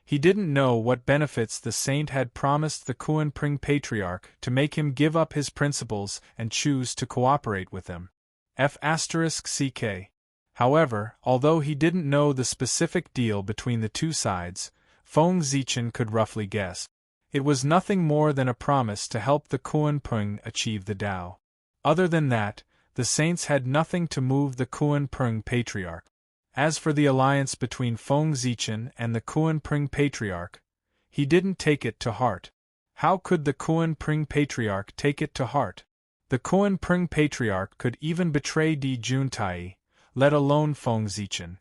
He didn't know what benefits the saint had promised the Kuanping patriarch to make him give up his principles and choose to cooperate with them. F***ck. However, although he didn't know the specific deal between the 2 sides, Feng Zichen could roughly guess. It was nothing more than a promise to help the Kuanping achieve the Tao. Other than that, the saints had nothing to move the Kuanping patriarch. As for the alliance between Feng Zichen and the Kuanping patriarch, he didn't take it to heart. How could the Kuanping patriarch take it to heart? The Kuanping patriarch could even betray Di Juntai, let alone Feng Zichen.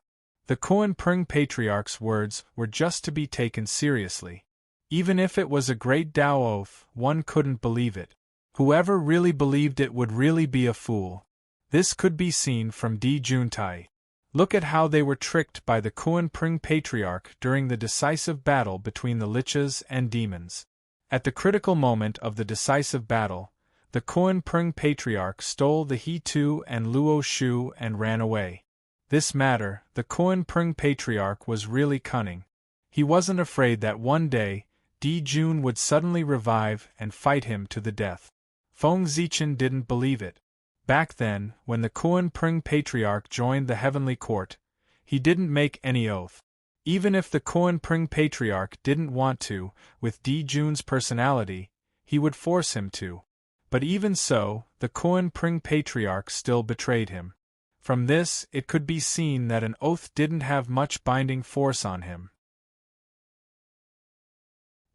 The Kuanping patriarch's words were just to be taken seriously. Even if it was a great Tao oath, one couldn't believe it. Whoever really believed it would really be a fool. This could be seen from Di Juntai. Look at how they were tricked by the Kuanping patriarch during the decisive battle between the lichas and demons. At the critical moment of the decisive battle, the Kuanping patriarch stole the He-Tu and Luo Shu and ran away. This matter, the Kuanping patriarch was really cunning. He wasn't afraid that one day, Di Jun would suddenly revive and fight him to the death. Feng Zichen didn't believe it. Back then, when the Kuanping patriarch joined the heavenly court, he didn't make any oath. Even if the Kuanping patriarch didn't want to, with Di Jun's personality, he would force him to. But even so, the Kuanping patriarch still betrayed him. From this, it could be seen that an oath didn't have much binding force on him.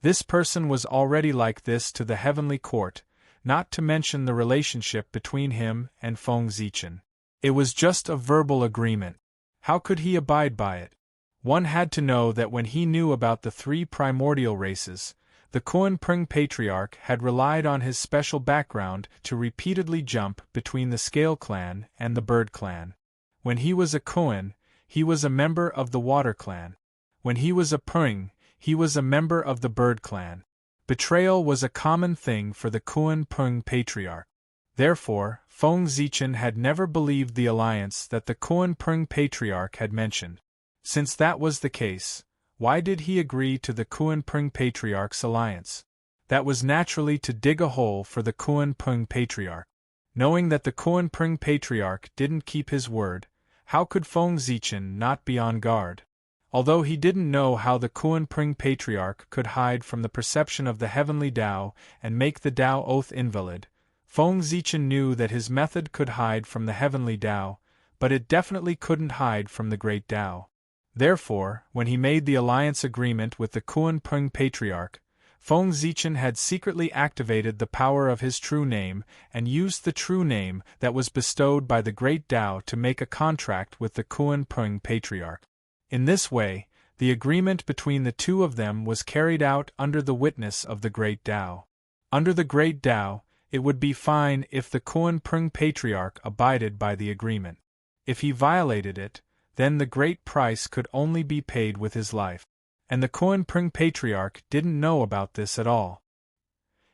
This person was already like this to the heavenly court, not to mention the relationship between him and Feng Zichen. It was just a verbal agreement. How could he abide by it? One had to know that when he knew about the 3 primordial races, the Kuanping patriarch had relied on his special background to repeatedly jump between the Scale clan and the Bird clan. When he was a Kuan, he was a member of the Water clan. When he was a Ping, he was a member of the Bird clan. Betrayal was a common thing for the Kuan Pung patriarch. Therefore, Feng Zichen had never believed the alliance that the Kuan Pung patriarch had mentioned. Since that was the case, why did he agree to the Kuan Pung patriarch's alliance? That was naturally to dig a hole for the Kuan Pung patriarch. Knowing that the Kuan Pung patriarch didn't keep his word, how could Feng Zichen not be on guard? Although he didn't know how the Kuan Pung patriarch could hide from the perception of the heavenly Tao and make the Tao oath invalid, Feng Zichen knew that his method could hide from the heavenly Tao, but it definitely couldn't hide from the great Tao. Therefore, when he made the alliance agreement with the Kuan Pung patriarch, Feng Zichen had secretly activated the power of his true name and used the true name that was bestowed by the great Tao to make a contract with the Kuan Pung patriarch. In this way, the agreement between the two of them was carried out under the witness of the great Tao. Under the great Tao, it would be fine if the Kuan Pung patriarch abided by the agreement. If he violated it, then the great price could only be paid with his life. And the Kuan Pung patriarch didn't know about this at all.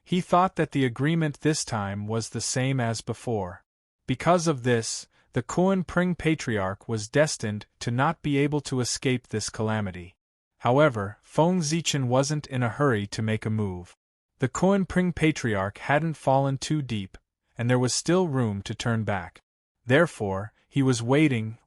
He thought that the agreement this time was the same as before. Because of this, the Kuan Pung patriarch was destined to not be able to escape this calamity. However, Feng Zichen wasn't in a hurry to make a move. The Kuan Pung patriarch hadn't fallen too deep, and there was still room to turn back. Therefore, he was waiting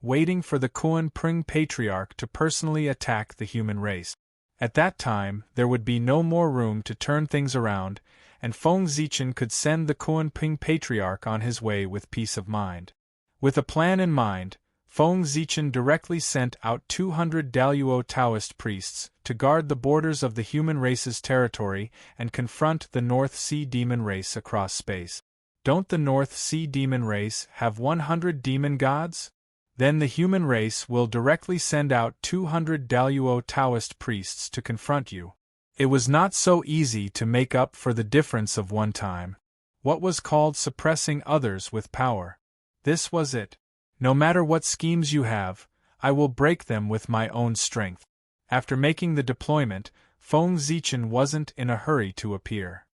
for the Kuan Pung patriarch to personally attack the human race. At that time, there would be no more room to turn things around, and Feng Zichen could send the Kuan Pung patriarch on his way with peace of mind. With a plan in mind, Feng Zichen directly sent out 200 Daluo Taoist priests to guard the borders of the human race's territory and confront the North Sea demon race across space. Don't the North Sea demon race have 100 demon gods? Then the human race will directly send out 200 Daluo Taoist priests to confront you. It was not so easy to make up for the difference of one time. What was called suppressing others with power. This was it. No matter what schemes you have, I will break them with my own strength. After making the deployment, Feng Zichen wasn't in a hurry to appear.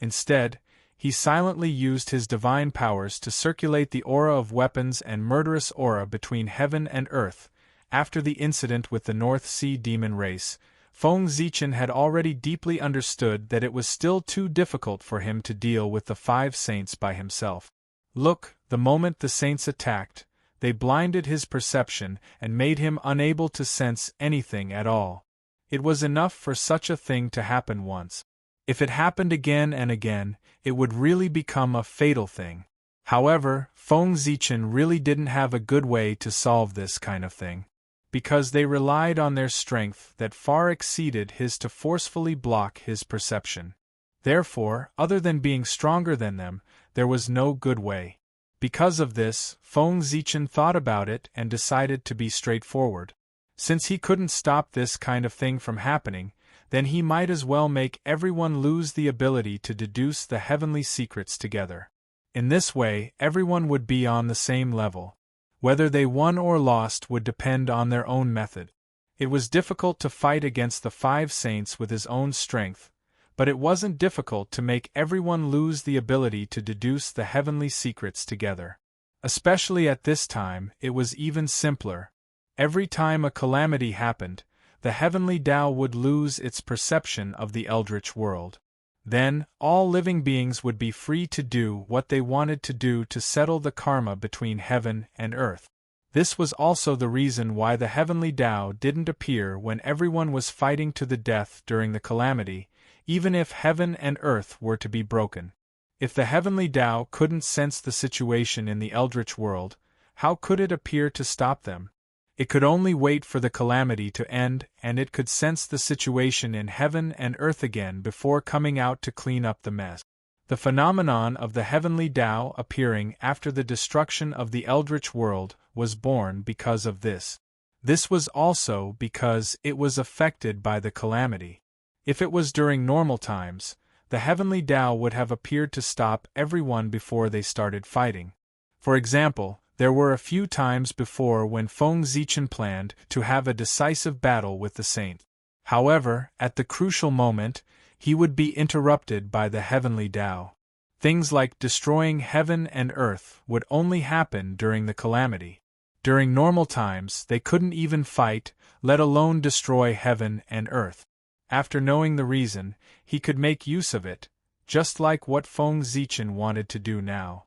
Instead, he silently used his divine powers to circulate the aura of weapons and murderous aura between heaven and earth. After the incident with the North Sea demon race, Feng Zichen had already deeply understood that it was still too difficult for him to deal with the 5 saints by himself. Look, the moment the saints attacked, they blinded his perception and made him unable to sense anything at all. It was enough for such a thing to happen once. If it happened again and again, it would really become a fatal thing. However, Feng Zichen really didn't have a good way to solve this kind of thing, because they relied on their strength that far exceeded his to forcefully block his perception. Therefore, other than being stronger than them, there was no good way. Because of this, Feng Zichen thought about it and decided to be straightforward. Since he couldn't stop this kind of thing from happening, then he might as well make everyone lose the ability to deduce the heavenly secrets together. In this way, everyone would be on the same level. Whether they won or lost would depend on their own method. It was difficult to fight against the 5 saints with his own strength, but it wasn't difficult to make everyone lose the ability to deduce the heavenly secrets together. Especially at this time, it was even simpler. Every time a calamity happened, the heavenly Tao would lose its perception of the eldritch world. Then, all living beings would be free to do what they wanted to do to settle the karma between heaven and earth. This was also the reason why the heavenly Tao didn't appear when everyone was fighting to the death during the calamity, even if heaven and earth were to be broken. If the heavenly Tao couldn't sense the situation in the eldritch world, how could it appear to stop them? It could only wait for the calamity to end, and it could sense the situation in heaven and earth again before coming out to clean up the mess. The phenomenon of the heavenly Tao appearing after the destruction of the eldritch world was born because of this. This was also because it was affected by the calamity. If it was during normal times, the heavenly Tao would have appeared to stop everyone before they started fighting. For example, there were a few times before when Feng Zichen planned to have a decisive battle with the saint. However, at the crucial moment, he would be interrupted by the heavenly Tao. Things like destroying heaven and earth would only happen during the calamity. During normal times, they couldn't even fight, let alone destroy heaven and earth. After knowing the reason, he could make use of it, just like what Feng Zichen wanted to do now.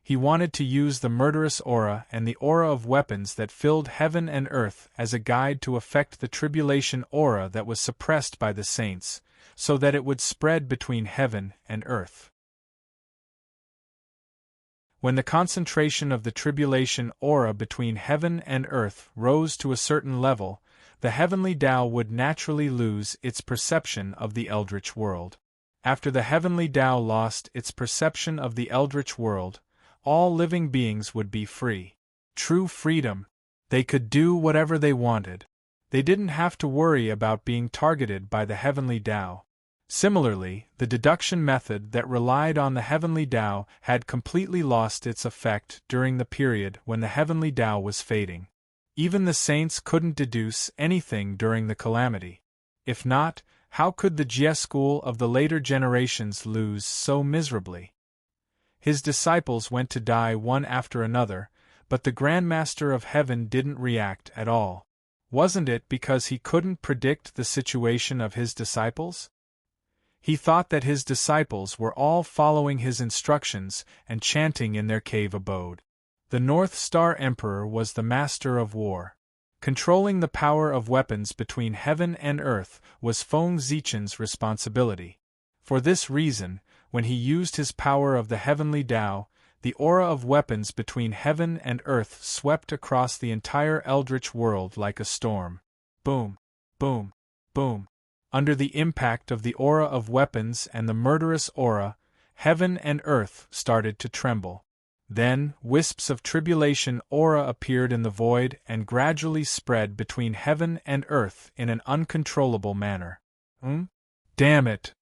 He wanted to use the murderous aura and the aura of weapons that filled heaven and earth as a guide to affect the tribulation aura that was suppressed by the saints, so that it would spread between heaven and earth. When the concentration of the tribulation aura between heaven and earth rose to a certain level, the heavenly Tao would naturally lose its perception of the eldritch world. After the heavenly Tao lost its perception of the eldritch world, all living beings would be free. True freedom. They could do whatever they wanted. They didn't have to worry about being targeted by the heavenly Tao. Similarly, the deduction method that relied on the heavenly Tao had completely lost its effect during the period when the heavenly Tao was fading. Even the saints couldn't deduce anything during the calamity. If not, how could the Jie school of the later generations lose so miserably? His disciples went to die one after another, but the Grand Master of Heaven didn't react at all. Wasn't it because he couldn't predict the situation of his disciples? He thought that his disciples were all following his instructions and chanting in their cave abode. The North Star Emperor was the master of war. Controlling the power of weapons between heaven and earth was Feng Zichen's responsibility. For this reason, when he used his power of the heavenly Tao, the aura of weapons between heaven and earth swept across the entire eldritch world like a storm. Boom, boom, boom. Under the impact of the aura of weapons and the murderous aura, heaven and earth started to tremble. Then, wisps of tribulation aura appeared in the void and gradually spread between heaven and earth in an uncontrollable manner. Damn it!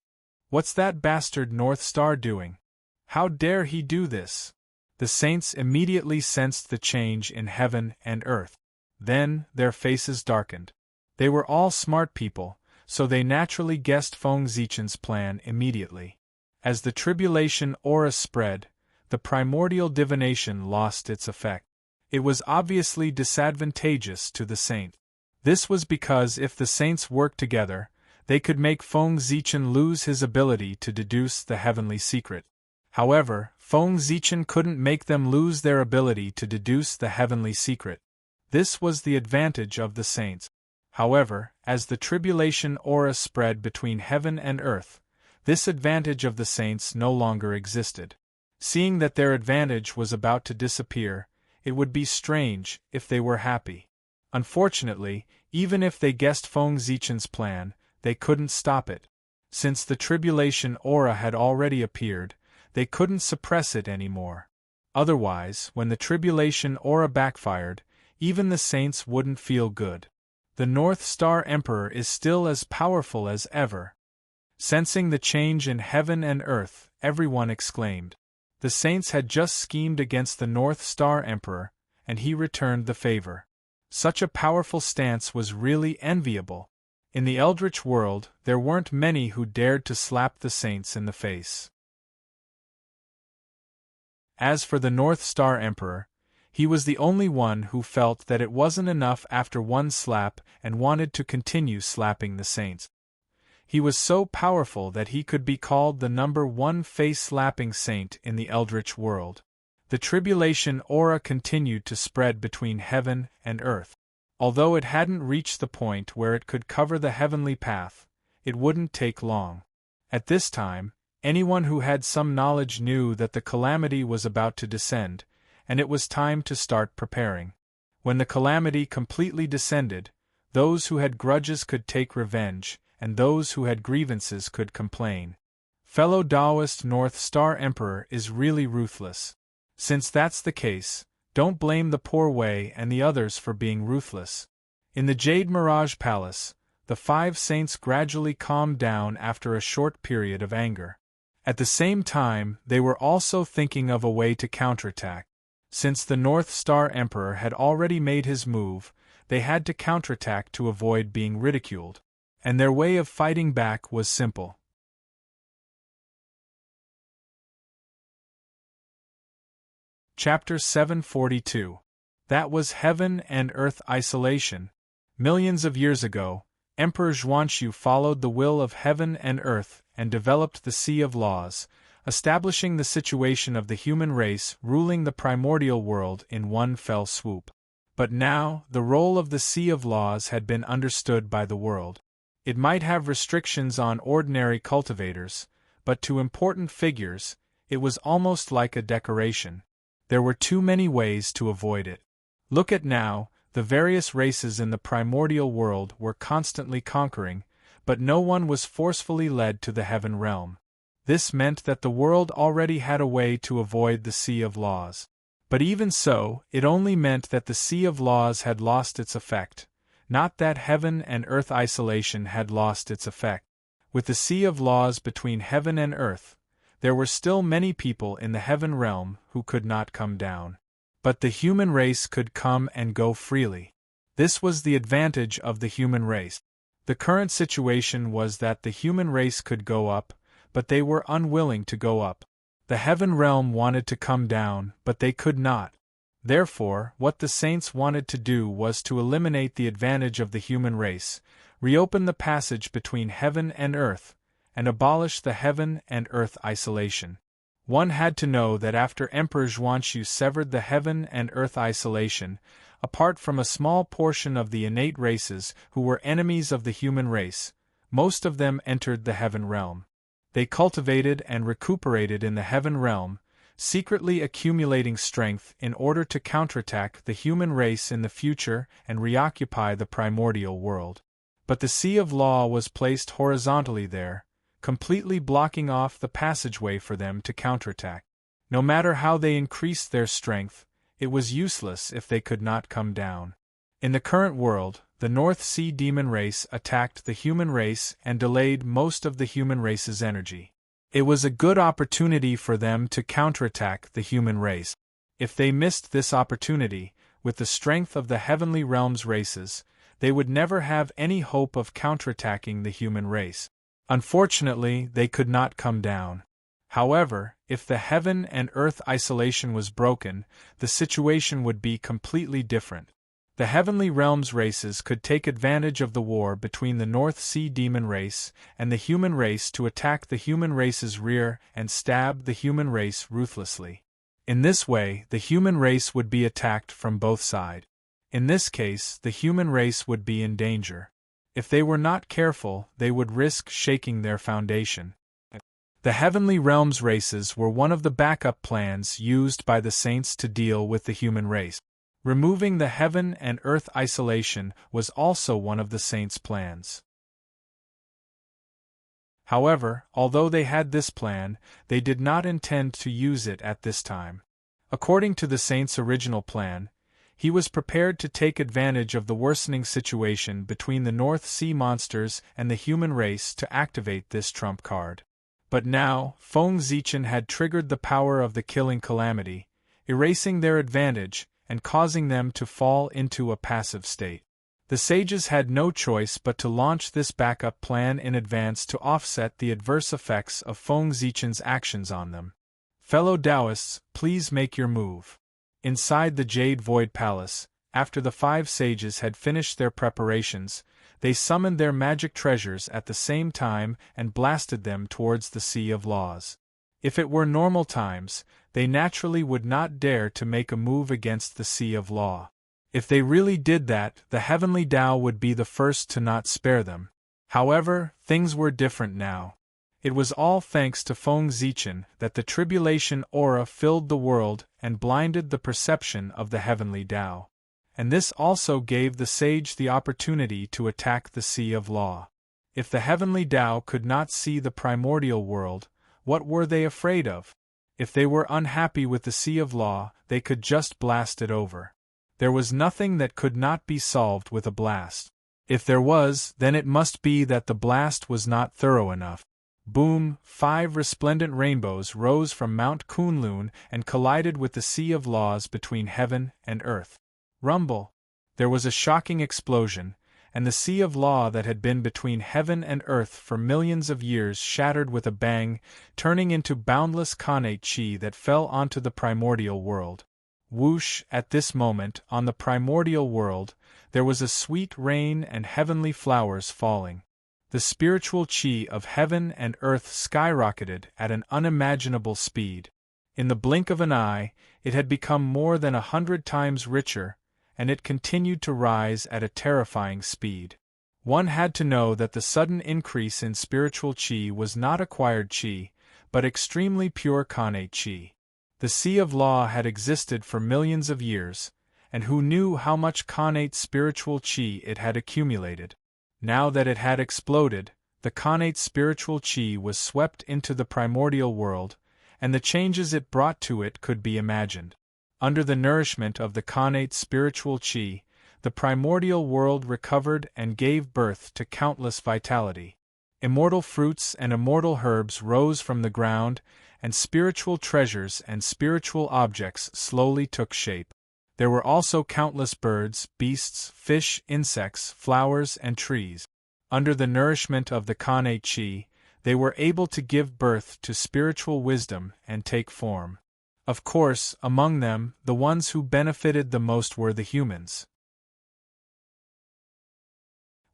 What's that bastard North Star doing? How dare he do this? The saints immediately sensed the change in heaven and earth. Then, their faces darkened. They were all smart people, so they naturally guessed Feng Zichen's plan immediately. As the tribulation aura spread, the primordial divination lost its effect. It was obviously disadvantageous to the saint. This was because if the saints worked together, they could make Feng Zichen lose his ability to deduce the heavenly secret. However, Feng Zichen couldn't make them lose their ability to deduce the heavenly secret. This was the advantage of the saints. However, as the tribulation aura spread between heaven and earth, this advantage of the saints no longer existed. Seeing that their advantage was about to disappear, it would be strange if they were happy. Unfortunately, even if they guessed Feng Zichen's plan, they couldn't stop it. Since the tribulation aura had already appeared, they couldn't suppress it anymore. Otherwise, when the tribulation aura backfired, even the saints wouldn't feel good. The North Star Emperor is still as powerful as ever. Sensing the change in heaven and earth, everyone exclaimed. The saints had just schemed against the North Star Emperor, and he returned the favor. Such a powerful stance was really enviable. In the eldritch world, there weren't many who dared to slap the saints in the face. As for the North Star Emperor, he was the only one who felt that it wasn't enough after one slap and wanted to continue slapping the saints. He was so powerful that he could be called the #1 face-slapping saint in the eldritch world. The tribulation aura continued to spread between heaven and earth. Although it hadn't reached the point where it could cover the heavenly path, it wouldn't take long. At this time, anyone who had some knowledge knew that the calamity was about to descend, and it was time to start preparing. When the calamity completely descended, those who had grudges could take revenge, and those who had grievances could complain. Fellow Taoist North Star Emperor is really ruthless. Since that's the case, don't blame the poor Wei and the others for being ruthless. In the Jade Mirage Palace, the 5 saints gradually calmed down after a short period of anger. At the same time, they were also thinking of a way to counterattack. Since the North Star Emperor had already made his move, they had to counterattack to avoid being ridiculed. and their way of fighting back was simple. Chapter 742. That was Heaven and Earth Isolation. Millions of years ago, Emperor Zhuanxu followed the will of heaven and earth and developed the Sea of Laws, establishing the situation of the human race ruling the primordial world in one fell swoop. But now, the role of the Sea of Laws had been understood by the world. It might have restrictions on ordinary cultivators, but to important figures, it was almost like a decoration. There were too many ways to avoid it. Look at now, the various races in the primordial world were constantly conquering, but no one was forcefully led to the heaven realm. This meant that the world already had a way to avoid the Sea of Laws. But even so, it only meant that the Sea of Laws had lost its effect, not that heaven and earth isolation had lost its effect. With the Sea of Laws between heaven and earth, there were still many people in the heaven realm who could not come down. But the human race could come and go freely. This was the advantage of the human race. The current situation was that the human race could go up, but they were unwilling to go up. The heaven realm wanted to come down, but they could not. Therefore, what the saints wanted to do was to eliminate the advantage of the human race, reopen the passage between heaven and earth, and abolish the heaven and earth isolation. One had to know that after Emperor Zhuanxu severed the heaven and earth isolation, apart from a small portion of the innate races who were enemies of the human race, most of them entered the heaven realm. They cultivated and recuperated in the heaven realm, secretly accumulating strength in order to counterattack the human race in the future and reoccupy the primordial world. But the Sea of Law was placed horizontally there, completely blocking off the passageway for them to counterattack. No matter how they increased their strength, it was useless if they could not come down. In the current world, the North Sea demon race attacked the human race and delayed most of the human race's energy. It was a good opportunity for them to counterattack the human race. If they missed this opportunity, with the strength of the heavenly realms races, they would never have any hope of counterattacking the human race. Unfortunately, they could not come down. However, if the heaven and earth isolation was broken, the situation would be completely different. The heavenly realms races could take advantage of the war between the North Sea demon race and the human race to attack the human race's rear and stab the human race ruthlessly. In this way, the human race would be attacked from both sides. In this case, the human race would be in danger. If they were not careful, they would risk shaking their foundation. The heavenly realms races were one of the backup plans used by the saints to deal with the human race. Removing the heaven and earth isolation was also one of the saints' plans. However, although they had this plan, they did not intend to use it at this time. According to the saints' original plan, he was prepared to take advantage of the worsening situation between the North Sea monsters and the human race to activate this trump card. But now, Feng Zichen had triggered the power of the killing calamity, erasing their advantage and causing them to fall into a passive state. The sages had no choice but to launch this backup plan in advance to offset the adverse effects of Feng Zichen's actions on them. Fellow Taoists, please make your move. Inside the Jade Void Palace, after the 5 sages had finished their preparations, they summoned their magic treasures at the same time and blasted them towards the Sea of Laws. If it were normal times, they naturally would not dare to make a move against the Sea of Law. If they really did that, the heavenly Tao would be the first to not spare them. However, things were different now. It was all thanks to Feng Zichen that the tribulation aura filled the world and blinded the perception of the heavenly Tao. And this also gave the sage the opportunity to attack the Sea of Law. If the heavenly Tao could not see the primordial world, what were they afraid of? If they were unhappy with the Sea of Law, they could just blast it over. There was nothing that could not be solved with a blast. If there was, then it must be that the blast was not thorough enough. Boom! 5 resplendent rainbows rose from Mount Kunlun and collided with the Sea of Laws between heaven and earth. Rumble! There was a shocking explosion, and the sea of law that had been between heaven and earth for millions of years shattered with a bang, turning into boundless connate chi that fell onto the primordial world. Whoosh! At this moment, on the primordial world, there was a sweet rain and heavenly flowers falling. The spiritual chi of heaven and earth skyrocketed at an unimaginable speed. In the blink of an eye, it had become more than 100 times richer, and it continued to rise at a terrifying speed. One had to know that the sudden increase in spiritual chi was not acquired chi, but extremely pure connate chi. The sea of law had existed for millions of years, and who knew how much connate spiritual chi it had accumulated? Now that it had exploded, the connate spiritual chi was swept into the primordial world, and the changes it brought to it could be imagined. Under the nourishment of the connate spiritual chi, the primordial world recovered and gave birth to countless vitality. Immortal fruits and immortal herbs rose from the ground, and spiritual treasures and spiritual objects slowly took shape. There were also countless birds, beasts, fish, insects, flowers, and trees. Under the nourishment of the connate chi, they were able to give birth to spiritual wisdom and take form. Of course, among them, the ones who benefited the most were the humans.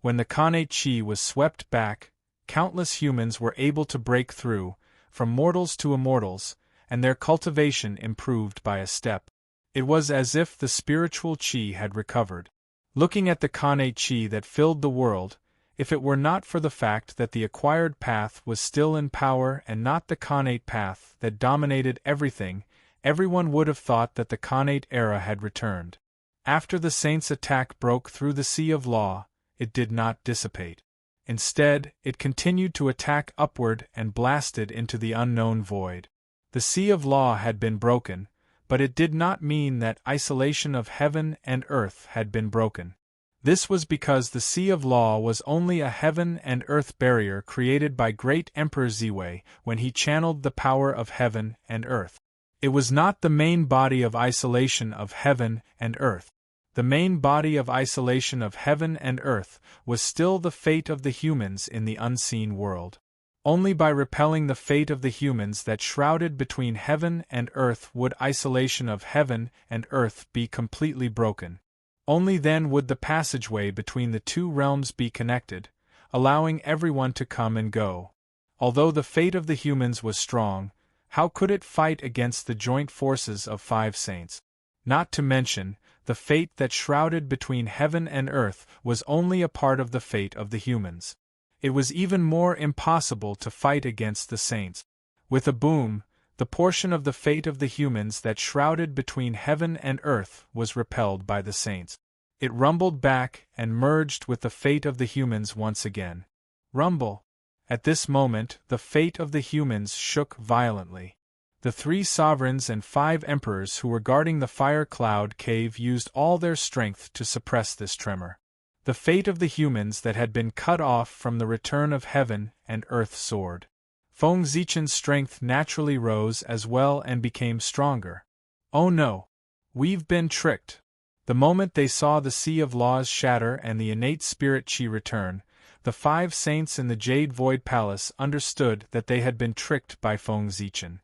When the connate chi was swept back, countless humans were able to break through, from mortals to immortals, and their cultivation improved by a step. It was as if the spiritual chi had recovered. Looking at the connate chi that filled the world, if it were not for the fact that the acquired path was still in power and not the connate path that dominated everything, everyone would have thought that the connate era had returned. After the saints' attack broke through the sea of law, it did not dissipate. Instead, it continued to attack upward and blasted into the unknown void. The sea of law had been broken, but it did not mean that isolation of heaven and earth had been broken. This was because the sea of law was only a heaven and earth barrier created by great Emperor Ziwei when he channeled the power of heaven and earth. It was not the main body of isolation of heaven and earth. The main body of isolation of heaven and earth was still the fate of the humans in the unseen world. Only by repelling the fate of the humans that shrouded between heaven and earth would isolation of heaven and earth be completely broken. Only then would the passageway between the two realms be connected, allowing everyone to come and go. Although the fate of the humans was strong, how could it fight against the joint forces of 5 saints? Not to mention, the fate that shrouded between heaven and earth was only a part of the fate of the humans. It was even more impossible to fight against the saints. With a boom, the portion of the fate of the humans that shrouded between heaven and earth was repelled by the saints. It rumbled back and merged with the fate of the humans once again. Rumble! At this moment, the fate of the humans shook violently. The 3 sovereigns and 5 emperors who were guarding the fire cloud cave used all their strength to suppress this tremor. The fate of the humans that had been cut off from the return of heaven and earth soared. Feng Zichen's strength naturally rose as well and became stronger. Oh no! We've been tricked! The moment they saw the sea of laws shatter and the innate spirit chi return, the 5 saints in the Jade Void Palace understood that they had been tricked by Feng Zichen.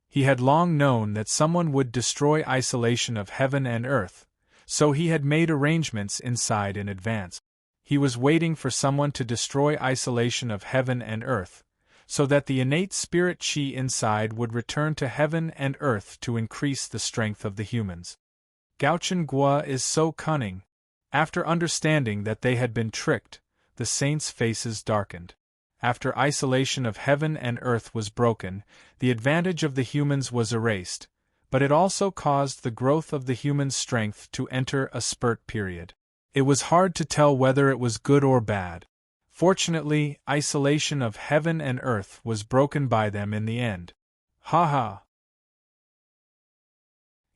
He had long known that someone would destroy isolation of heaven and earth, so he had made arrangements inside in advance. He was waiting for someone to destroy isolation of heaven and earth, so that the innate spirit chi inside would return to heaven and earth to increase the strength of the humans. Gaochen Gua is so cunning. After understanding that they had been tricked, the saints' faces darkened. After isolation of heaven and earth was broken, the advantage of the humans was erased, but it also caused the growth of the human strength to enter a spurt period. It was hard to tell whether it was good or bad. Fortunately, isolation of heaven and earth was broken by them in the end. Ha ha!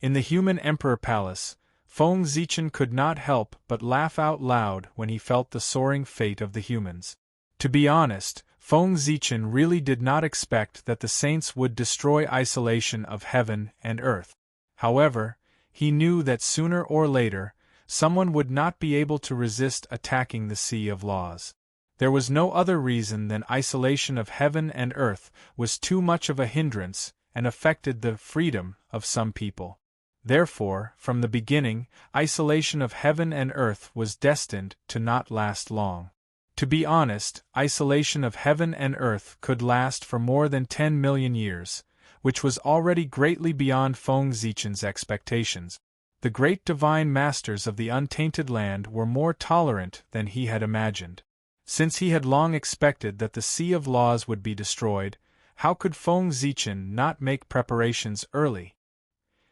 In the human emperor palace, Feng Zichen could not help but laugh out loud when he felt the soaring fate of the humans. To be honest, Feng Zichen really did not expect that the saints would destroy isolation of heaven and earth. However, he knew that sooner or later, someone would not be able to resist attacking the Sea of Laws. There was no other reason than isolation of heaven and earth was too much of a hindrance and affected the freedom of some people. Therefore, from the beginning, isolation of heaven and earth was destined to not last long. To be honest, isolation of heaven and earth could last for more than 10 million years, which was already greatly beyond Feng Zichen's expectations. The great divine masters of the untainted land were more tolerant than he had imagined. Since he had long expected that the Sea of Laws would be destroyed, how could Feng Zichen not make preparations early?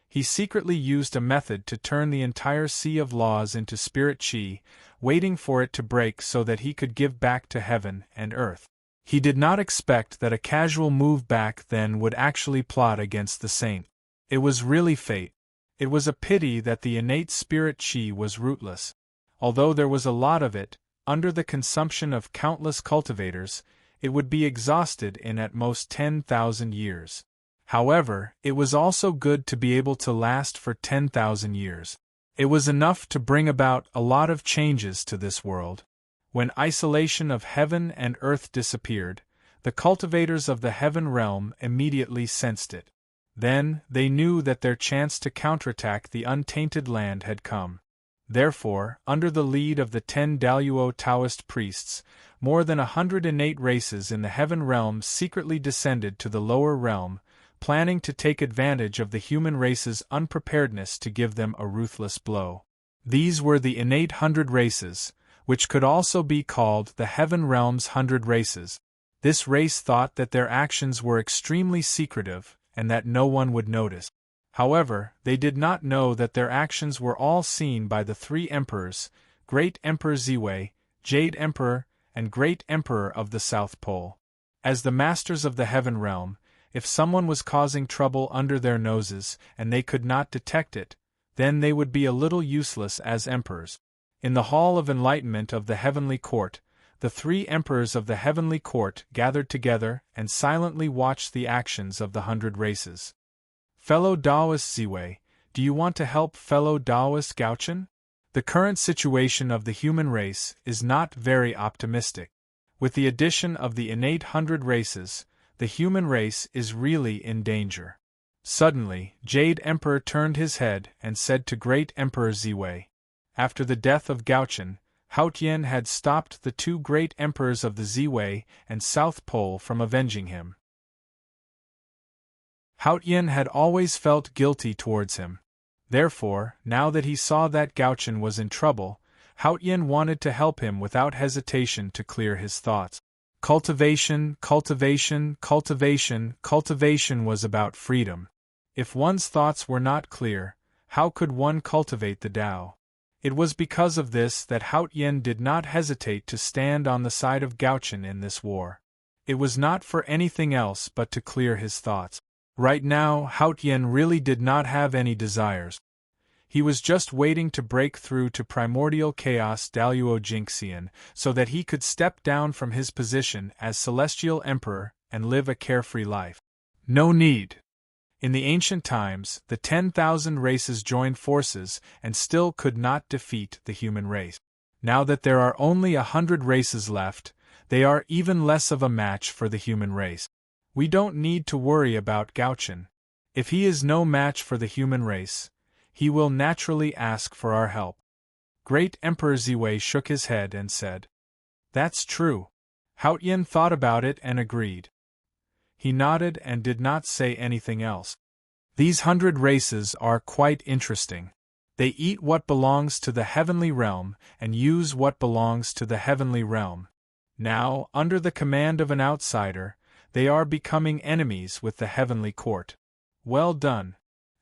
He secretly used a method to turn the entire Sea of Laws into spirit chi, waiting for it to break so that he could give back to heaven and earth. He did not expect that a casual move back then would actually plot against the saint. It was really fate. It was a pity that the innate spirit chi was rootless. Although there was a lot of it, under the consumption of countless cultivators, it would be exhausted in at most 10,000 years. However, it was also good to be able to last for 10,000 years. It was enough to bring about a lot of changes to this world. When isolation of heaven and earth disappeared, the cultivators of the heaven realm immediately sensed it. Then, they knew that their chance to counterattack the untainted land had come. Therefore, under the lead of the 10 Daluo Taoist priests, more than 100 innate races in the heaven realm secretly descended to the lower realm, planning to take advantage of the human race's unpreparedness to give them a ruthless blow. These were the innate 100 races, which could also be called the heaven realm's 100 races. This race thought that their actions were extremely secretive, and that no one would notice. However, they did not know that their actions were all seen by the 3 emperors, Great Emperor Ziwei, Jade Emperor, and Great Emperor of the South Pole. As the masters of the heaven realm, if someone was causing trouble under their noses and they could not detect it, then they would be a little useless as emperors. In the Hall of Enlightenment of the Heavenly Court, the 3 emperors of the Heavenly Court gathered together and silently watched the actions of the 100 races. Fellow Taoist Ziwei, do you want to help fellow Taoist Gaochen? The current situation of the human race is not very optimistic. With the addition of the innate 100 races, the human race is really in danger. Suddenly, Jade Emperor turned his head and said to Great Emperor Ziwei. After the death of Gaochen, Haotian had stopped the 2 great emperors of the Ziwei and South Pole from avenging him. Haotian had always felt guilty towards him. Therefore, now that he saw that Gaochen was in trouble, Haotian wanted to help him without hesitation to clear his thoughts. Cultivation, cultivation, cultivation, cultivation was about freedom. If one's thoughts were not clear, how could one cultivate the Tao? It was because of this that Haotian did not hesitate to stand on the side of Gaochen in this war. It was not for anything else but to clear his thoughts. Right now, Haotian really did not have any desires. He was just waiting to break through to primordial chaos Daluo Jinxian so that he could step down from his position as Celestial Emperor and live a carefree life. No need. In the ancient times, the 10,000 races joined forces and still could not defeat the human race. Now that there are only 100 races left, they are even less of a match for the human race. We don't need to worry about Gaochen. If he is no match for the human race, he will naturally ask for our help. Great Emperor Ziwei shook his head and said, "That's true." Haotian thought about it and agreed. He nodded and did not say anything else. These 100 races are quite interesting. They eat what belongs to the heavenly realm and use what belongs to the heavenly realm. Now, under the command of an outsider, they are becoming enemies with the heavenly court. Well done.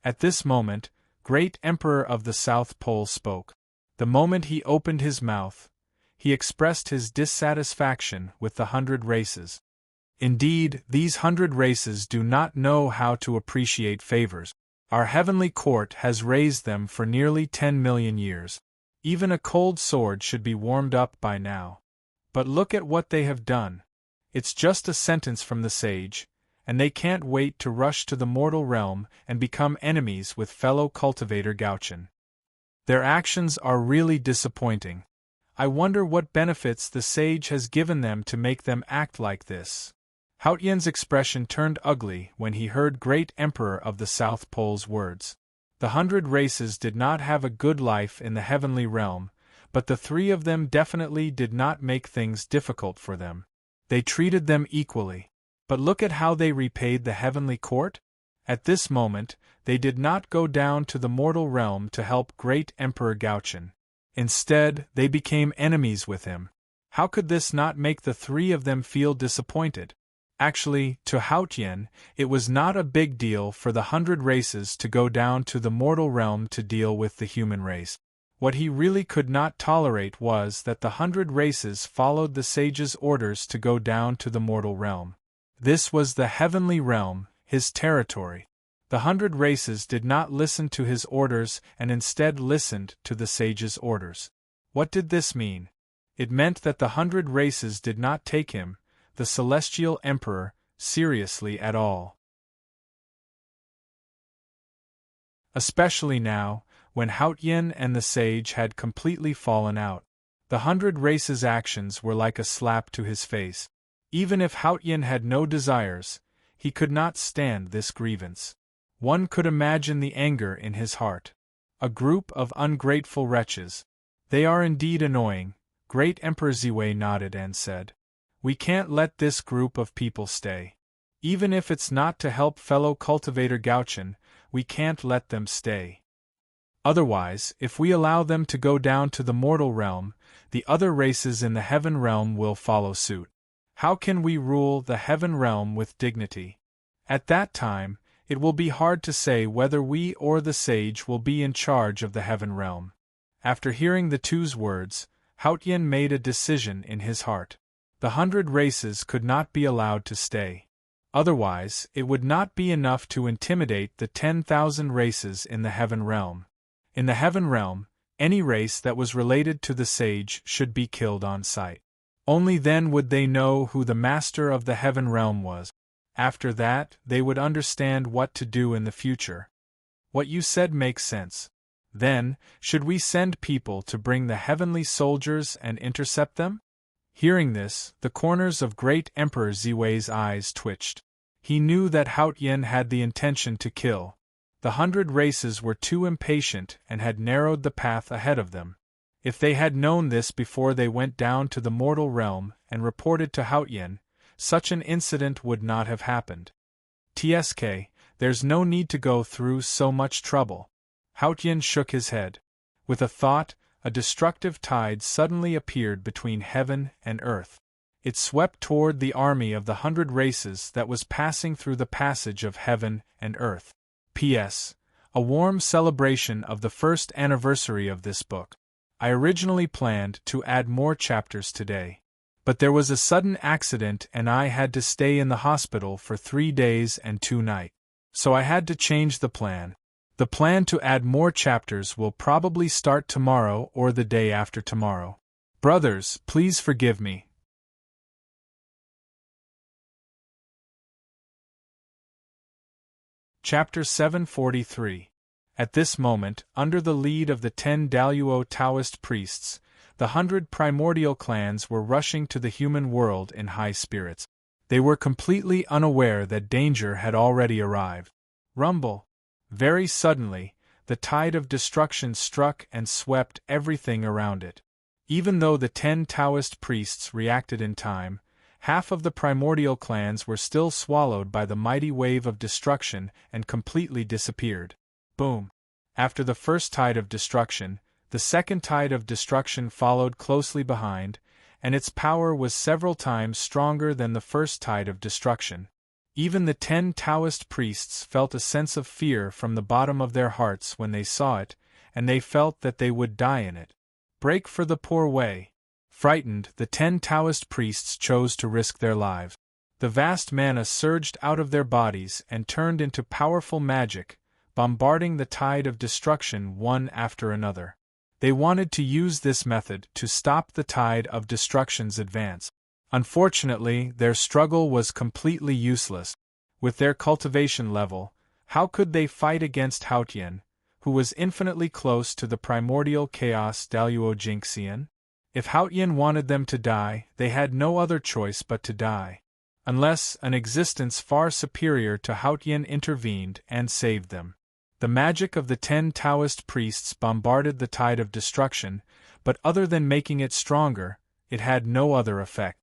At this moment, Great Emperor of the South Pole spoke. The moment he opened his mouth, he expressed his dissatisfaction with the 100 races. Indeed, these 100 races do not know how to appreciate favors. Our heavenly court has raised them for nearly 10 million years. Even a cold sword should be warmed up by now. But look at what they have done. It's just a sentence from the sage, and they can't wait to rush to the mortal realm and become enemies with fellow cultivator Gaochen. Their actions are really disappointing. I wonder what benefits the sage has given them to make them act like this. Hao Tian's expression turned ugly when he heard Great Emperor of the South Pole's words. The 100 races did not have a good life in the heavenly realm, but the 3 of them definitely did not make things difficult for them. They treated them equally. But look at how they repaid the heavenly court. At this moment, they did not go down to the mortal realm to help Great Emperor Gaochen. Instead, they became enemies with him. How could this not make the 3 of them feel disappointed? Actually, to Hao Tian, it was not a big deal for the 100 races to go down to the mortal realm to deal with the human race. What he really could not tolerate was that the 100 races followed the sage's orders to go down to the mortal realm. This was the heavenly realm, his territory. The 100 races did not listen to his orders and instead listened to the sage's orders. What did this mean? It meant that the 100 races did not take him, the celestial emperor, seriously at all. Especially now, when Hao Tian and the sage had completely fallen out. The 100 races' actions were like a slap to his face. Even if Hao Tian had no desires, he could not stand this grievance. One could imagine the anger in his heart. A group of ungrateful wretches. They are indeed annoying. Great Emperor Ziwei nodded and said, "We can't let this group of people stay. Even if it's not to help fellow cultivator Gaochen, we can't let them stay. Otherwise, if we allow them to go down to the mortal realm, the other races in the heaven realm will follow suit. How can we rule the heaven realm with dignity? At that time, it will be hard to say whether we or the sage will be in charge of the heaven realm." After hearing the 2's words, Hao Tian made a decision in his heart. The 100 races could not be allowed to stay. Otherwise, it would not be enough to intimidate the 10,000 races in the heaven realm. In the heaven realm, any race that was related to the sage should be killed on sight. Only then would they know who the master of the heaven realm was. After that, they would understand what to do in the future. What you said makes sense. Then, should we send people to bring the heavenly soldiers and intercept them? Hearing this, the corners of Great Emperor Ziwei's eyes twitched. He knew that Hao Tian had the intention to kill. The 100 races were too impatient and had narrowed the path ahead of them. If they had known this before they went down to the mortal realm and reported to Hao Tian, such an incident would not have happened. TSK, there's no need to go through so much trouble. Hao Tian shook his head. With a thought, a destructive tide suddenly appeared between heaven and earth. It swept toward the army of the 100 races that was passing through the passage of heaven and earth. P.S. A warm celebration of the first anniversary of this book. I originally planned to add more chapters today. But there was a sudden accident and I had to stay in the hospital for 3 days and 2 nights. So I had to change the plan. The plan to add more chapters will probably start tomorrow or the day after tomorrow. Brothers, please forgive me. Chapter 743. At this moment, under the lead of the 10 Daluo Taoist priests, the 100 primordial clans were rushing to the human world in high spirits. They were completely unaware that danger had already arrived. Rumble! Very suddenly, the tide of destruction struck and swept everything around it. Even though the 10 Taoist priests reacted in time, half of the primordial clans were still swallowed by the mighty wave of destruction and completely disappeared. Boom! After the first tide of destruction, the second tide of destruction followed closely behind, and its power was several times stronger than the first tide of destruction. Even the 10 Taoist priests felt a sense of fear from the bottom of their hearts when they saw it, and they felt that they would die in it. Break for the poor way. Frightened, the 10 Taoist priests chose to risk their lives. The vast mana surged out of their bodies and turned into powerful magic, bombarding the tide of destruction one after another. They wanted to use this method to stop the tide of destruction's advance. Unfortunately, their struggle was completely useless. With their cultivation level, how could they fight against Hao Tian, who was infinitely close to the primordial chaos Daluo Jinxian? If Haotian wanted them to die, they had no other choice but to die. Unless an existence far superior to Haotian intervened and saved them. The magic of the 10 Taoist priests bombarded the tide of destruction, but other than making it stronger, it had no other effect.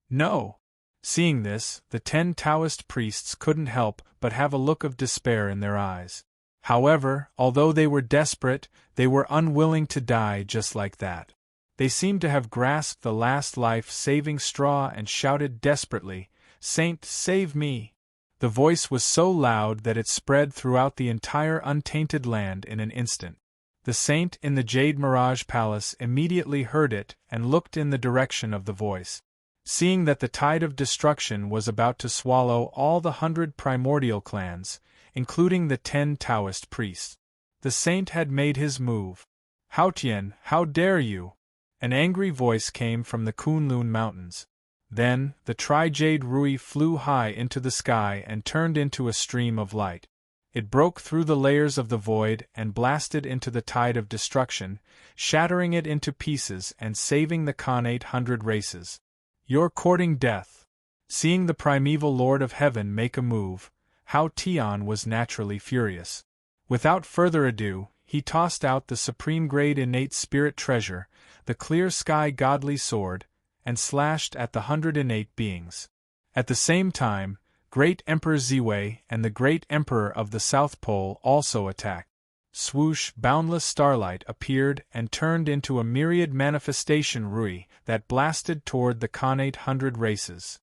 No! Seeing this, the 10 Taoist priests couldn't help but have a look of despair in their eyes. However, although they were desperate, they were unwilling to die just like that. They seemed to have grasped the last life-saving straw and shouted desperately, "Saint, save me!" The voice was so loud that it spread throughout the entire untainted land in an instant. The saint in the Jade Mirage Palace immediately heard it and looked in the direction of the voice. Seeing that the tide of destruction was about to swallow all the 100 primordial clans, including the 10 Taoist priests, the saint had made his move. "Haotian, how dare you!" An angry voice came from the Kunlun Mountains. Then, the Tri-Jade Rui flew high into the sky and turned into a stream of light. It broke through the layers of the void and blasted into the tide of destruction, shattering it into pieces and saving the Khanate 100 races. "You're courting death." Seeing the primeval Lord of Heaven make a move, Hao Tian was naturally furious. Without further ado, he tossed out the supreme-grade innate spirit treasure, the clear sky godly sword, and slashed at the 100 innate beings. At the same time, Great Emperor Ziwei and the Great Emperor of the South Pole also attacked. Swoosh, boundless starlight appeared and turned into a myriad manifestation Rui that blasted toward the Khanate 100 races.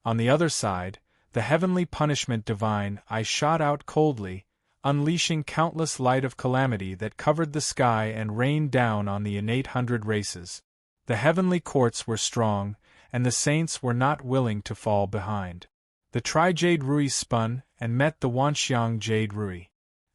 On the other side, the heavenly punishment divine I shot out coldly, unleashing countless light of calamity that covered the sky and rained down on the innate 100 races. The heavenly courts were strong, and the saints were not willing to fall behind. The Tri-Jade Rui spun and met the Wanxiang Jade Rui.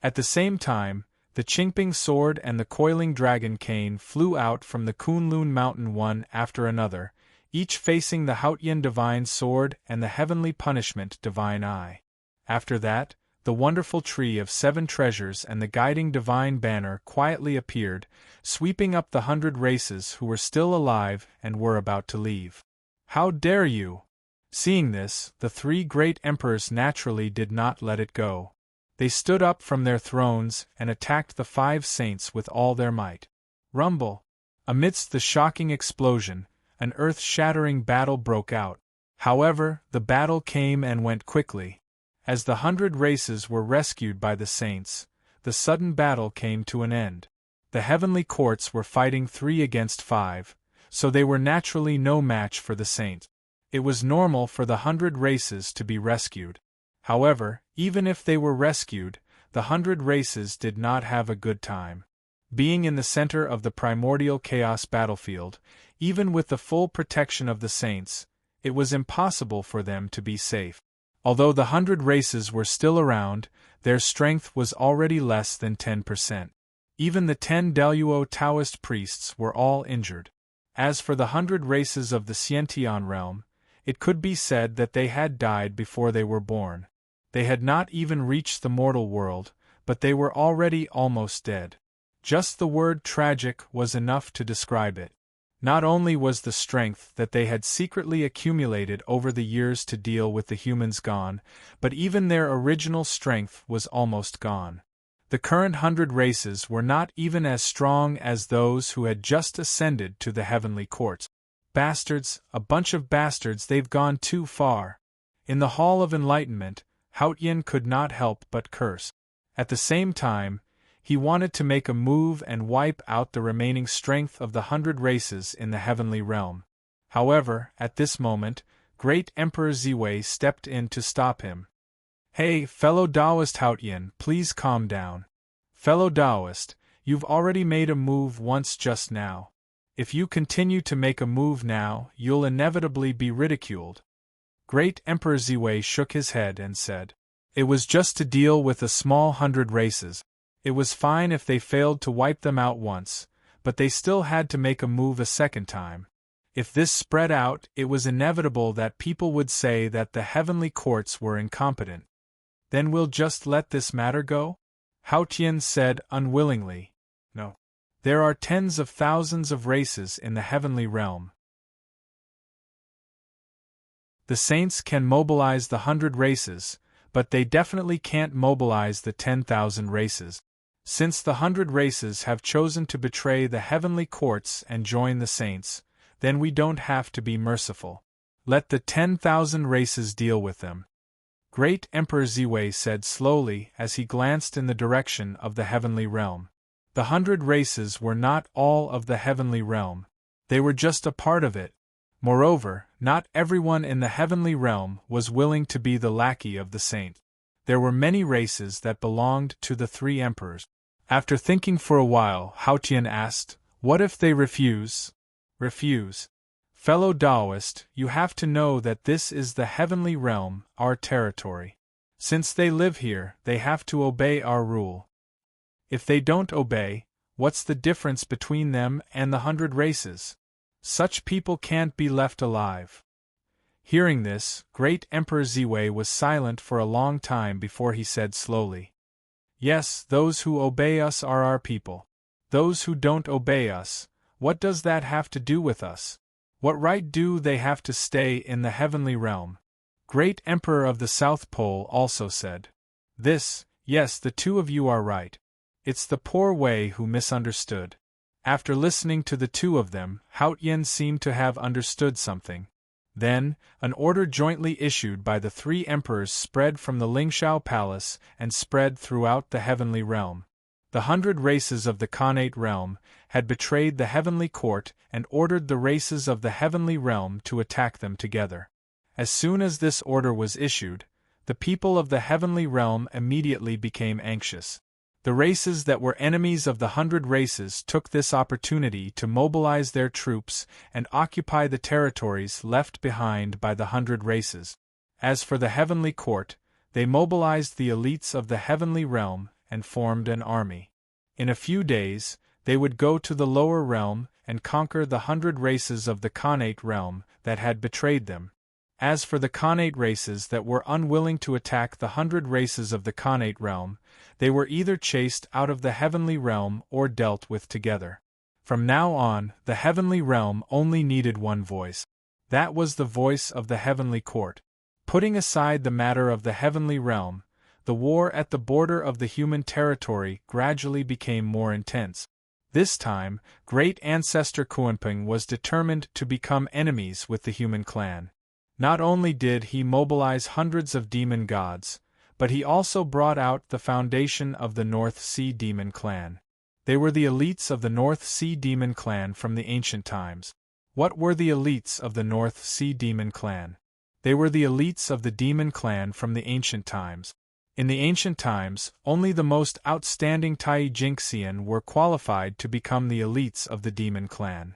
At the same time, the Qingping sword and the coiling dragon cane flew out from the Kunlun mountain one after another, each facing the Haotian divine sword and the heavenly punishment divine eye. After that, the wonderful tree of 7 treasures and the guiding divine banner quietly appeared, sweeping up the 100 races who were still alive and were about to leave. "How dare you!" Seeing this, the 3 great emperors naturally did not let it go. They stood up from their thrones and attacked the 5 saints with all their might. Rumble! Amidst the shocking explosion, an earth-shattering battle broke out. However, the battle came and went quickly. As the 100 races were rescued by the saints, the sudden battle came to an end. The heavenly courts were fighting 3 against 5, so they were naturally no match for the saint. It was normal for the 100 races to be rescued. However, even if they were rescued, the 100 races did not have a good time. Being in the center of the primordial chaos battlefield, even with the full protection of the saints, it was impossible for them to be safe. Although the 100 races were still around, their strength was already less than 10%. Even the 10 Daluo Taoist priests were all injured. As for the 100 races of the Xiantian realm, it could be said that they had died before they were born. They had not even reached the mortal world, but they were already almost dead. Just the word tragic was enough to describe it. Not only was the strength that they had secretly accumulated over the years to deal with the humans gone, but even their original strength was almost gone. The current 100 races were not even as strong as those who had just ascended to the heavenly courts. Bastards, a bunch of bastards, they've gone too far. In the Hall of Enlightenment, Haotian could not help but curse. At the same time, he wanted to make a move and wipe out the remaining strength of the 100 races in the heavenly realm. However, at this moment, Great Emperor Ziwei stepped in to stop him. "Hey, fellow Taoist Haotian, please calm down. Fellow Taoist, you've already made a move once just now. If you continue to make a move now, you'll inevitably be ridiculed." Great Emperor Ziwei shook his head and said, "It was just to deal with a small 100 races. It was fine if they failed to wipe them out once, but they still had to make a move a second time. If this spread out, it was inevitable that people would say that the heavenly courts were incompetent. Then we'll just let this matter go?" Hao Tian said unwillingly. No. There are tens of thousands of races in the heavenly realm. The saints can mobilize the 100 races, but they definitely can't mobilize the 10,000 races. Since the 100 races have chosen to betray the heavenly courts and join the saints, then we don't have to be merciful. Let the 10,000 races deal with them. Great Emperor Ziwei said slowly as he glanced in the direction of the heavenly realm. The 100 races were not all of the heavenly realm. They were just a part of it. Moreover, not everyone in the heavenly realm was willing to be the lackey of the saint. There were many races that belonged to the 3 emperors. After thinking for a while, Hao Tian asked, "What if they refuse?" "Refuse? Fellow Taoist, you have to know that this is the heavenly realm, our territory. Since they live here, they have to obey our rule. If they don't obey, what's the difference between them and the 100 races? Such people can't be left alive." Hearing this, Great Emperor Ziwei was silent for a long time before he said slowly, "Yes, those who obey us are our people. Those who don't obey us, what does that have to do with us? What right do they have to stay in the heavenly realm?" Great Emperor of the South Pole also said, "This, yes, the 2 of you are right. It's the poor Wei who misunderstood." After listening to the 2 of them, Hao Tian seemed to have understood something. Then, an order jointly issued by the 3 emperors spread from the Lingshao Palace and spread throughout the heavenly realm. The 100 races of the Khanate realm had betrayed the heavenly court and ordered the races of the heavenly realm to attack them together. As soon as this order was issued, the people of the heavenly realm immediately became anxious. The races that were enemies of the 100 races took this opportunity to mobilize their troops and occupy the territories left behind by the 100 races. As for the heavenly court, they mobilized the elites of the heavenly realm and formed an army. In a few days, they would go to the lower realm and conquer the 100 races of the Khanate realm that had betrayed them. As for the Khanate races that were unwilling to attack the 100 races of the Khanate realm, they were either chased out of the heavenly realm or dealt with together. From now on, the heavenly realm only needed one voice. That was the voice of the heavenly court. Putting aside the matter of the heavenly realm, the war at the border of the human territory gradually became more intense. This time, Great Ancestor Kuanping was determined to become enemies with the human clan. Not only did he mobilize hundreds of demon gods, but he also brought out the foundation of the North Sea Demon Clan. They were the elites of the North Sea Demon Clan from the ancient times. What were the elites of the North Sea Demon Clan? They were the elites of the Demon Clan from the ancient times. In the ancient times, only the most outstanding Tai Jinxian were qualified to become the elites of the Demon Clan.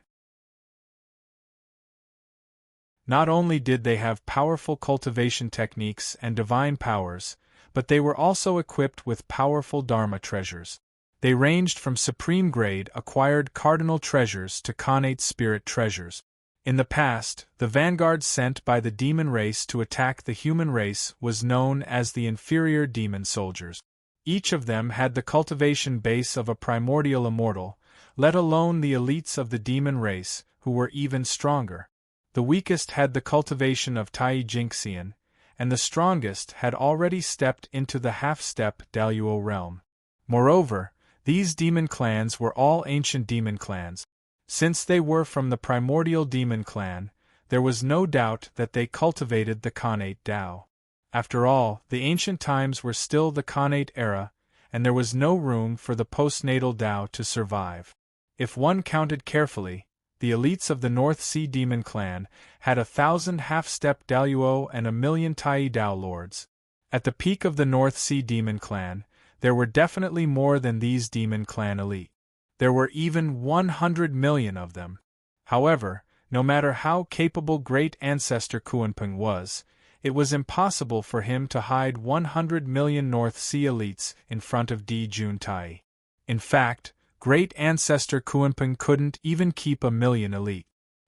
Not only did they have powerful cultivation techniques and divine powers, but they were also equipped with powerful Dharma treasures. They ranged from supreme grade acquired cardinal treasures to Khanate spirit treasures. In the past, the vanguard sent by the demon race to attack the human race was known as the inferior demon soldiers. Each of them had the cultivation base of a primordial immortal, let alone the elites of the demon race, who were even stronger. The weakest had the cultivation of Tai Jinxian, and the strongest had already stepped into the half-step Daluo realm. Moreover, these demon clans were all ancient demon clans. Since they were from the primordial demon clan, there was no doubt that they cultivated the Khanate Tao. After all, the ancient times were still the Khanate era, and there was no room for the postnatal Tao to survive. If one counted carefully, the elites of the North Sea Demon Clan had 1,000 half-step Daluo and 1,000,000 Tai Dao lords. At the peak of the North Sea Demon Clan, there were definitely more than these Demon Clan elite. There were even 100 million of them. However, no matter how capable Great Ancestor Kuanping was, it was impossible for him to hide 100 million North Sea elites in front of Di Jun Tai. In fact, Great Ancestor Kuanping couldn't even keep 1,000,000 elite.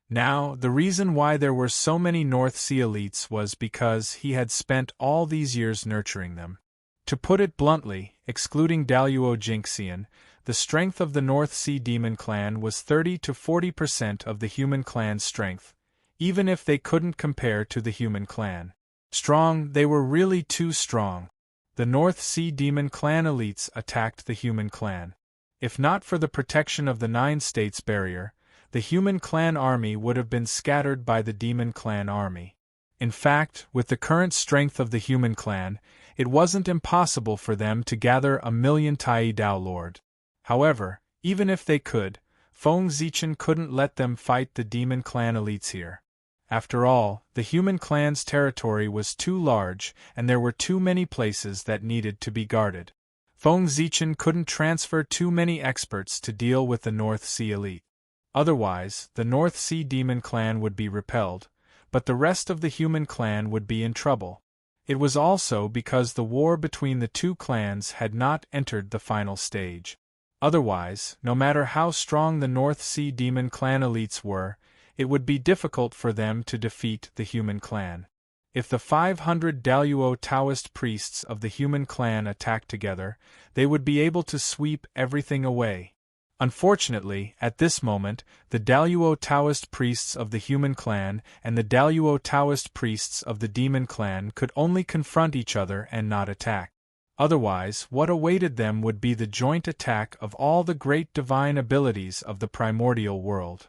Now, the reason why there were so many North Sea elites was because he had spent all these years nurturing them. To put it bluntly, excluding Daluo Jinxian, the strength of the North Sea Demon Clan was 30 to 40% of the human clan's strength, even if they couldn't compare to the human clan. Strong, they were really too strong. The North Sea Demon Clan elites attacked the human clan. If not for the protection of the Nine States barrier, the human clan army would have been scattered by the demon clan army. In fact, with the current strength of the human clan, it wasn't impossible for them to gather 1,000,000 Tai Dao Lord. However, even if they could, Feng Zichen couldn't let them fight the demon clan elites here. After all, the human clan's territory was too large and there were too many places that needed to be guarded. Feng Zichen couldn't transfer too many experts to deal with the North Sea elite. Otherwise, the North Sea Demon Clan would be repelled, but the rest of the human clan would be in trouble. It was also because the war between the two clans had not entered the final stage. Otherwise, no matter how strong the North Sea Demon Clan elites were, it would be difficult for them to defeat the human clan. If the 500 Daluo Taoist priests of the human clan attacked together, they would be able to sweep everything away. Unfortunately, at this moment, the Daluo Taoist priests of the human clan and the Daluo Taoist priests of the demon clan could only confront each other and not attack. Otherwise, what awaited them would be the joint attack of all the great divine abilities of the primordial world.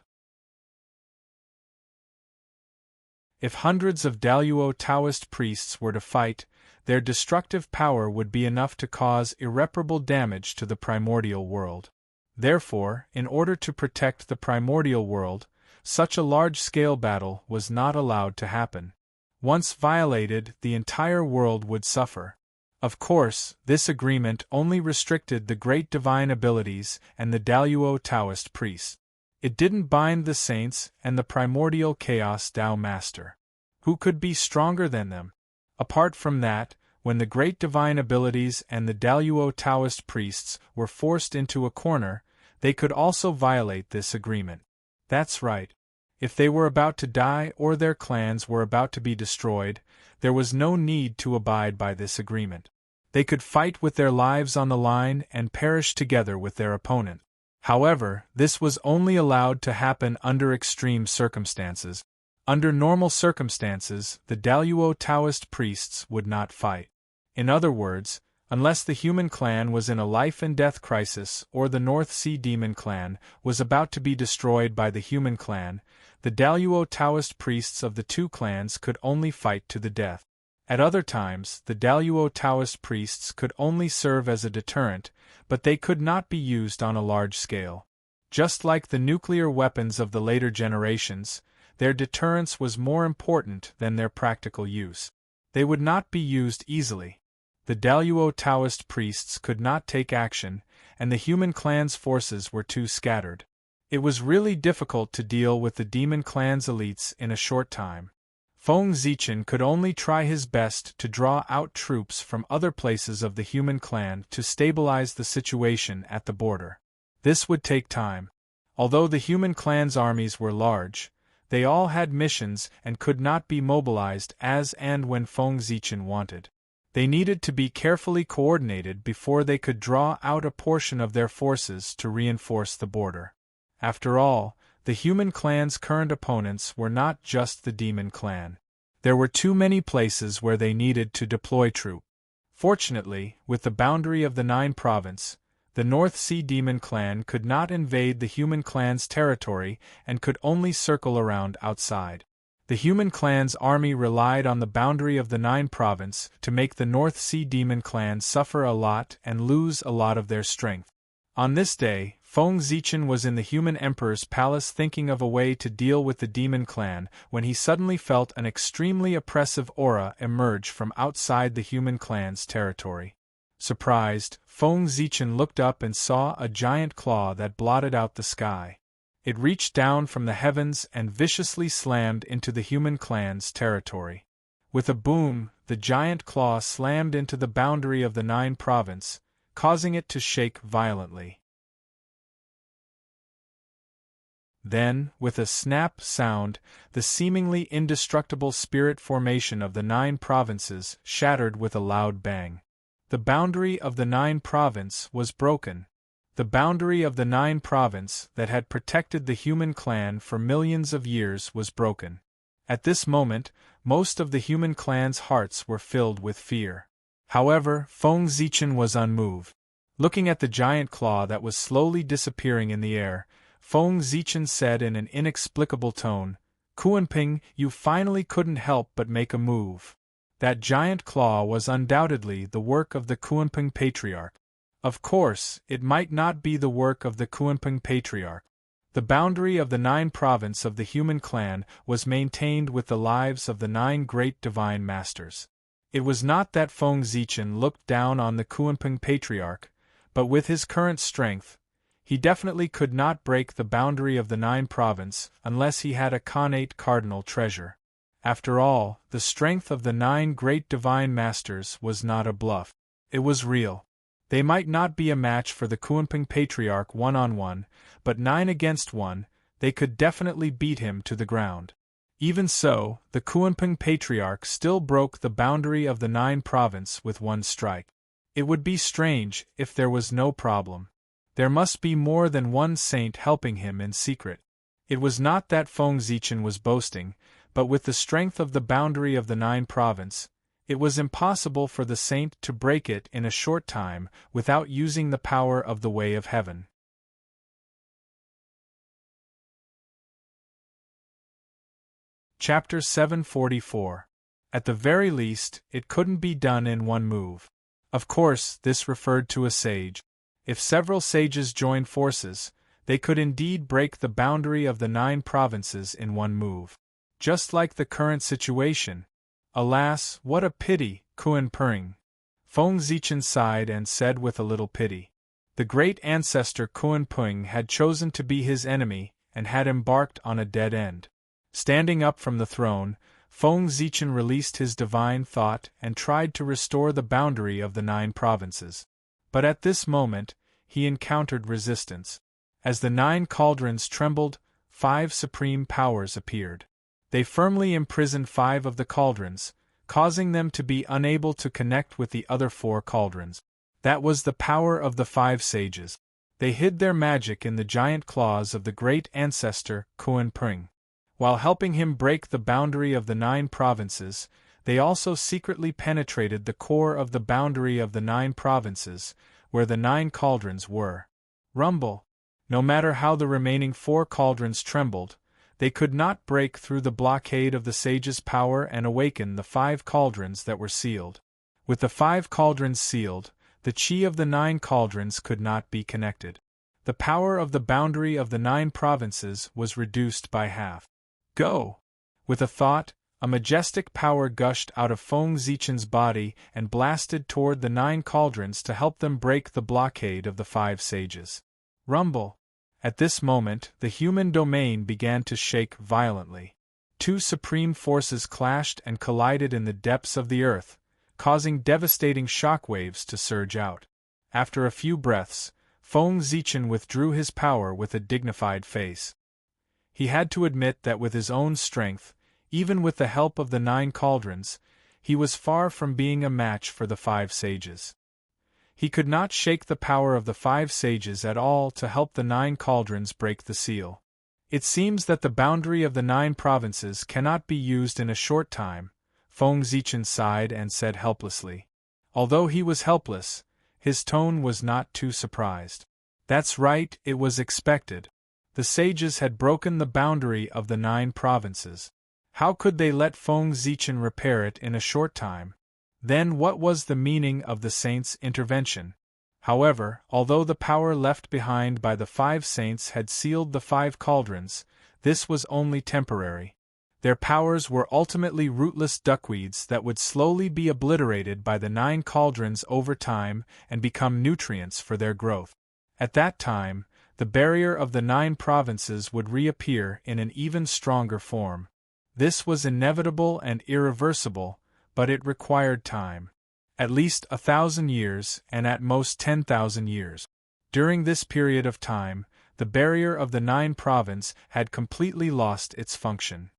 If hundreds of Daluo Taoist priests were to fight, their destructive power would be enough to cause irreparable damage to the primordial world. Therefore, in order to protect the primordial world, such a large-scale battle was not allowed to happen. Once violated, the entire world would suffer. Of course, this agreement only restricted the great divine abilities and the Daluo Taoist priests. It didn't bind the saints and the primordial chaos Tao Master. Who could be stronger than them? Apart from that, when the great divine abilities and the Daluo Taoist priests were forced into a corner, they could also violate this agreement. That's right. If they were about to die or their clans were about to be destroyed, there was no need to abide by this agreement. They could fight with their lives on the line and perish together with their opponent. However, this was only allowed to happen under extreme circumstances. Under normal circumstances, the Daluo Taoist priests would not fight. In other words, unless the human clan was in a life-and-death crisis or the North Sea Demon Clan was about to be destroyed by the human clan, the Daluo Taoist priests of the two clans could only fight to the death. At other times, the Daluo Taoist priests could only serve as a deterrent, but they could not be used on a large scale. Just like the nuclear weapons of the later generations, their deterrence was more important than their practical use. They would not be used easily. The Daluo Taoist priests could not take action, and the human clan's forces were too scattered. It was really difficult to deal with the demon clan's elites in a short time. Feng Zichen could only try his best to draw out troops from other places of the human clan to stabilize the situation at the border. This would take time. Although the human clan's armies were large, they all had missions and could not be mobilized as and when Feng Zichen wanted. They needed to be carefully coordinated before they could draw out a portion of their forces to reinforce the border. After all, the human clan's current opponents were not just the demon clan. There were too many places where they needed to deploy troops. Fortunately, with the boundary of the Nine Province, the North Sea Demon Clan could not invade the human clan's territory and could only circle around outside. The human clan's army relied on the boundary of the Nine Province to make the North Sea Demon Clan suffer a lot and lose a lot of their strength. On this day, Feng Zichen was in the human emperor's palace thinking of a way to deal with the demon clan when he suddenly felt an extremely oppressive aura emerge from outside the human clan's territory. Surprised, Feng Zichen looked up and saw a giant claw that blotted out the sky. It reached down from the heavens and viciously slammed into the human clan's territory. With a boom, the giant claw slammed into the boundary of the Nine Province, causing it to shake violently. Then, with a snap sound, the seemingly indestructible spirit formation of the Nine Provinces shattered with a loud bang. The boundary of the Nine Province was broken. The boundary of the Nine Province that had protected the human clan for millions of years was broken. At this moment, most of the human clan's hearts were filled with fear. However, Feng Zichen was unmoved. Looking at the giant claw that was slowly disappearing in the air, Feng Zichen said in an inexplicable tone, "Kuanping, you finally couldn't help but make a move." That giant claw was undoubtedly the work of the Kuanping Patriarch. Of course, it might not be the work of the Kuanping Patriarch. The boundary of the Nine Province of the human clan was maintained with the lives of the 9 great divine masters. It was not that Feng Zichen looked down on the Kuanping Patriarch, but with his current strength, he definitely could not break the boundary of the Nine Province unless he had a connate cardinal treasure. After all, the strength of the 9 great divine masters was not a bluff. It was real. They might not be a match for the Kuanping Patriarch one-on-one, but 9 against 1, they could definitely beat him to the ground. Even so, the Kuanping Patriarch still broke the boundary of the Nine Province with one strike. It would be strange if there was no problem. There must be more than one saint helping him in secret. It was not that Feng Zichen was boasting, but with the strength of the boundary of the Nine Province, it was impossible for the saint to break it in a short time without using the power of the Way of Heaven. Chapter 744. At the very least, it couldn't be done in one move. Of course, this referred to a sage. If several sages joined forces, they could indeed break the boundary of the 9 provinces in one move. Just like the current situation. Alas, what a pity, Kuan-Pering. Feng Zichen sighed and said with a little pity. The great ancestor Kuan-Pering had chosen to be his enemy and had embarked on a dead end. Standing up from the throne, Feng Zichen released his divine thought and tried to restore the boundary of the 9 provinces. But at this moment, he encountered resistance. As the 9 cauldrons trembled, 5 supreme powers appeared. They firmly imprisoned 5 of the cauldrons, causing them to be unable to connect with the other 4 cauldrons. That was the power of the 5 sages. They hid their magic in the giant claws of the great ancestor Kuan-Pering. While helping him break the boundary of the 9 provinces, they also secretly penetrated the core of the boundary of the 9 provinces, where the 9 cauldrons were. Rumble! No matter how the remaining 4 cauldrons trembled, they could not break through the blockade of the sage's power and awaken the 5 cauldrons that were sealed. With the 5 cauldrons sealed, the chi of the 9 cauldrons could not be connected. The power of the boundary of the 9 provinces was reduced by half. Go! With a thought, a majestic power gushed out of Feng Zichen's body and blasted toward the 9 cauldrons to help them break the blockade of the 5 sages. Rumble! At this moment, the human domain began to shake violently. 2 supreme forces clashed and collided in the depths of the earth, causing devastating shockwaves to surge out. After a few breaths, Feng Zichen withdrew his power with a dignified face. He had to admit that with his own strength, even with the help of the 9 cauldrons, he was far from being a match for the 5 sages. He could not shake the power of the 5 sages at all to help the 9 cauldrons break the seal. It seems that the boundary of the 9 provinces cannot be used in a short time, Feng Zichen sighed and said helplessly. Although he was helpless, his tone was not too surprised. That's right, it was expected. The sages had broken the boundary of the 9 provinces. How could they let Feng Zichen repair it in a short time? Then what was the meaning of the saints' intervention? However, although the power left behind by the 5 saints had sealed the 5 cauldrons, this was only temporary. Their powers were ultimately rootless duckweeds that would slowly be obliterated by the 9 cauldrons over time and become nutrients for their growth. At that time, the barrier of the 9 provinces would reappear in an even stronger form. This was inevitable and irreversible, but it required time. At least 1,000 years and at most 10,000 years. During this period of time, the barrier of the 9 province had completely lost its function.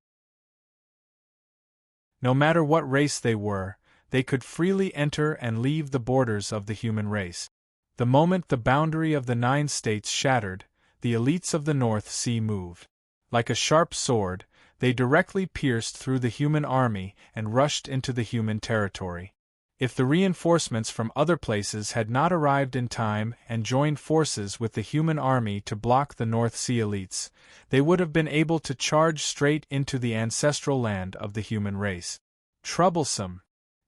No matter what race they were, they could freely enter and leave the borders of the human race. The moment the boundary of the 9 states shattered, the elites of the North Sea moved. Like a sharp sword, they directly pierced through the human army and rushed into the human territory. If the reinforcements from other places had not arrived in time and joined forces with the human army to block the North Sea elites, they would have been able to charge straight into the ancestral land of the human race. Troublesome.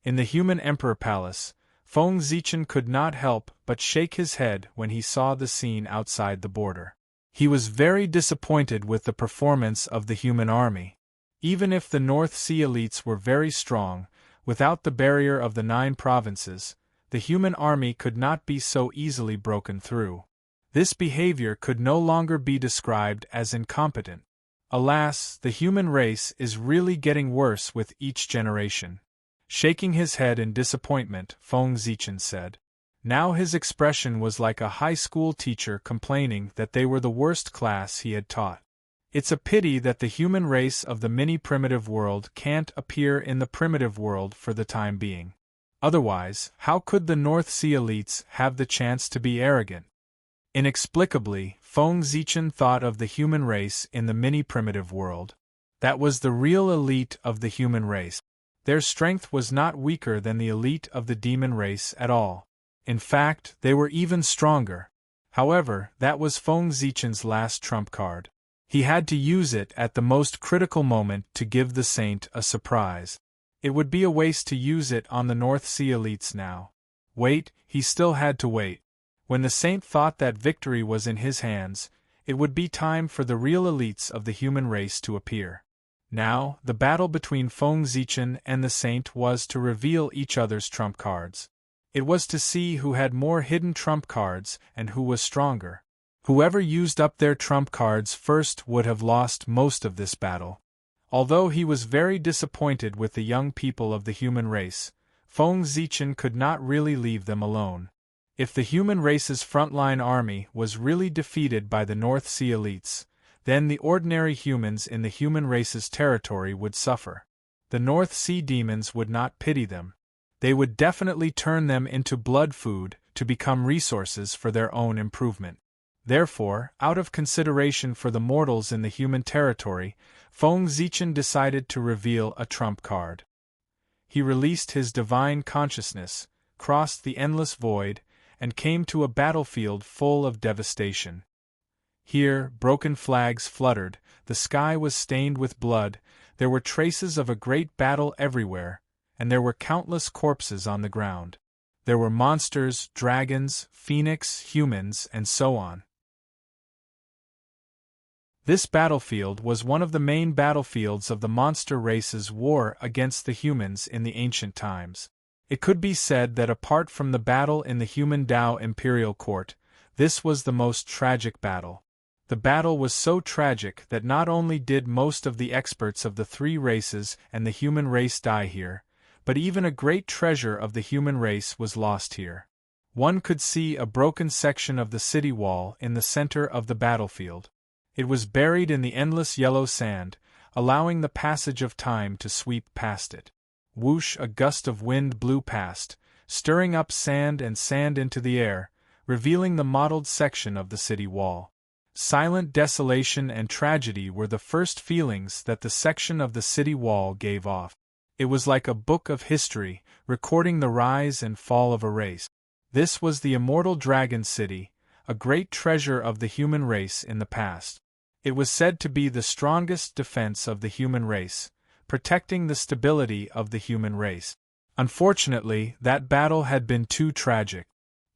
In the human emperor palace, Feng Zichen could not help but shake his head when he saw the scene outside the border. He was very disappointed with the performance of the human army. Even if the North Sea elites were very strong, without the barrier of the 9 provinces, the human army could not be so easily broken through. This behavior could no longer be described as incompetent. Alas, the human race is really getting worse with each generation. Shaking his head in disappointment, Feng Zichen said. Now his expression was like a high school teacher complaining that they were the worst class he had taught. It's a pity that the human race of the mini-primitive world can't appear in the primitive world for the time being. Otherwise, how could the North Sea elites have the chance to be arrogant? Inexplicably, Feng Zichen thought of the human race in the mini-primitive world. That was the real elite of the human race. Their strength was not weaker than the elite of the demon race at all. In fact, they were even stronger. However, that was Feng Zichen's last trump card. He had to use it at the most critical moment to give the saint a surprise. It would be a waste to use it on the North Sea elites now. Wait, he still had to wait. When the saint thought that victory was in his hands, it would be time for the real elites of the human race to appear. Now, the battle between Feng Zichen and the saint was to reveal each other's trump cards. It was to see who had more hidden trump cards and who was stronger. Whoever used up their trump cards first would have lost most of this battle. Although he was very disappointed with the young people of the human race, Feng Zichen could not really leave them alone. If the human race's frontline army was really defeated by the North Sea elites, then the ordinary humans in the human race's territory would suffer. The North Sea demons would not pity them. They would definitely turn them into blood food to become resources for their own improvement. Therefore, out of consideration for the mortals in the human territory, Feng Zichen decided to reveal a trump card. He released his divine consciousness, crossed the endless void, and came to a battlefield full of devastation. Here, broken flags fluttered, the sky was stained with blood, there were traces of a great battle everywhere, and there were countless corpses on the ground. There were monsters, dragons, phoenix, humans, and so on. This battlefield was one of the main battlefields of the monster race's war against the humans in the ancient times. It could be said that apart from the battle in the human Tao imperial court, this was the most tragic battle. The battle was so tragic that not only did most of the experts of the 3 races and the human race die here, but even a great treasure of the human race was lost here. One could see a broken section of the city wall in the center of the battlefield. It was buried in the endless yellow sand, allowing the passage of time to sweep past it. Whoosh, a gust of wind blew past, stirring up sand and sand into the air, revealing the mottled section of the city wall. Silent desolation and tragedy were the first feelings that the section of the city wall gave off. It was like a book of history, recording the rise and fall of a race. This was the immortal dragon city, a great treasure of the human race in the past. It was said to be the strongest defense of the human race, protecting the stability of the human race. Unfortunately, that battle had been too tragic.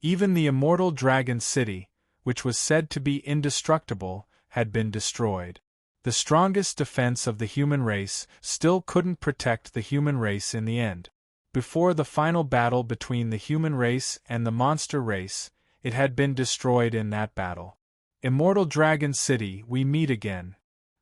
Even the immortal dragon city, which was said to be indestructible, had been destroyed. The strongest defense of the human race still couldn't protect the human race in the end. Before the final battle between the human race and the monster race, it had been destroyed in that battle. Immortal Dragon City, we meet again.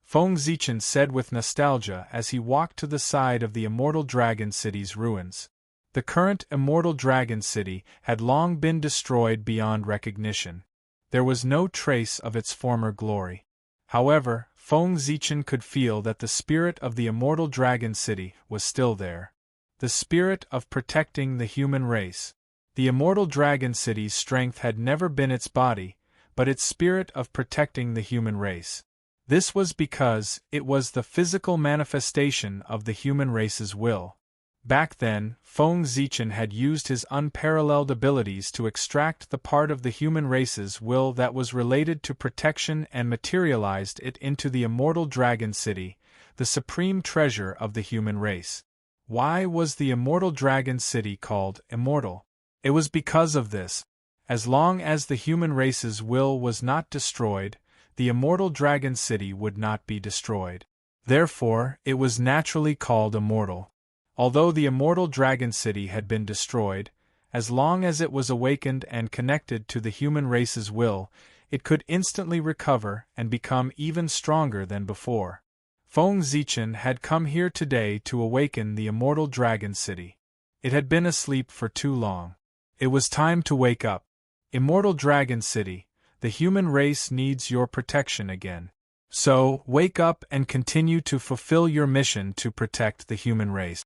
Feng Zichen said with nostalgia as he walked to the side of the Immortal Dragon City's ruins. The current Immortal Dragon City had long been destroyed beyond recognition. There was no trace of its former glory. However, Feng Zichen could feel that the spirit of the Immortal Dragon City was still there. the spirit of protecting the human race. The immortal dragon city's strength had never been its body, but its spirit of protecting the human race. This was because it was the physical manifestation of the human race's will. Back then, Feng Zichen had used his unparalleled abilities to extract the part of the human race's will that was related to protection and materialized it into the immortal dragon city, the supreme treasure of the human race. Why was the immortal dragon city called immortal? It was because of this. As long as the human race's will was not destroyed, the immortal dragon city would not be destroyed. Therefore, it was naturally called immortal. Although the immortal dragon city had been destroyed, as long as it was awakened and connected to the human race's will, it could instantly recover and become even stronger than before. Feng Zichen had come here today to awaken the immortal dragon city. It had been asleep for too long. It was time to wake up. Immortal dragon city, the human race needs your protection again. So, wake up and continue to fulfill your mission to protect the human race.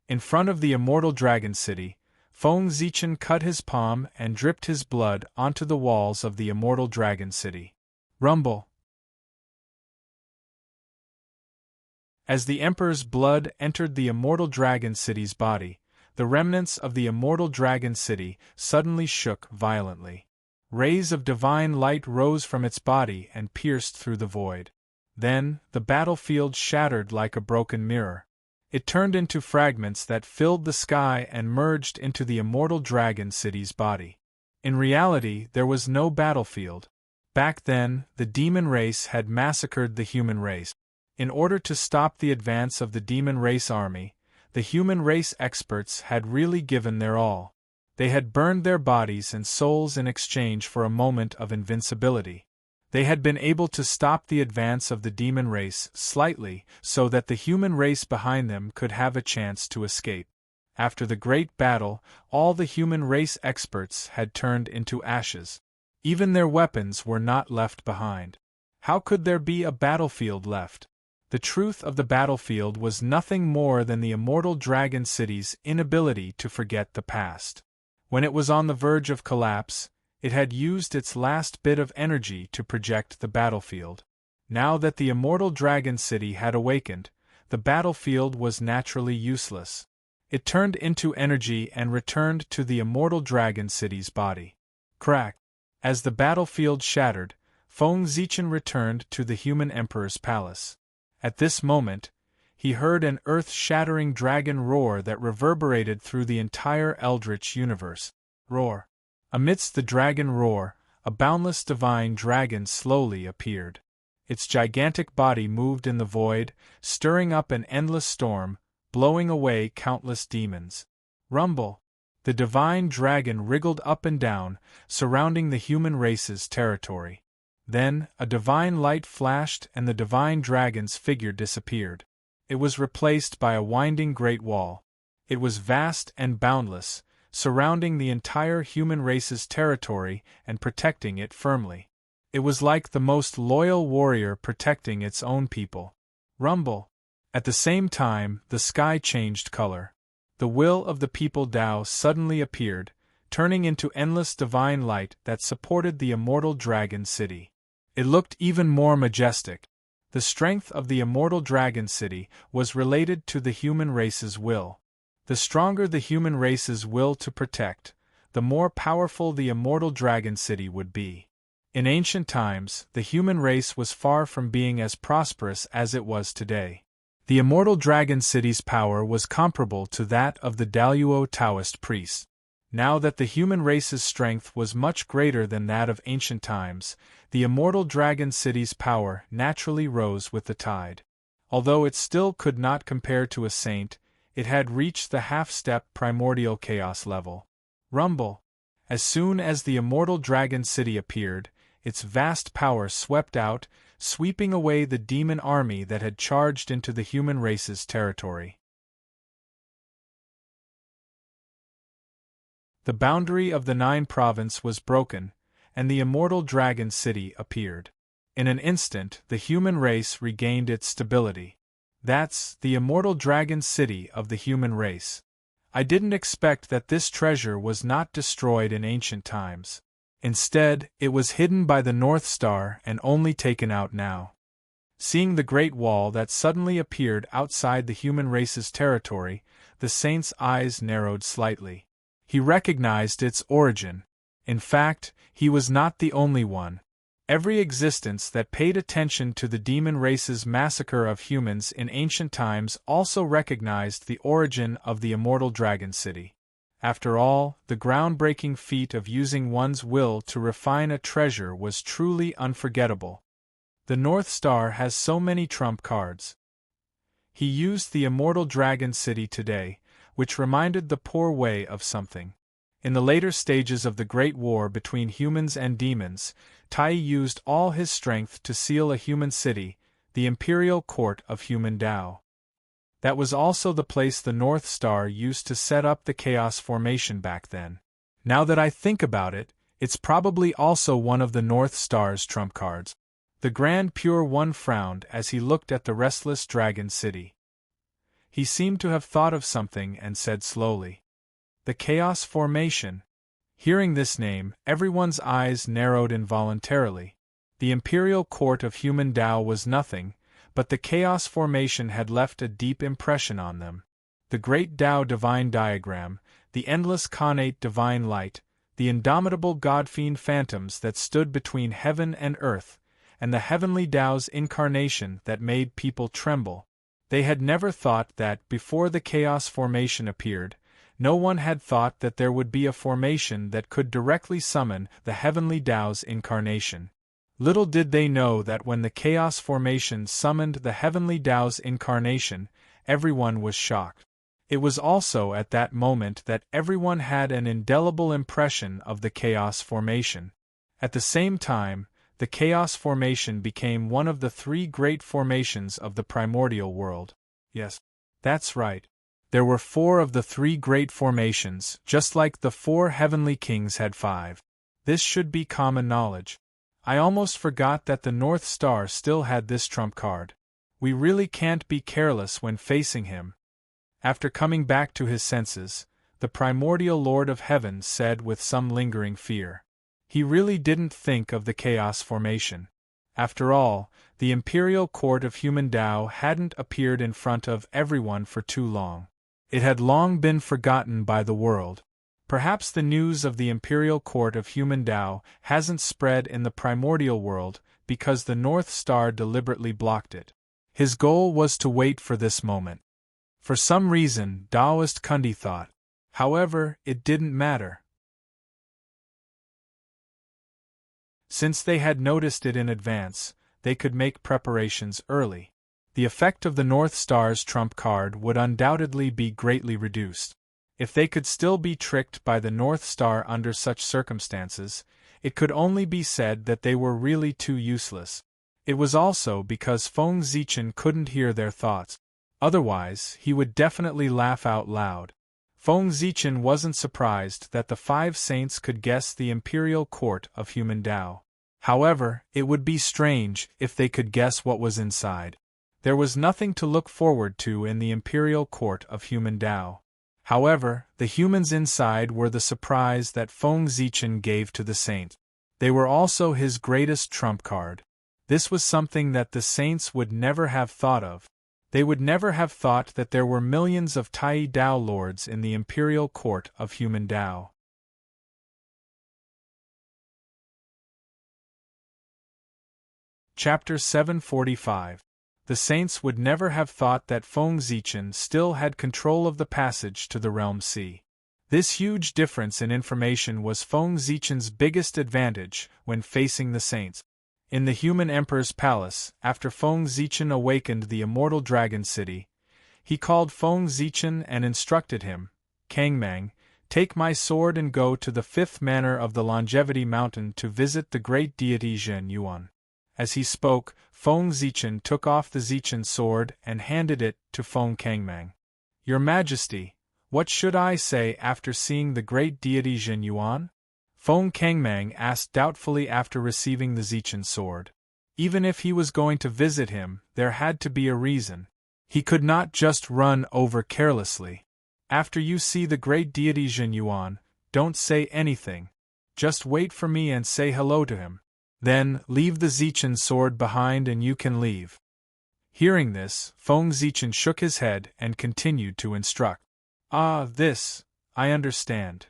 In front of the immortal dragon city, Feng Zichen cut his palm and dripped his blood onto the walls of the immortal dragon city. Rumble. As the Emperor's blood entered the immortal dragon city's body, the remnants of the immortal dragon city suddenly shook violently. Rays of divine light rose from its body and pierced through the void. Then, the battlefield shattered like a broken mirror. It turned into fragments that filled the sky and merged into the immortal dragon city's body. In reality, there was no battlefield. Back then, the demon race had massacred the human race. In order to stop the advance of the demon race army, the human race experts had really given their all. They had burned their bodies and souls in exchange for a moment of invincibility. They had been able to stop the advance of the demon race slightly so that the human race behind them could have a chance to escape. After the great battle, all the human race experts had turned into ashes. Even their weapons were not left behind. How could there be a battlefield left? The truth of the battlefield was nothing more than the immortal dragon city's inability to forget the past. When it was on the verge of collapse, it had used its last bit of energy to project the battlefield. Now that the immortal dragon city had awakened, the battlefield was naturally useless. It turned into energy and returned to the immortal dragon city's body. Crack! As the battlefield shattered, Feng Zichen returned to the human emperor's palace. At this moment, he heard an earth-shattering dragon roar that reverberated through the entire eldritch universe. Roar! Amidst the dragon roar, a boundless divine dragon slowly appeared. Its gigantic body moved in the void, stirring up an endless storm, blowing away countless demons. Rumble! The divine dragon wriggled up and down, surrounding the human race's territory. Then, a divine light flashed and the divine dragon's figure disappeared. It was replaced by a winding great wall. It was vast and boundless, surrounding the entire human race's territory and protecting it firmly. It was like the most loyal warrior protecting its own people. Rumble! At the same time, the sky changed color. The will of the people Tao suddenly appeared, turning into endless divine light that supported the immortal dragon city. It looked even more majestic. The strength of the immortal dragon city was related to the human race's will. The stronger the human race's will to protect, the more powerful the immortal dragon city would be. In ancient times, the human race was far from being as prosperous as it was today. The immortal dragon city's power was comparable to that of the Daluo Taoist priests. Now that the human race's strength was much greater than that of ancient times, the immortal dragon city's power naturally rose with the tide. Although it still could not compare to a saint, it had reached the half-step primordial chaos level. Rumble! As soon as the immortal dragon city appeared, its vast power swept out, sweeping away the demon army that had charged into the human race's territory. The boundary of the Nine Province was broken, and the immortal dragon city appeared. In an instant, the human race regained its stability. That's the immortal dragon city of the human race. I didn't expect that this treasure was not destroyed in ancient times. Instead, it was hidden by the North Star and only taken out now. Seeing the great wall that suddenly appeared outside the human race's territory, the saint's eyes narrowed slightly. He recognized its origin. In fact, he was not the only one. Every existence that paid attention to the demon race's massacre of humans in ancient times also recognized the origin of the immortal dragon city. After all, the groundbreaking feat of using one's will to refine a treasure was truly unforgettable. The North Star has so many trump cards. He used the immortal dragon city today, which reminded the poor way of something. In the later stages of the Great War between humans and demons, Tai used all his strength to seal a human city, the Imperial Court of Human Tao. That was also the place the North Star used to set up the Chaos Formation back then. Now that I think about it, it's probably also one of the North Star's trump cards. The Grand Pure One frowned as he looked at the restless dragon city. He seemed to have thought of something and said slowly, "The Chaos Formation." Hearing this name, everyone's eyes narrowed involuntarily. The Imperial Court of Human Tao was nothing, but the Chaos Formation had left a deep impression on them. The Great Tao Divine Diagram, the endless Khanate Divine Light, the indomitable God-fiend phantoms that stood between heaven and earth, and the heavenly Tao's incarnation that made people tremble. They had never thought that, before the Chaos Formation appeared, no one had thought that there would be a formation that could directly summon the heavenly Tao's incarnation. Little did they know that when the Chaos Formation summoned the heavenly Tao's incarnation, everyone was shocked. It was also at that moment that everyone had an indelible impression of the Chaos Formation. At the same time, the Chaos Formation became one of the three great formations of the primordial world. Yes, that's right. There were 4 of the 3 great formations, just like the 4 heavenly kings had 5. This should be common knowledge. I almost forgot that the North Star still had this trump card. We really can't be careless when facing him. After coming back to his senses, the primordial Lord of Heaven said with some lingering fear. He really didn't think of the Chaos Formation. After all, the Imperial Court of Human Tao hadn't appeared in front of everyone for too long. It had long been forgotten by the world. Perhaps the news of the Imperial Court of Human Tao hasn't spread in the primordial world because the North Star deliberately blocked it. His goal was to wait for this moment. For some reason, Taoist Kundi thought. However, it didn't matter. Since they had noticed it in advance, they could make preparations early. The effect of the North Star's trump card would undoubtedly be greatly reduced. If they could still be tricked by the North Star under such circumstances, it could only be said that they were really too useless. It was also because Feng Zichen couldn't hear their thoughts. Otherwise, he would definitely laugh out loud. Feng Zichen wasn't surprised that the 5 saints could guess the Imperial Court of Human Tao. However, it would be strange if they could guess what was inside. There was nothing to look forward to in the Imperial Court of Human Tao. However, the humans inside were the surprise that Feng Zichen gave to the saint. They were also his greatest trump card. This was something that the saints would never have thought of. They would never have thought that there were millions of Tai Tao lords in the Imperial Court of Human Tao. Chapter 745. The saints would never have thought that Feng Zichen still had control of the passage to the Realm Sea. This huge difference in information was Feng Zichen's biggest advantage when facing the saints. In the human emperor's palace, after Feng Zichen awakened the immortal dragon city, he called Feng Zichen and instructed him, "Kangmang, take my sword and go to the 5th manor of the Longevity Mountain to visit the great deity Zhen Yuan." As he spoke, Feng Zichen took off the Zichen sword and handed it to Feng Kangmang. "Your Majesty, what should I say after seeing the great deity Zhen Yuan?" Feng Kangmang asked doubtfully after receiving the Zichen sword. Even if he was going to visit him, there had to be a reason. He could not just run over carelessly. After you see the great deity Zhen Yuan, don't say anything. Just wait for me and say hello to him. Then, leave the Zichen sword behind and you can leave. Hearing this, Feng Zichen shook his head and continued to instruct. This, I understand.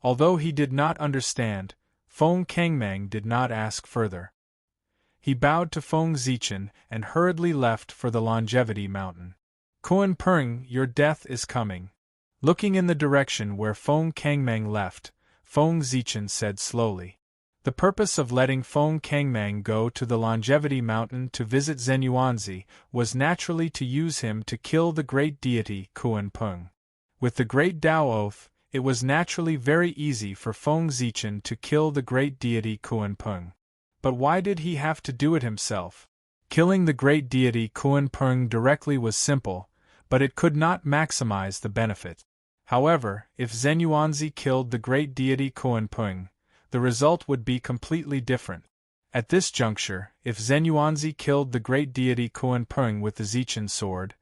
Although he did not understand, Feng Kangmang did not ask further. He bowed to Feng Zichen and hurriedly left for the Longevity Mountain. Kuan Peng, your death is coming. Looking in the direction where Feng Kangmang left, Feng Zichen said slowly. The purpose of letting Feng Kangmang go to the Longevity Mountain to visit Zhen Yuanzi was naturally to use him to kill the great deity Kuan Peng. With the great Tao oath, it was naturally very easy for Feng Zichen to kill the great deity Kuan Peng. But why did he have to do it himself? Killing the great deity Kuan Peng directly was simple, but it could not maximize the benefit. However, if Zhen Yuanzi killed the great deity Kuan Peng, the result would be completely different. At this juncture, if Zhen Yuanzi killed the great deity Kuan Peng with the Zichen sword,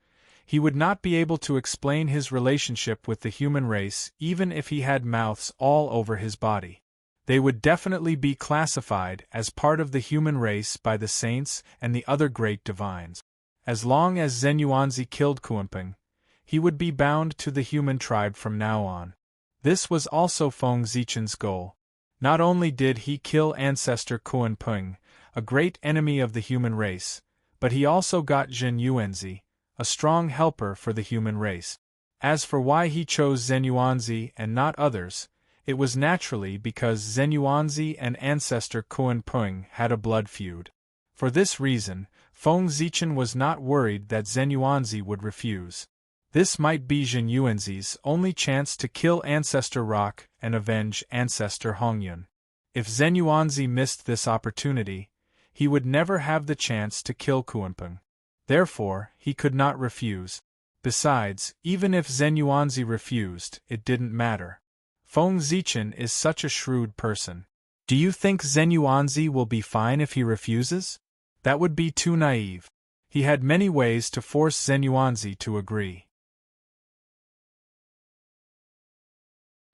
he would not be able to explain his relationship with the human race even if he had mouths all over his body. They would definitely be classified as part of the human race by the saints and the other great divines. As long as Zhen Yuanzi killed Kuan Peng, he would be bound to the human tribe from now on. This was also Feng Zichen's goal. Not only did he kill ancestor Kuan Peng, a great enemy of the human race, but he also got Zhen Yuanzi, a strong helper for the human race. As for why he chose Zhen Yuanzi and not others, it was naturally because Zhen Yuanzi and ancestor Kuan Peng had a blood feud. For this reason, Feng Zichen was not worried that Zhen Yuanzi would refuse. This might be Zhen Yuanzi's only chance to kill Ancestor Rock and avenge Ancestor Hongyun. If Zhen Yuanzi missed this opportunity, he would never have the chance to kill Kuan Peng. Therefore, he could not refuse. Besides, even if Zhen Yuanzi refused, it didn't matter. Feng Zichen is such a shrewd person. Do you think Zhen Yuanzi will be fine if he refuses? That would be too naive. He had many ways to force Zhen Yuanzi to agree.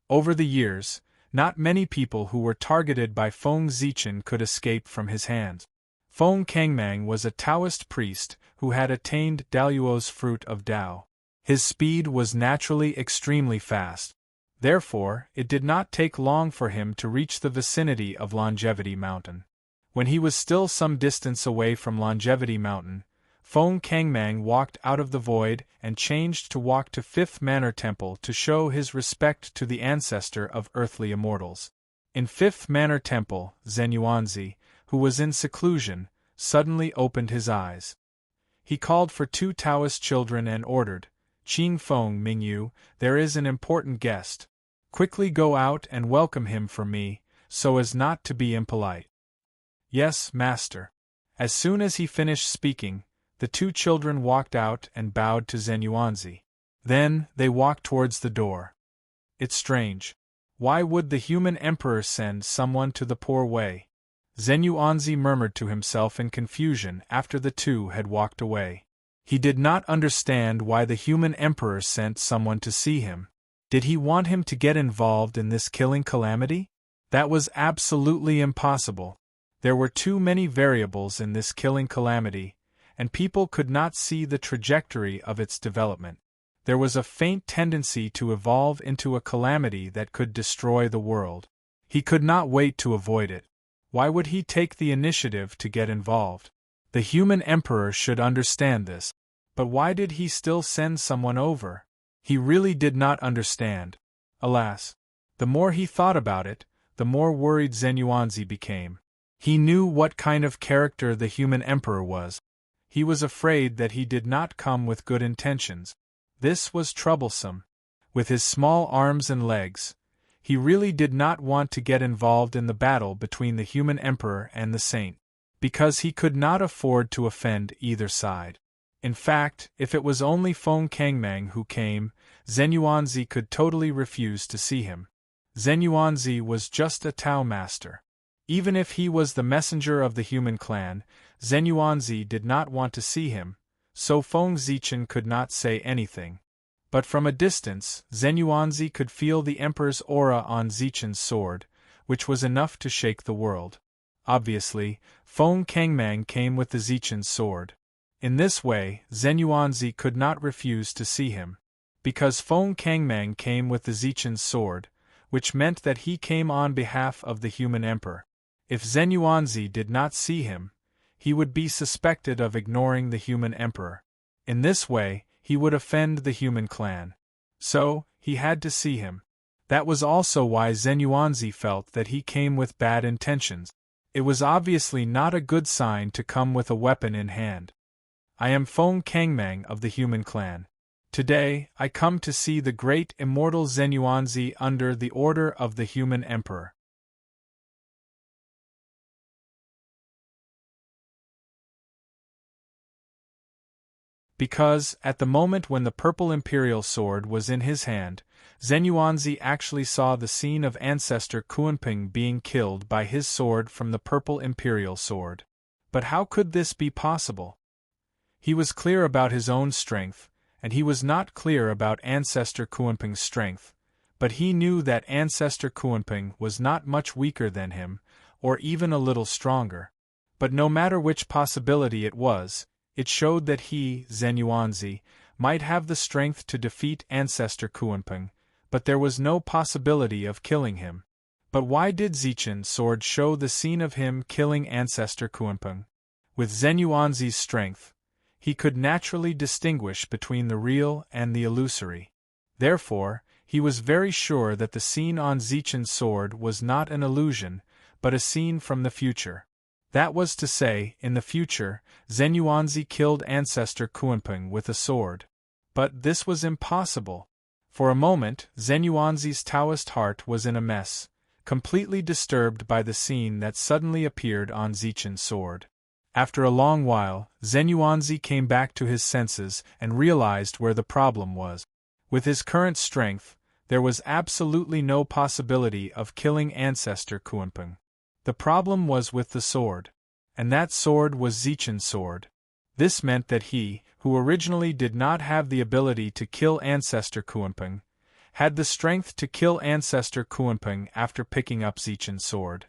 Over the years, not many people who were targeted by Feng Zichen could escape from his hands. Feng Kangmang was a Taoist priest who had attained Daluo's fruit of Tao. His speed was naturally extremely fast. Therefore, it did not take long for him to reach the vicinity of Longevity Mountain. When he was still some distance away from Longevity Mountain, Feng Kangmang walked out of the void and changed to walk to Fifth Manor Temple to show his respect to the ancestor of earthly immortals. In Fifth Manor Temple, Zhen Yuanzi, who was in seclusion, suddenly opened his eyes. He called for 2 Taoist children and ordered, "Qing Feng Mingyu, there is an important guest. Quickly go out and welcome him for me, so as not to be impolite." "Yes, master." As soon as he finished speaking, the 2 children walked out and bowed to Zhen Yuanzi. Then, they walked towards the door. It's strange. Why would the human emperor send someone to the poor way? Zhen Yuanzi murmured to himself in confusion after the 2 had walked away. He did not understand why the human emperor sent someone to see him. Did he want him to get involved in this killing calamity? That was absolutely impossible. There were too many variables in this killing calamity, and people could not see the trajectory of its development. There was a faint tendency to evolve into a calamity that could destroy the world. He could not wait to avoid it. Why would he take the initiative to get involved? The human emperor should understand this. But why did he still send someone over? He really did not understand. Alas! The more he thought about it, the more worried Zhen Yuanzi became. He knew what kind of character the human emperor was. He was afraid that he did not come with good intentions. This was troublesome. With his small arms and legs, he really did not want to get involved in the battle between the human emperor and the saint, because he could not afford to offend either side. In fact, if it was only Feng Kangmang who came, Zhen Yuanzi could totally refuse to see him. Zhen Yuanzi was just a Tao master. Even if he was the messenger of the human clan, Zhen Yuanzi did not want to see him, so Feng Zichen could not say anything. But from a distance, Zenyuanzi could feel the Emperor's aura on Zichen's sword, which was enough to shake the world. Obviously, Feng Kangmang came with the Zichen's sword. In this way, Zenyuanzi could not refuse to see him. Because Feng Kangmang came with the Zichen's sword, which meant that he came on behalf of the human emperor. If Zenyuanzi did not see him, he would be suspected of ignoring the human emperor. In this way, he would offend the human clan. So, he had to see him. That was also why Zenyuanzi felt that he came with bad intentions. It was obviously not a good sign to come with a weapon in hand. I am Feng Kangmang of the human clan. Today, I come to see the great immortal Zenyuanzi under the order of the human emperor. Because, at the moment when the purple imperial sword was in his hand, Zenyuanzi actually saw the scene of ancestor Kuanping being killed by his sword from the purple imperial sword. But how could this be possible? He was clear about his own strength, and he was not clear about ancestor Kuanping's strength, but he knew that ancestor Kuanping was not much weaker than him, or even a little stronger. But no matter which possibility it was, it showed that he, Zenyuanzi, might have the strength to defeat ancestor Kuanping, but there was no possibility of killing him. But why did Zichen's sword show the scene of him killing ancestor Kuanping? With Zenyuanzi's strength, he could naturally distinguish between the real and the illusory. Therefore, he was very sure that the scene on Zichen's sword was not an illusion, but a scene from the future. That was to say, in the future, Zenyuanzi killed ancestor Kuanping with a sword. But this was impossible. For a moment, Zenyuanzi's Taoist heart was in a mess, completely disturbed by the scene that suddenly appeared on Zichen's sword. After a long while, Zenyuanzi came back to his senses and realized where the problem was. With his current strength, there was absolutely no possibility of killing ancestor Kuanping. The problem was with the sword. And that sword was Zichen's sword. This meant that he, who originally did not have the ability to kill ancestor Kuanping, had the strength to kill ancestor Kuanping after picking up Zichen's sword.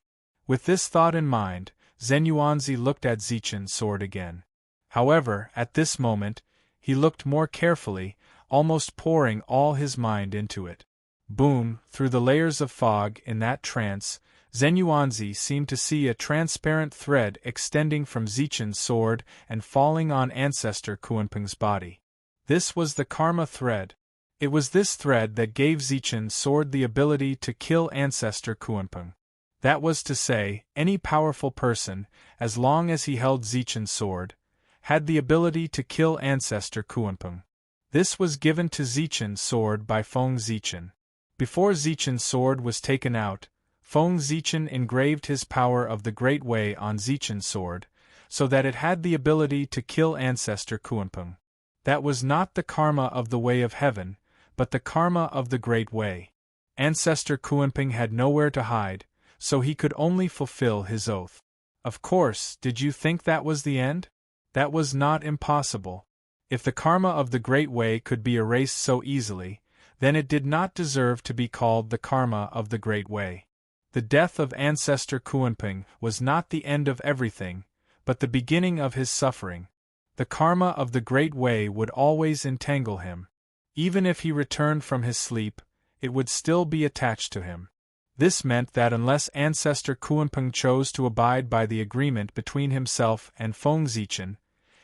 With this thought in mind, Zenyuanzi looked at Zichen's sword again. However, at this moment, he looked more carefully, almost pouring all his mind into it. Boom, through the layers of fog in that trance, Zenyuanzi seemed to see a transparent thread extending from Zichen's sword and falling on ancestor Kuanping's body. This was the karma thread. It was this thread that gave Zichen's sword the ability to kill ancestor Kuanping. That was to say, any powerful person, as long as he held Zichen's sword, had the ability to kill ancestor Kuanping. This was given to Zichen's sword by Feng Zichen. Before Zichen's sword was taken out, Feng Zichen engraved his power of the Great Way on Zichen's sword, so that it had the ability to kill ancestor Kuanping. That was not the karma of the Way of Heaven, but the karma of the Great Way. Ancestor Kuanping had nowhere to hide, so he could only fulfill his oath. Of course, did you think that was the end? That was not impossible. If the karma of the Great Way could be erased so easily, then it did not deserve to be called the karma of the Great Way. The death of ancestor Kuanping was not the end of everything, but the beginning of his suffering. The karma of the Great Way would always entangle him. Even if he returned from his sleep, it would still be attached to him. This meant that unless ancestor Kuanping chose to abide by the agreement between himself and Feng Zichen,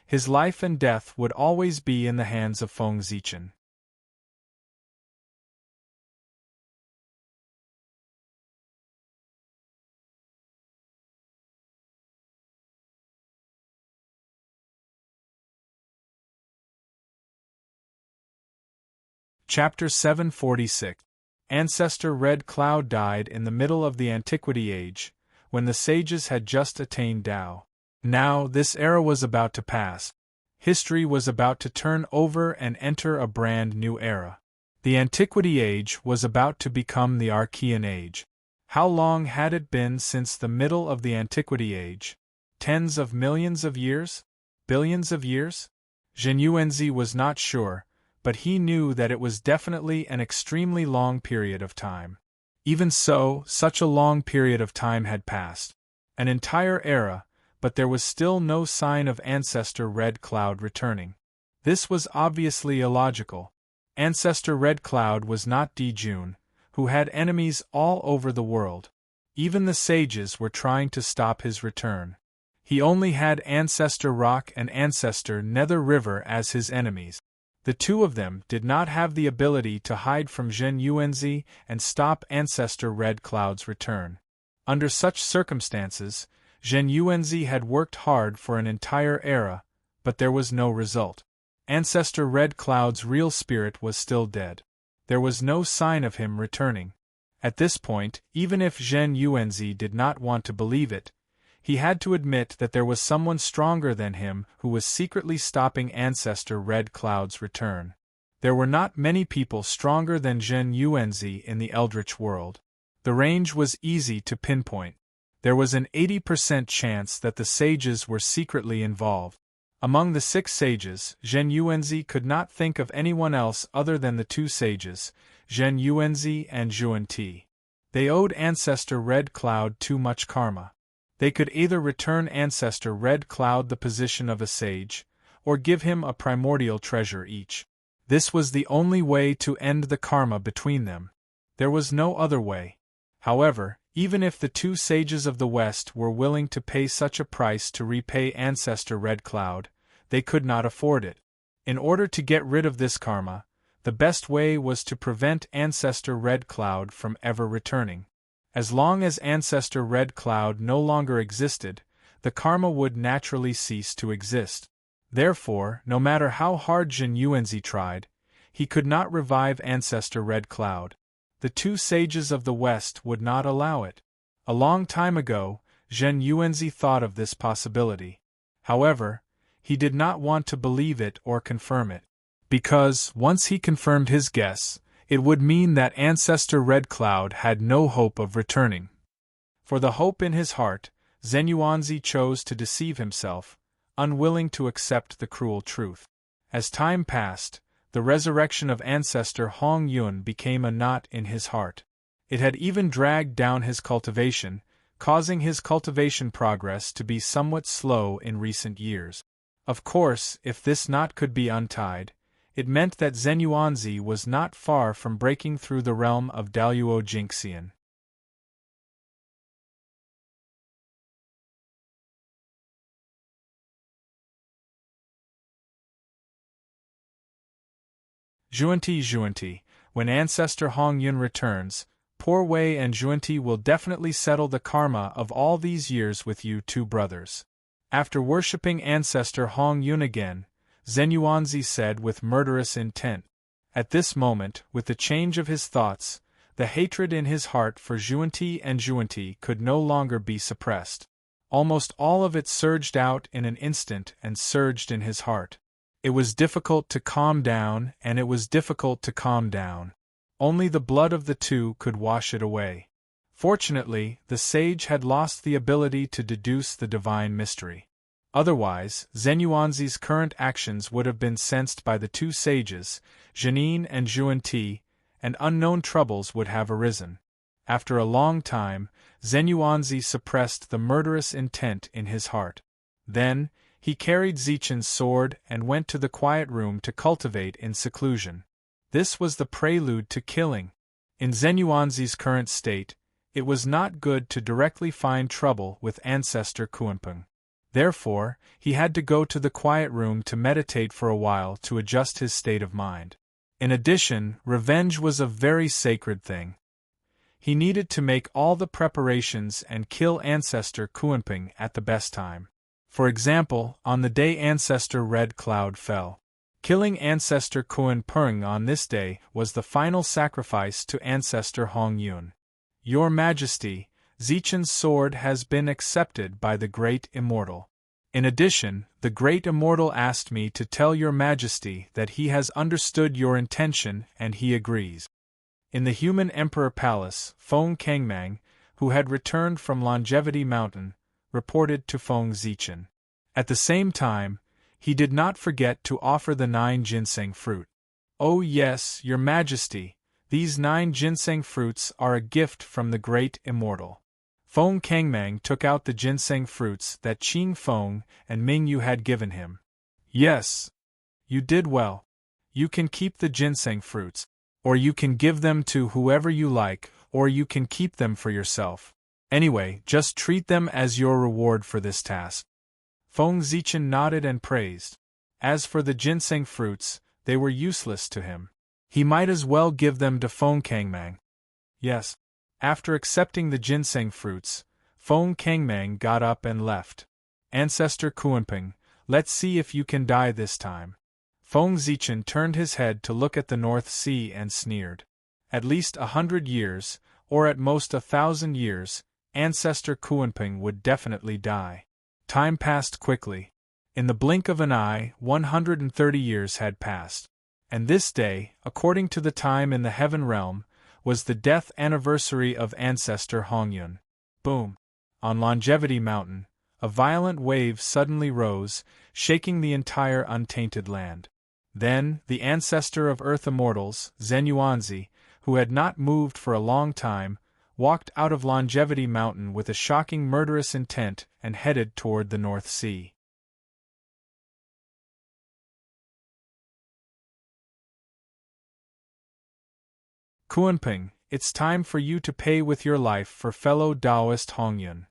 his life and death would always be in the hands of Feng Zichen. Chapter 746. Ancestor Red Cloud died in the middle of the Antiquity Age, when the sages had just attained Tao. Now, this era was about to pass. History was about to turn over and enter a brand new era. The Antiquity Age was about to become the Archean Age. How long had it been since the middle of the Antiquity Age? Tens of millions of years? Billions of years? Zenyuanzi was not sure, but he knew that it was definitely an extremely long period of time. Even so, such a long period of time had passed. An entire era, but there was still no sign of Ancestor Red Cloud returning. This was obviously illogical. Ancestor Red Cloud was not June, who had enemies all over the world. Even the sages were trying to stop his return. He only had Ancestor Rock and Ancestor Nether River as his enemies. The two of them did not have the ability to hide from Zhen Yuanzi and stop Ancestor Red Cloud's return. Under such circumstances, Zhen Yuanzi had worked hard for an entire era, but there was no result. Ancestor Red Cloud's real spirit was still dead. There was no sign of him returning. At this point, even if Zhen Yuanzi did not want to believe it, he had to admit that there was someone stronger than him who was secretly stopping Ancestor Red Cloud's return. There were not many people stronger than Zhen Yuanzi in the Eldritch world. The range was easy to pinpoint. There was an 80% chance that the sages were secretly involved. Among the 6 sages, Zhen Yuanzi could not think of anyone else other than the 2 sages, Zhen Yuanzi and Zhuan Ti. They owed Ancestor Red Cloud too much karma. They could either return Ancestor Red Cloud the position of a sage, or give him a primordial treasure each. This was the only way to end the karma between them. There was no other way. However, even if the 2 sages of the West were willing to pay such a price to repay Ancestor Red Cloud, they could not afford it. In order to get rid of this karma, the best way was to prevent Ancestor Red Cloud from ever returning. As long as Ancestor Red Cloud no longer existed, the karma would naturally cease to exist. Therefore, no matter how hard Zhen Yuanzi tried, he could not revive Ancestor Red Cloud. The 2 sages of the West would not allow it. A long time ago, Zhen Yuanzi thought of this possibility. However, he did not want to believe it or confirm it. Because, once he confirmed his guess, it would mean that Ancestor Red Cloud had no hope of returning. For the hope in his heart, Zhen Yuanzi chose to deceive himself, unwilling to accept the cruel truth. As time passed, the resurrection of Ancestor Hong Yun became a knot in his heart. It had even dragged down his cultivation, causing his cultivation progress to be somewhat slow in recent years. Of course, if this knot could be untied, it meant that Zhen Yuanzi was not far from breaking through the realm of Daluo Jinxian. Zhuan Ti, when Ancestor Hong Yun returns, poor Wei and Zhuan Ti will definitely settle the karma of all these years with you 2 brothers. After worshipping Ancestor Hong Yun again, Zhen Yuanzi said with murderous intent. At this moment, with the change of his thoughts, the hatred in his heart for Zhuan Ti and Zhuan Ti could no longer be suppressed. Almost all of it surged out in an instant and surged in his heart. It was difficult to calm down, and it was difficult to calm down. Only the blood of the 2 could wash it away. Fortunately, the sage had lost the ability to deduce the divine mystery. Otherwise, Zhen Yuanzi's current actions would have been sensed by the 2 sages, Zhenin and Zhuan Ti, and unknown troubles would have arisen. After a long time, Zhen Yuanzi suppressed the murderous intent in his heart. Then, he carried Zichen's sword and went to the quiet room to cultivate in seclusion. This was the prelude to killing. In Zhen Yuanzi's current state, it was not good to directly find trouble with Ancestor Kuanpeng. Therefore, he had to go to the quiet room to meditate for a while to adjust his state of mind. In addition, revenge was a very sacred thing. He needed to make all the preparations and kill Ancestor Kuanpeng at the best time. For example, on the day Ancestor Red Cloud fell. Killing Ancestor Kuanpeng on this day was the final sacrifice to Ancestor Hong Yun. Your Majesty, Zichen's sword has been accepted by the Great Immortal. In addition, the Great Immortal asked me to tell Your Majesty that he has understood your intention and he agrees. In the Human Emperor Palace, Feng Kangmang, who had returned from Longevity Mountain, reported to Feng Zichen. At the same time, he did not forget to offer the 9 ginseng fruit. Oh yes, your majesty, these 9 ginseng fruits are a gift from the great immortal. Feng Kangmang took out the ginseng fruits that Qing Feng and Ming Yu had given him. Yes. You did well. You can keep the ginseng fruits, or you can give them to whoever you like, or you can keep them for yourself. Anyway, just treat them as your reward for this task. Feng Zichen nodded and praised. As for the ginseng fruits, they were useless to him. He might as well give them to Feng Kangmang. Yes. After accepting the ginseng fruits, Feng Kangmang got up and left. Ancestor Kuanping, let's see if you can die this time. Feng Zichen turned his head to look at the North Sea and sneered. At least 100 years, or at most 1,000 years, Ancestor Kuanping would definitely die. Time passed quickly. In the blink of an eye, 130 years had passed. And this day, according to the time in the heaven realm, was the death anniversary of Ancestor Hongyun. Boom! On Longevity Mountain, a violent wave suddenly rose, shaking the entire untainted land. Then, the ancestor of Earth Immortals, Zenyuanzi, who had not moved for a long time, walked out of Longevity Mountain with a shocking murderous intent and headed toward the North Sea. Kuanping, it's time for you to pay with your life for fellow Taoist Hongyun.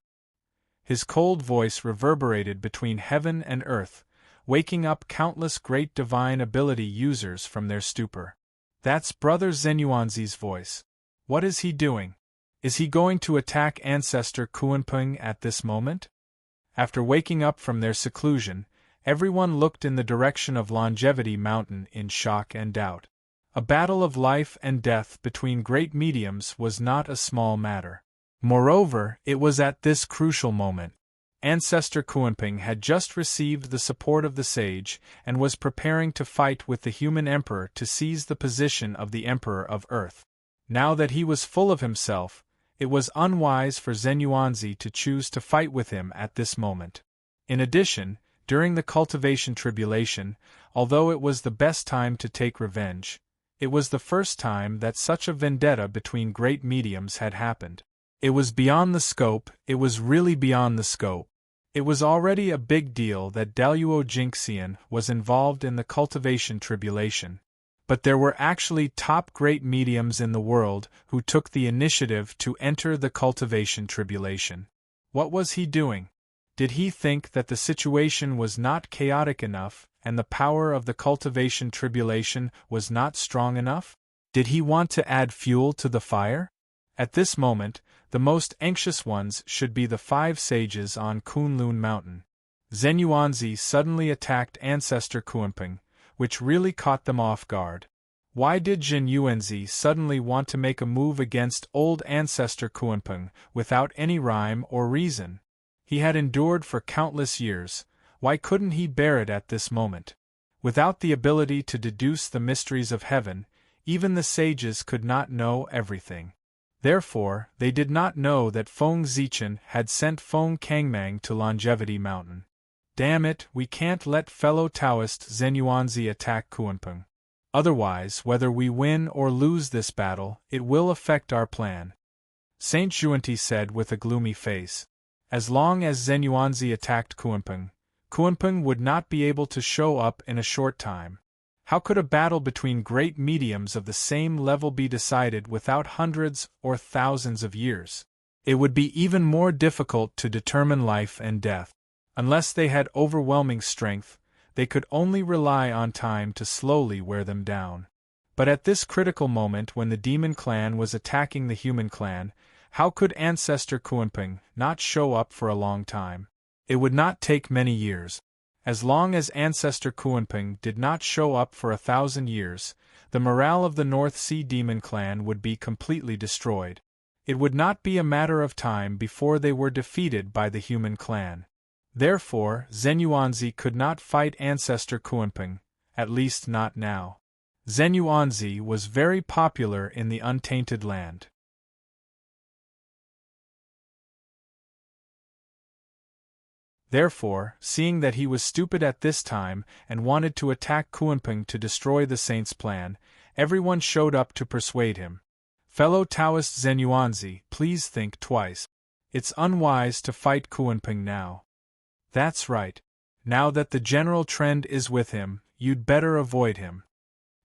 His cold voice reverberated between heaven and earth, waking up countless great divine ability users from their stupor. That's Brother Zenyuanzi's voice. What is he doing? Is he going to attack Ancestor Kuanping at this moment? After waking up from their seclusion, everyone looked in the direction of Longevity Mountain in shock and doubt. A battle of life and death between great mediums was not a small matter. Moreover, it was at this crucial moment. Ancestor Kuanping had just received the support of the sage and was preparing to fight with the human emperor to seize the position of the Emperor of Earth. Now that he was full of himself, it was unwise for Zenyuanzi to choose to fight with him at this moment. In addition, during the cultivation tribulation, although it was the best time to take revenge, it was the first time that such a vendetta between great mediums had happened. It was beyond the scope, it was really beyond the scope. It was already a big deal that Daluo Jingxian was involved in the cultivation tribulation. But there were actually top great mediums in the world who took the initiative to enter the cultivation tribulation. What was he doing? Did he think that the situation was not chaotic enough and the power of the cultivation tribulation was not strong enough? Did he want to add fuel to the fire? At this moment, the most anxious ones should be the 5 sages on Kunlun Mountain. Zenyuanzi suddenly attacked Ancestor Kuanping, which really caught them off guard. Why did Zenyuanzi suddenly want to make a move against old Ancestor Kuanping without any rhyme or reason? He had endured for countless years, why couldn't he bear it at this moment? Without the ability to deduce the mysteries of heaven, even the sages could not know everything. Therefore, they did not know that Feng Zichen had sent Feng Kangmang to Longevity Mountain. Damn it, we can't let fellow Taoist Zenyuanzi attack Kuanping. Otherwise, whether we win or lose this battle, it will affect our plan. Saint Juanti said with a gloomy face. As long as Zenyuanzi attacked Kuanping, Kuanping would not be able to show up in a short time. How could a battle between great mediums of the same level be decided without hundreds or thousands of years? It would be even more difficult to determine life and death. Unless they had overwhelming strength, they could only rely on time to slowly wear them down. But at this critical moment when the demon clan was attacking the human clan, how could Ancestor Kuanping not show up for a long time? It would not take many years. As long as Ancestor Kuanping did not show up for 1,000 years, the morale of the North Sea Demon Clan would be completely destroyed. It would not be a matter of time before they were defeated by the human clan. Therefore, Zenyuanzi could not fight Ancestor Kuanping, at least not now. Zenyuanzi was very popular in the Untainted Land. Therefore, seeing that he was stupid at this time and wanted to attack Kunpeng to destroy the saint's plan, everyone showed up to persuade him. Fellow Taoist Zenyuanzi, please think twice. It's unwise to fight Kunpeng now. That's right. Now that the general trend is with him, you'd better avoid him.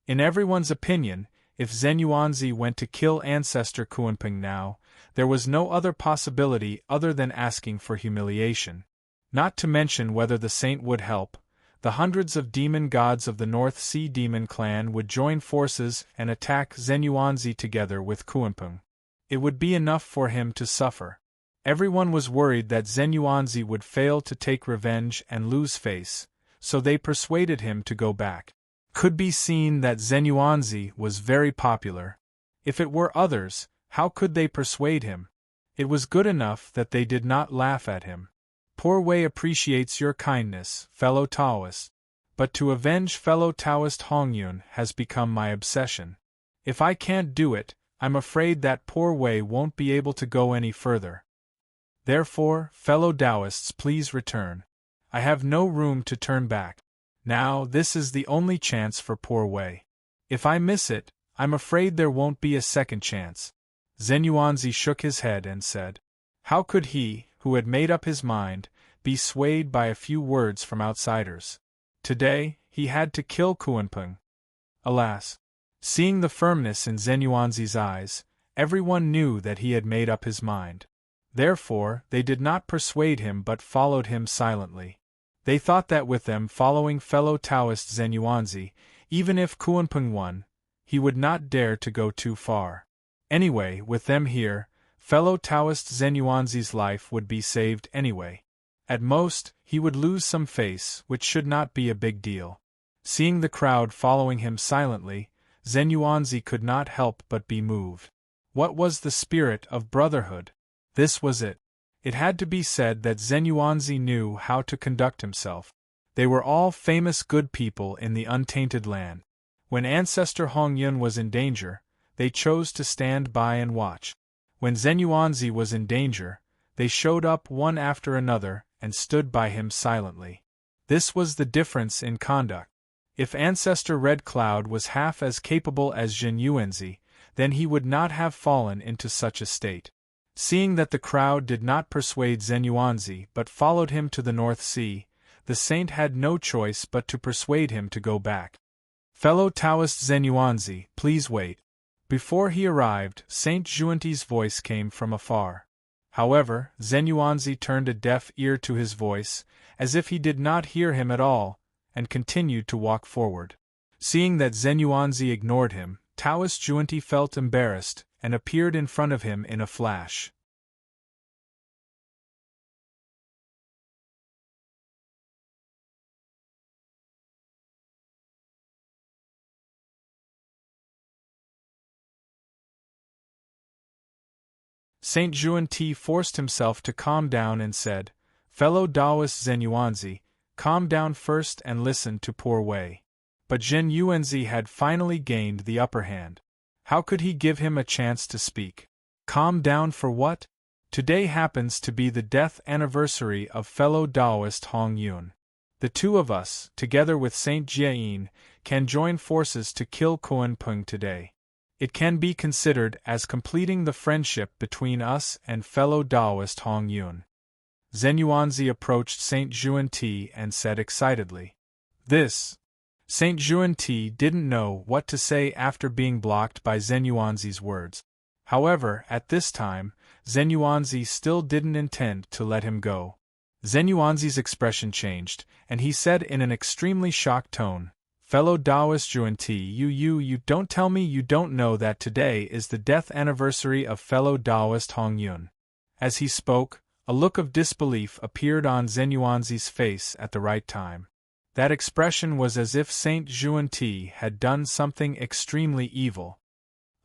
In everyone's opinion, if Zenyuanzi went to kill ancestor Kunpeng now, there was no other possibility other than asking for humiliation. Not to mention whether the saint would help, the hundreds of demon gods of the North Sea demon clan would join forces and attack Zenyuanzi together with Kunpeng. It would be enough for him to suffer. Everyone was worried that Zenyuanzi would fail to take revenge and lose face, so they persuaded him to go back. Could be seen that Zenyuanzi was very popular. If it were others, how could they persuade him? It was good enough that they did not laugh at him. Poor Wei appreciates your kindness, fellow Taoist, but to avenge fellow Taoist Hongyun has become my obsession. If I can't do it, I'm afraid that poor Wei won't be able to go any further. Therefore, fellow Taoists, please return. I have no room to turn back. Now, this is the only chance for poor Wei. If I miss it, I'm afraid there won't be a second chance. Zenyuanzi shook his head and said, how could he, who had made up his mind, be swayed by a few words from outsiders? Today, he had to kill Kunpeng. Alas! Seeing the firmness in Zenyuanzi's eyes, everyone knew that he had made up his mind. Therefore, they did not persuade him but followed him silently. They thought that with them following fellow Taoist Zenyuanzi, even if Kunpeng won, he would not dare to go too far. Anyway, with them here, fellow Taoist Zenyuanzi's life would be saved anyway. At most, he would lose some face, which should not be a big deal. Seeing the crowd following him silently, Zenyuanzi could not help but be moved. What was the spirit of brotherhood? This was it. It had to be said that Zenyuanzi knew how to conduct himself. They were all famous good people in the untainted land. When ancestor Hongyun was in danger, they chose to stand by and watch. When Zenyuanzi was in danger, they showed up one after another and stood by him silently. This was the difference in conduct. If ancestor Red Cloud was half as capable as Zenyuanzi, then he would not have fallen into such a state. Seeing that the crowd did not persuade Zenyuanzi but followed him to the North Sea, the saint had no choice but to persuade him to go back. Fellow Taoist Zenyuanzi, please wait. Before he arrived, Saint Juanti's voice came from afar. However, Zenyuanzi turned a deaf ear to his voice, as if he did not hear him at all, and continued to walk forward. Seeing that Zenyuanzi ignored him, Taoist Juanti felt embarrassed, and appeared in front of him in a flash. Saint Juanti forced himself to calm down and said, fellow Taoist Zenyuanzi, calm down first and listen to poor Wei. But Zenyuanzi had finally gained the upper hand. How could he give him a chance to speak? Calm down for what? Today happens to be the death anniversary of fellow Taoist Hongyun. The two of us, together with Saint Jiayin, can join forces to kill Kunpeng today. It can be considered as completing the friendship between us and fellow Taoist Hongyun. Zenyuanzi approached Saint Juanti and said excitedly, this. Saint Juanti didn't know what to say after being blocked by Zenyuanzi's words. However, at this time, Zenyuanzi still didn't intend to let him go. Zenyuanzi's expression changed, and he said in an extremely shocked tone, fellow Taoist Juanti, you don't tell me you don't know that today is the death anniversary of fellow Taoist Hongyun. As he spoke, a look of disbelief appeared on Zenyuanzi's face at the right time. That expression was as if Saint Juanti had done something extremely evil.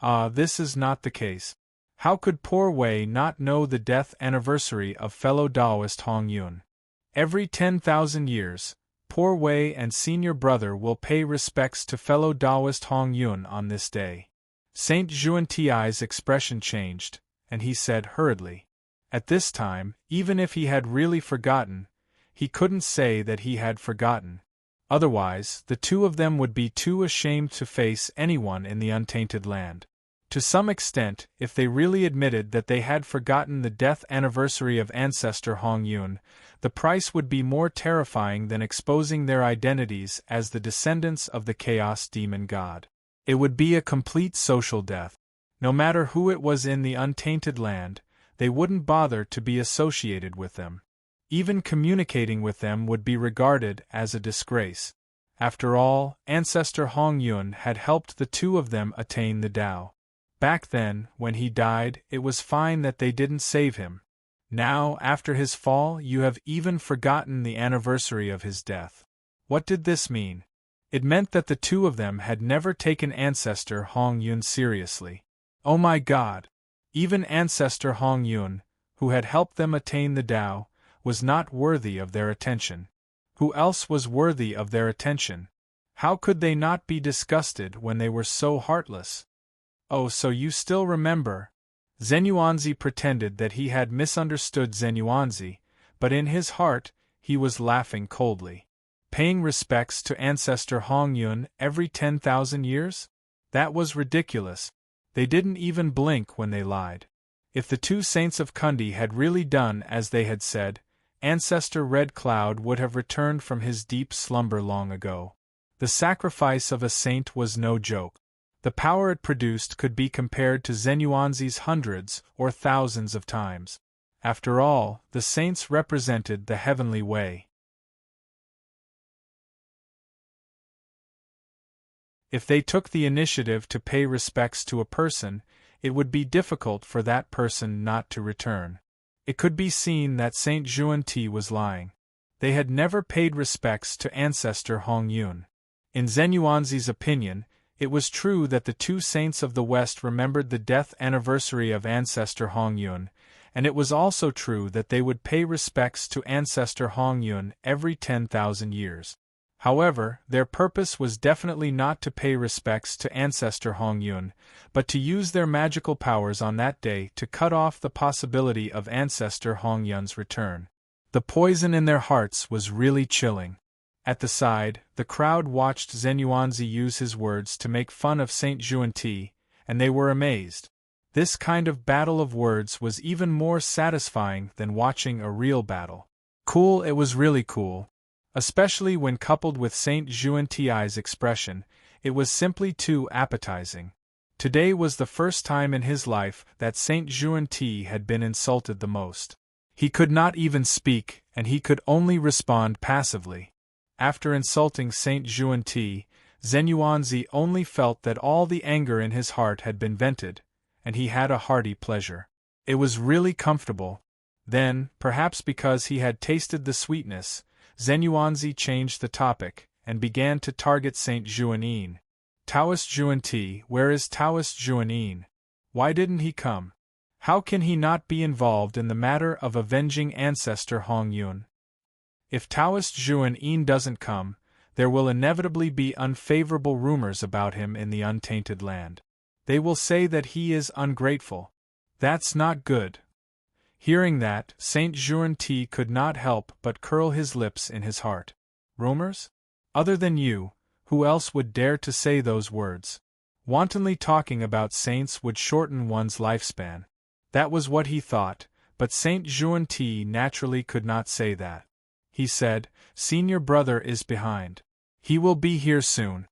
Ah, this is not the case. How could poor Wei not know the death anniversary of fellow Taoist Hongyun? Every 10,000 years, poor Wei and senior brother will pay respects to fellow Taoist Hongyun on this day. Saint Juanti's expression changed, and he said hurriedly. At this time, even if he had really forgotten, he couldn't say that he had forgotten. Otherwise, the two of them would be too ashamed to face anyone in the untainted land. To some extent, if they really admitted that they had forgotten the death anniversary of ancestor Hong Yun, the price would be more terrifying than exposing their identities as the descendants of the Chaos Demon God. It would be a complete social death. No matter who it was in the untainted land, they wouldn't bother to be associated with them. Even communicating with them would be regarded as a disgrace. After all, ancestor Hong Yun had helped the two of them attain the Tao. Back then, when he died, it was fine that they didn't save him. Now, after his fall, you have even forgotten the anniversary of his death. What did this mean? It meant that the two of them had never taken ancestor Hong Yun seriously. Oh my God! Even ancestor Hong Yun, who had helped them attain the Tao, was not worthy of their attention. Who else was worthy of their attention? How could they not be disgusted when they were so heartless? Oh, so you still remember? Zenyuanzi pretended that he had misunderstood Zenyuanzi, but in his heart, he was laughing coldly. Paying respects to ancestor Hong Yun every 10,000 years? That was ridiculous. They didn't even blink when they lied. If the two saints of Kundi had really done as they had said, ancestor Red Cloud would have returned from his deep slumber long ago. The sacrifice of a saint was no joke. The power it produced could be compared to Zenyuanzi's hundreds or thousands of times. After all, the saints represented the heavenly way. If they took the initiative to pay respects to a person, it would be difficult for that person not to return. It could be seen that Saint Xuanti was lying. They had never paid respects to ancestor Hong Yun. In Zenyuanzi's opinion, it was true that the two saints of the West remembered the death anniversary of ancestor Hong Yun, and it was also true that they would pay respects to ancestor Hong Yun every 10,000 years. However, their purpose was definitely not to pay respects to ancestor Hong Yun, but to use their magical powers on that day to cut off the possibility of ancestor Hong Yun's return. The poison in their hearts was really chilling. At the side, the crowd watched Zenyuanzi use his words to make fun of Saint Xuanti, and they were amazed. This kind of battle of words was even more satisfying than watching a real battle. Cool, it was really cool. Especially when coupled with Saint Xuanti's expression, it was simply too appetizing. Today was the first time in his life that Saint Xuanti had been insulted the most. He could not even speak, and he could only respond passively. After insulting Saint Xuanti, Zenyuanzi only felt that all the anger in his heart had been vented, and he had a hearty pleasure. It was really comfortable. Then, perhaps because he had tasted the sweetness, Zenyuanzi changed the topic, and began to target Saint Xuanin. Taoist Xuanti, where is Taoist Xuanin? Why didn't he come? How can he not be involved in the matter of avenging ancestor Hong Yun? If Taoist Xuanin doesn't come, there will inevitably be unfavorable rumors about him in the untainted land. They will say that he is ungrateful. That's not good. Hearing that, Saint Xuanti could not help but curl his lips in his heart. Rumors? Other than you, who else would dare to say those words? Wantonly talking about saints would shorten one's lifespan. That was what he thought, but Saint Xuanti naturally could not say that. He said, "Senior brother is behind. He will be here soon."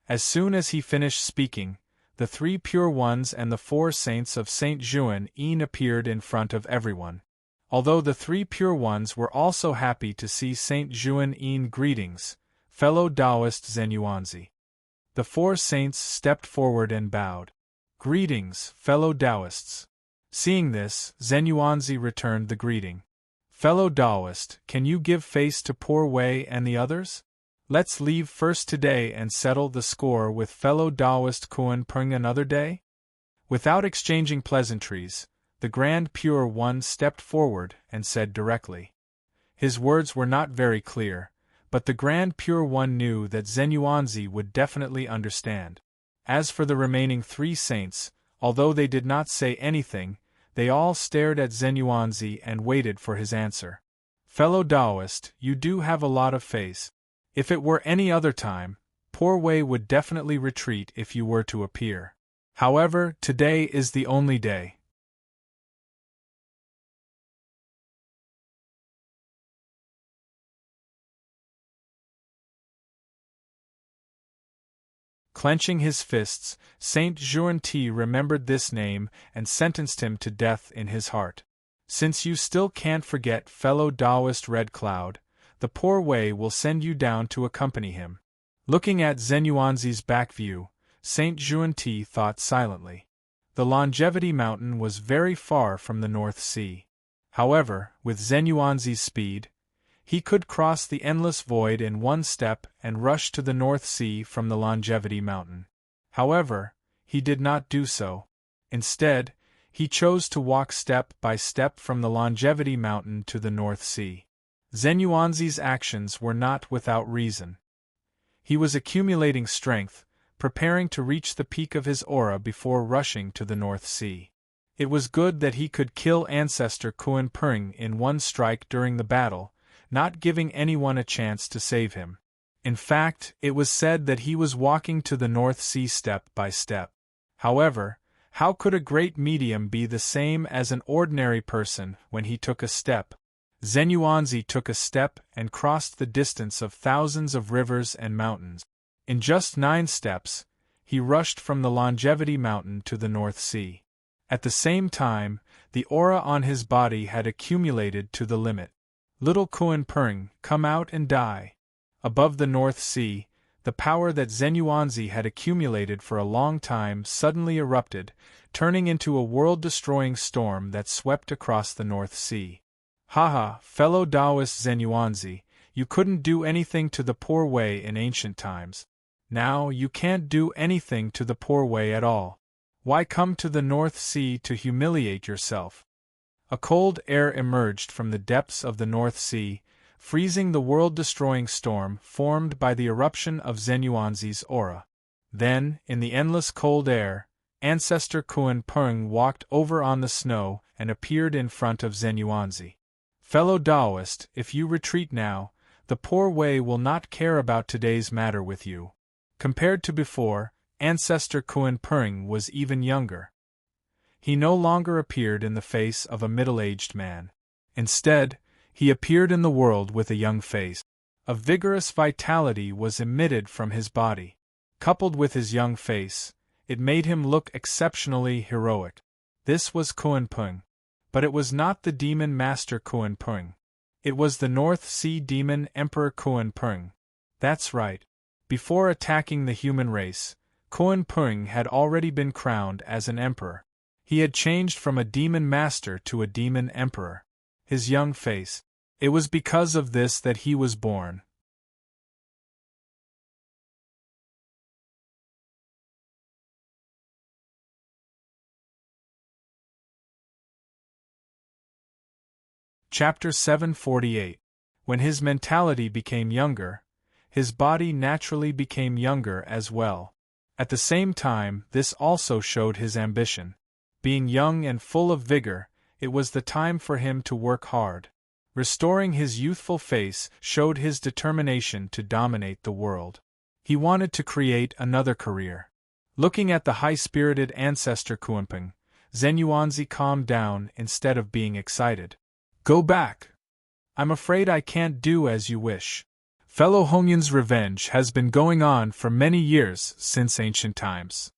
As soon as he finished speaking, the 3 pure ones and the 4 saints of Saint Xuan-Yin appeared in front of everyone. Although the 3 pure ones were also happy to see Saint Xuan-Yin. Greetings, fellow Taoist Zenyuanzi. The 4 saints stepped forward and bowed. Greetings, fellow Taoists. Seeing this, Zenyuanzi returned the greeting. Fellow Taoist, can you give face to poor Wei and the others? Let's leave first today and settle the score with fellow Taoist Kuan Peng another day? Without exchanging pleasantries, the Grand Pure One stepped forward and said directly. His words were not very clear, but the Grand Pure One knew that Zenyuanzi would definitely understand. As for the remaining 3 saints, although they did not say anything, they all stared at Zenyuanzi and waited for his answer. Fellow Taoist, you do have a lot of face. If it were any other time, poor Wei would definitely retreat if you were to appear. However, today is the only day. Clenching his fists, Saint Juanti remembered this name and sentenced him to death in his heart. Since you still can't forget fellow Taoist Red Cloud, the poor Wei will send you down to accompany him. Looking at Zenyuanzi's back view, Saint Juanti thought silently. The Longevity Mountain was very far from the North Sea. However, with Zenyuanzi's speed, he could cross the endless void in one step and rush to the North Sea from the Longevity Mountain. However, he did not do so. Instead, he chose to walk step by step from the Longevity Mountain to the North Sea. Zenyuanzi's actions were not without reason. He was accumulating strength, preparing to reach the peak of his aura before rushing to the North Sea. It was good that he could kill Ancestor Kuan Pung in one strike during the battle, not giving anyone a chance to save him. In fact, it was said that he was walking to the North Sea step by step. However, how could a great medium be the same as an ordinary person when he took a step? Zenyuanzi took a step and crossed the distance of thousands of rivers and mountains. In just 9 steps, he rushed from the Longevity Mountain to the North Sea. At the same time, the aura on his body had accumulated to the limit. Little Kuan Pung, come out and die. Above the North Sea, the power that Zenyuanzi had accumulated for a long time suddenly erupted, turning into a world-destroying storm that swept across the North Sea. Haha, fellow Taoist Zenyuanzi, you couldn't do anything to the poor Wei in ancient times. Now you can't do anything to the poor Wei at all. Why come to the North Sea to humiliate yourself? A cold air emerged from the depths of the North Sea, freezing the world-destroying storm formed by the eruption of Zenyuanzi's aura. Then, in the endless cold air, Ancestor Kuan Pung walked over on the snow and appeared in front of Zenyuanzi. Fellow Taoist, if you retreat now, the poor Wei will not care about today's matter with you. Compared to before, Ancestor Kuan Pung was even younger. He no longer appeared in the face of a middle-aged man. Instead, he appeared in the world with a young face. A vigorous vitality was emitted from his body. Coupled with his young face, it made him look exceptionally heroic. This was Kuan Pung. But it was not the demon master Kuan Pung. It was the North Sea demon Emperor Kuan Pung. That's right. Before attacking the human race, Kuan Pung had already been crowned as an emperor. He had changed from a demon master to a demon emperor. His young face. It was because of this that he was born. Chapter 748. When his mentality became younger, his body naturally became younger as well. At the same time, this also showed his ambition. Being young and full of vigor, it was the time for him to work hard. Restoring his youthful face showed his determination to dominate the world. He wanted to create another career. Looking at the high-spirited Ancestor Kuan Pung, Zenyuanzi calmed down instead of being excited. Go back. I'm afraid I can't do as you wish. Fellow Hongyun's revenge has been going on for many years since ancient times.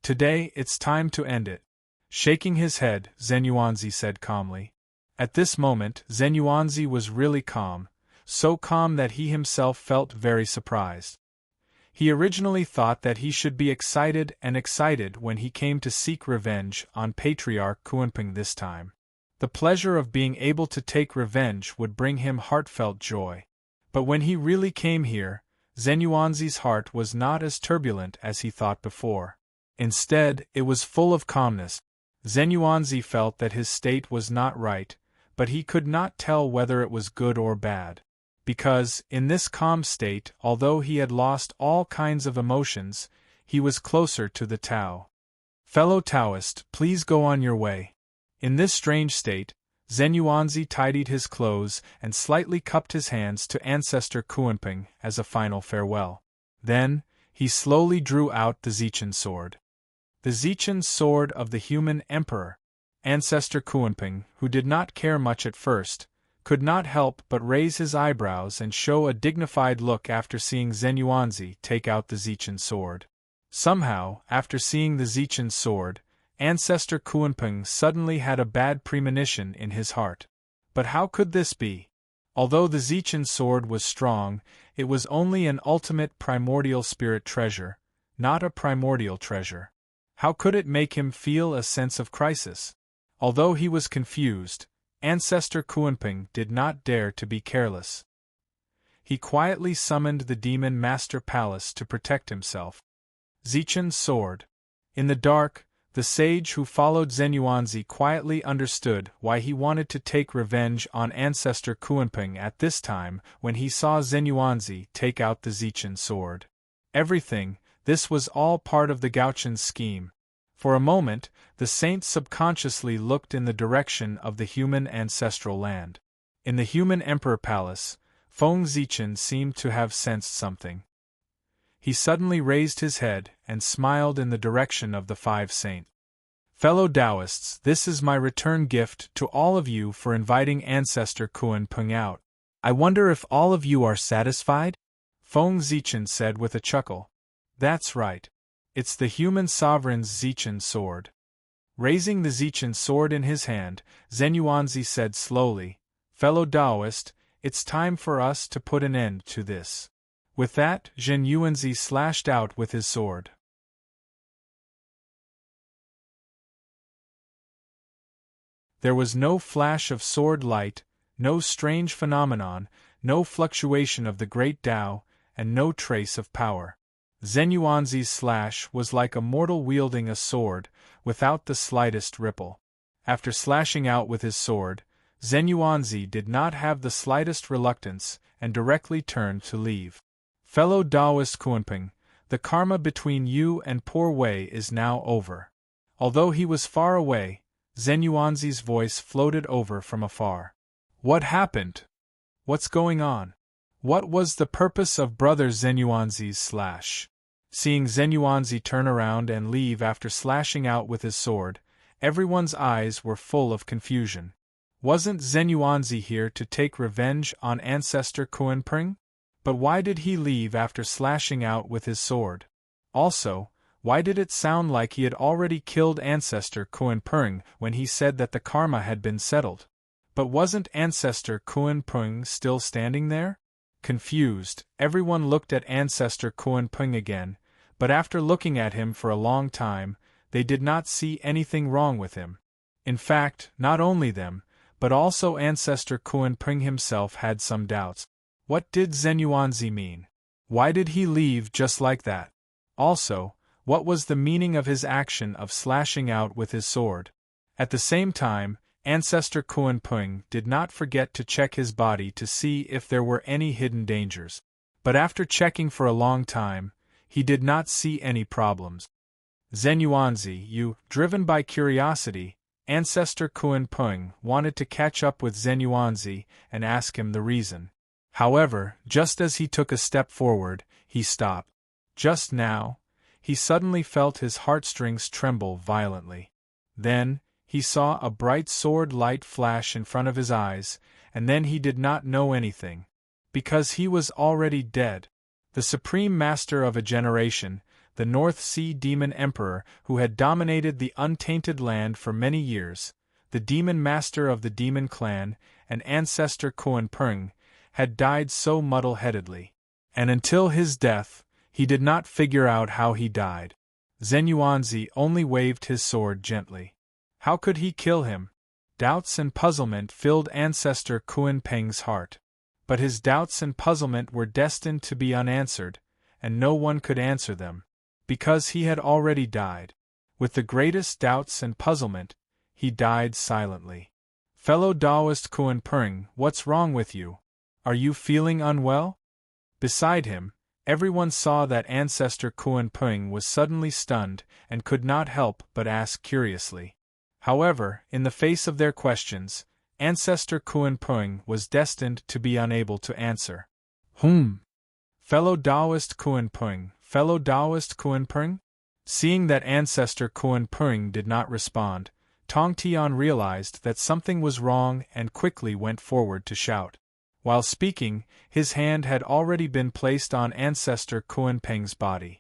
Today it's time to end it. Shaking his head, Zenyuanzi said calmly. At this moment, Zenyuanzi was really calm, so calm that he himself felt very surprised. He originally thought that he should be excited when he came to seek revenge on Patriarch Kuan Pung this time. The pleasure of being able to take revenge would bring him heartfelt joy. But when he really came here, Zenyuanzi's heart was not as turbulent as he thought before. Instead, it was full of calmness. Zenyuanzi felt that his state was not right, but he could not tell whether it was good or bad. Because, in this calm state, although he had lost all kinds of emotions, he was closer to the Tao. Fellow Taoist, please go on your way. In this strange state, Zenyuanzi tidied his clothes and slightly cupped his hands to Ancestor Kuanping as a final farewell. Then, he slowly drew out the Zichen sword. The Zichen sword of the human emperor. Ancestor Kuanping, who did not care much at first, could not help but raise his eyebrows and show a dignified look after seeing Zenyuanzi take out the Zichen sword. Somehow, after seeing the Zichen sword, Ancestor Kuanping suddenly had a bad premonition in his heart. But how could this be? Although the Zichen sword was strong, it was only an ultimate primordial spirit treasure, not a primordial treasure. How could it make him feel a sense of crisis? Although he was confused, Ancestor Kuanping did not dare to be careless. He quietly summoned the Demon Master Palace to protect himself. Zichen's sword. In the dark, the sage who followed Zenyuanzi quietly understood why he wanted to take revenge on Ancestor Kuanping at this time when he saw Zenyuanzi take out the Zichen sword. This was all part of the Gaotian's scheme. For a moment, the saint subconsciously looked in the direction of the human ancestral land. In the human emperor palace, Feng Zichen seemed to have sensed something. He suddenly raised his head and smiled in the direction of the five saints. Fellow Taoists, this is my return gift to all of you for inviting Ancestor Kuanping out. I wonder if all of you are satisfied? Feng Zichen said with a chuckle. That's right. It's the human sovereign's Zichen sword. Raising the Zichen sword in his hand, Zenyuanzi said slowly, Fellow Taoist, it's time for us to put an end to this. With that, Zenyuanzi slashed out with his sword. There was no flash of sword light, no strange phenomenon, no fluctuation of the great Tao, and no trace of power. Zenyuanzi's slash was like a mortal wielding a sword, without the slightest ripple. After slashing out with his sword, Zenyuanzi did not have the slightest reluctance, and directly turned to leave. Fellow Taoist Kuanping, the karma between you and poor Wei is now over. Although he was far away, Zenyuanzi's voice floated over from afar. What happened? What's going on? What was the purpose of Brother Zenyuanzi's slash? Seeing Zenyuanzi turn around and leave after slashing out with his sword, everyone's eyes were full of confusion. Wasn't Zenyuanzi here to take revenge on Ancestor Kuanping? But why did he leave after slashing out with his sword? Also, why did it sound like he had already killed Ancestor Kuanping when he said that the karma had been settled? But wasn't Ancestor Kuanping still standing there? Confused, everyone looked at Ancestor Kuanping again, but after looking at him for a long time, they did not see anything wrong with him. In fact, not only them, but also Ancestor Kuanping himself had some doubts. What did Zenyuanzi mean? Why did he leave just like that? Also, what was the meaning of his action of slashing out with his sword? At the same time, Ancestor Kuanping did not forget to check his body to see if there were any hidden dangers. But after checking for a long time, he did not see any problems. Zenyuanzi, driven by curiosity, Ancestor Kuanping wanted to catch up with Zenyuanzi and ask him the reason. However, just as he took a step forward, he stopped. Just now, he suddenly felt his heartstrings tremble violently. Then, he saw a bright sword light flash in front of his eyes, and then he did not know anything. Because he was already dead. The supreme master of a generation, the North Sea Demon Emperor who had dominated the untainted land for many years, the demon master of the demon clan, and Ancestor Kuanping, had died so muddle-headedly. And until his death, he did not figure out how he died. Zenyuanzi only waved his sword gently. How could he kill him? Doubts and puzzlement filled Ancestor Kuanping's heart. But his doubts and puzzlement were destined to be unanswered, and no one could answer them, because he had already died. With the greatest doubts and puzzlement, he died silently. Fellow Taoist Kuanping, what's wrong with you? Are you feeling unwell? Beside him, everyone saw that Ancestor Kuanping was suddenly stunned and could not help but ask curiously. However, in the face of their questions, Ancestor Kuan-pung was destined to be unable to answer. Fellow Taoist Kuan-pung, fellow Taoist Kuan-pung? Seeing that Ancestor Kuan-pung did not respond, Tong Tian realized that something was wrong and quickly went forward to shout. While speaking, his hand had already been placed on Ancestor Kuan-pung's body.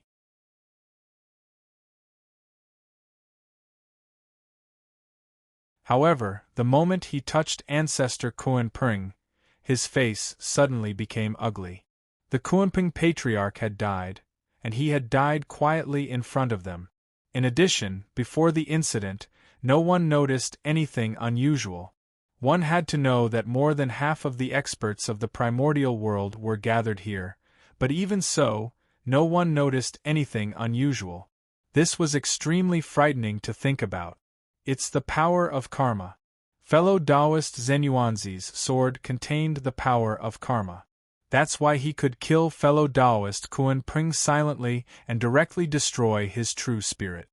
However, the moment he touched Ancestor Kuan-pung, his face suddenly became ugly. The Kuan-pung patriarch had died, and he had died quietly in front of them. In addition, before the incident, no one noticed anything unusual. One had to know that more than half of the experts of the primordial world were gathered here, but even so, no one noticed anything unusual. This was extremely frightening to think about. It's the power of karma. Fellow Taoist Zenyuanzi's sword contained the power of karma. That's why he could kill fellow Taoist Kuan-pung silently and directly destroy his true spirit.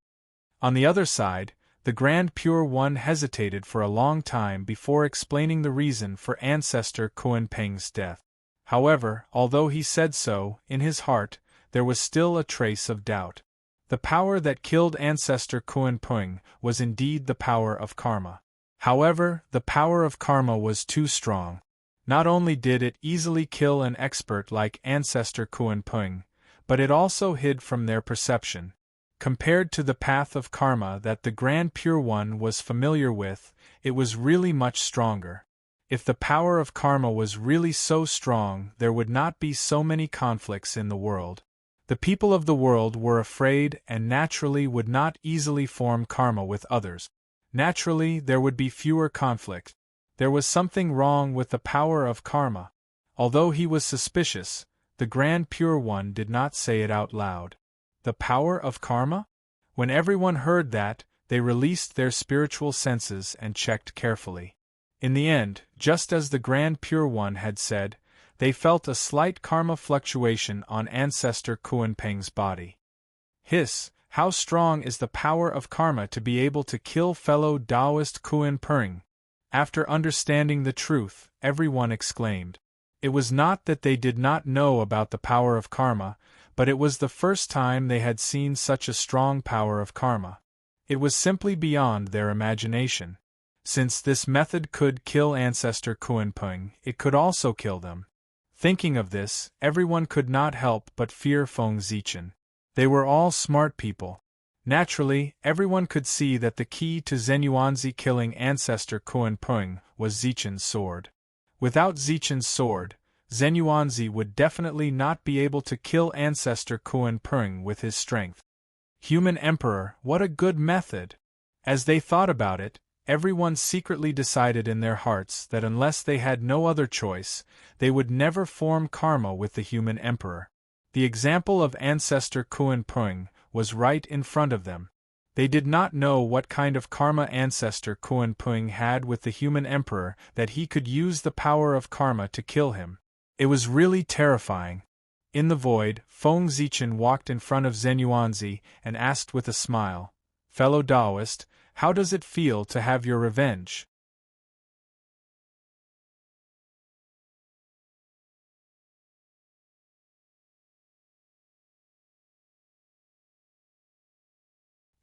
On the other side, the Grand Pure One hesitated for a long time before explaining the reason for Ancestor Kuan-pung's death. However, although he said so, in his heart, there was still a trace of doubt. The power that killed Ancestor Kuan-pung was indeed the power of karma. However, the power of karma was too strong. Not only did it easily kill an expert like Ancestor Kuan-pung, but it also hid from their perception. Compared to the path of karma that the Grand Pure One was familiar with, it was really much stronger. If the power of karma was really so strong, there would not be so many conflicts in the world. The people of the world were afraid and naturally would not easily form karma with others. Naturally, there would be fewer conflicts. There was something wrong with the power of karma. Although he was suspicious, the Grand Pure One did not say it out loud. The power of karma? When everyone heard that, they released their spiritual senses and checked carefully. In the end, just as the Grand Pure One had said, they felt a slight karma fluctuation on Ancestor Kuan-pung's body. Hiss, how strong is the power of karma to be able to kill fellow Taoist Kuan-pung? After understanding the truth, everyone exclaimed. It was not that they did not know about the power of karma, but it was the first time they had seen such a strong power of karma. It was simply beyond their imagination. Since this method could kill Ancestor Kuan-pung, it could also kill them. Thinking of this, everyone could not help but fear Feng Zichen. They were all smart people. Naturally, everyone could see that the key to Zenyuanzi killing Ancestor Kuan-pung was Zichen's sword. Without Zichen's sword, Zenyuanzi would definitely not be able to kill Ancestor Kuan-pung with his strength. Human Emperor, what a good method! As they thought about it, everyone secretly decided in their hearts that unless they had no other choice, they would never form karma with the Human Emperor. The example of Ancestor Kuan-pung was right in front of them. They did not know what kind of karma Ancestor Kuan-pung had with the Human Emperor that he could use the power of karma to kill him. It was really terrifying. In the void, Feng Zichen walked in front of Zenyuanzi and asked with a smile, "Fellow Taoist, how does it feel to have your revenge?"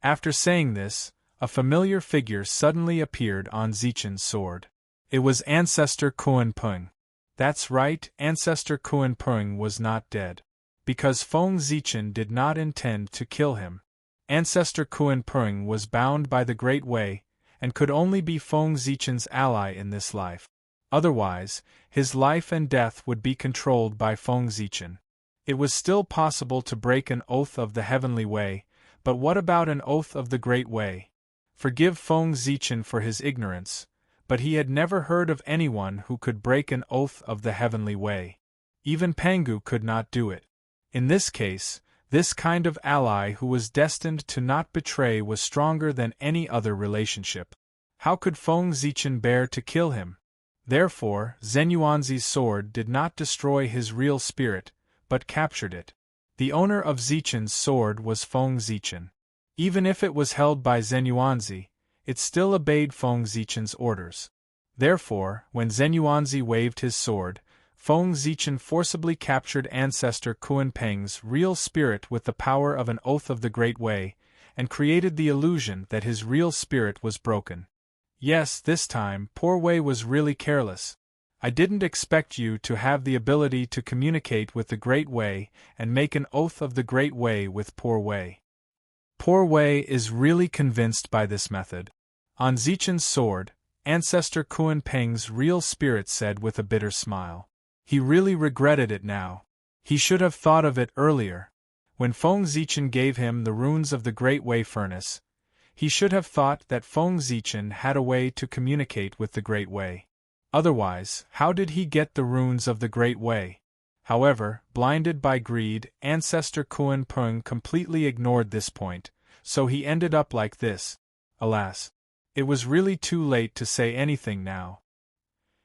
After saying this, a familiar figure suddenly appeared on Zichen's sword. It was Ancestor Kuan-pung. That's right, Ancestor Kuan-pung was not dead. Because Feng Zichen did not intend to kill him. Ancestor Kuan-pung was bound by the Great Way, and could only be Feng Zichen's ally in this life. Otherwise, his life and death would be controlled by Feng Zichen. It was still possible to break an oath of the Heavenly Way, but what about an oath of the Great Way? Forgive Feng Zichen for his ignorance, but he had never heard of anyone who could break an oath of the Heavenly Way. Even Pangu could not do it. In this case, this kind of ally who was destined to not betray was stronger than any other relationship. How could Feng Zichen bear to kill him? Therefore, Zenyuanzi's sword did not destroy his real spirit, but captured it. The owner of Zichen's sword was Feng Zichen. Even if it was held by Zenyuanzi, it still obeyed Feng Zichen's orders. Therefore, when Zenyuanzi waved his sword, Feng Zichen forcibly captured ancestor Kuan-Peng's real spirit with the power of an oath of the Great Way, and created the illusion that his real spirit was broken. Yes, this time, poor Wei was really careless. I didn't expect you to have the ability to communicate with the Great Way and make an oath of the Great Way with poor Wei. Poor Wei is really convinced by this method. On Zichen's sword, ancestor Kuan-Peng's real spirit said with a bitter smile. He really regretted it now. He should have thought of it earlier. When Feng Zichen gave him the runes of the Great Way furnace, he should have thought that Feng Zichen had a way to communicate with the Great Way. Otherwise, how did he get the runes of the Great Way? However, blinded by greed, ancestor Kuan-Peng completely ignored this point, so he ended up like this. Alas! It was really too late to say anything now.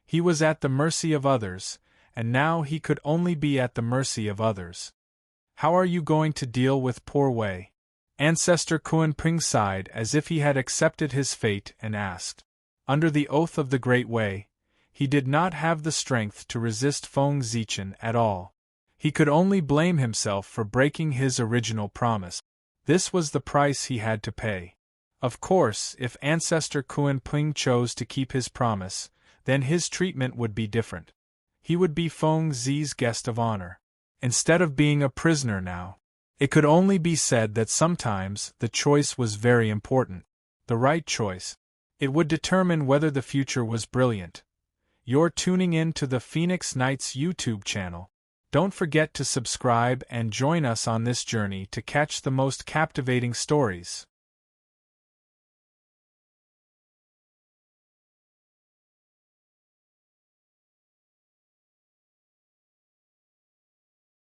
He was at the mercy of others, and now he could only be at the mercy of others. How are you going to deal with poor Wei? Ancestor Kuan-Peng sighed as if he had accepted his fate and asked. Under the oath of the Great Way, he did not have the strength to resist Feng Zichen at all. He could only blame himself for breaking his original promise. This was the price he had to pay. Of course, if ancestor Kuan-Peng chose to keep his promise, then his treatment would be different. He would be Feng Zi's guest of honor, instead of being a prisoner now. It could only be said that sometimes the choice was very important. The right choice. It would determine whether the future was brilliant. You're tuning in to the Phoenix Nights YouTube channel. Don't forget to subscribe and join us on this journey to catch the most captivating stories.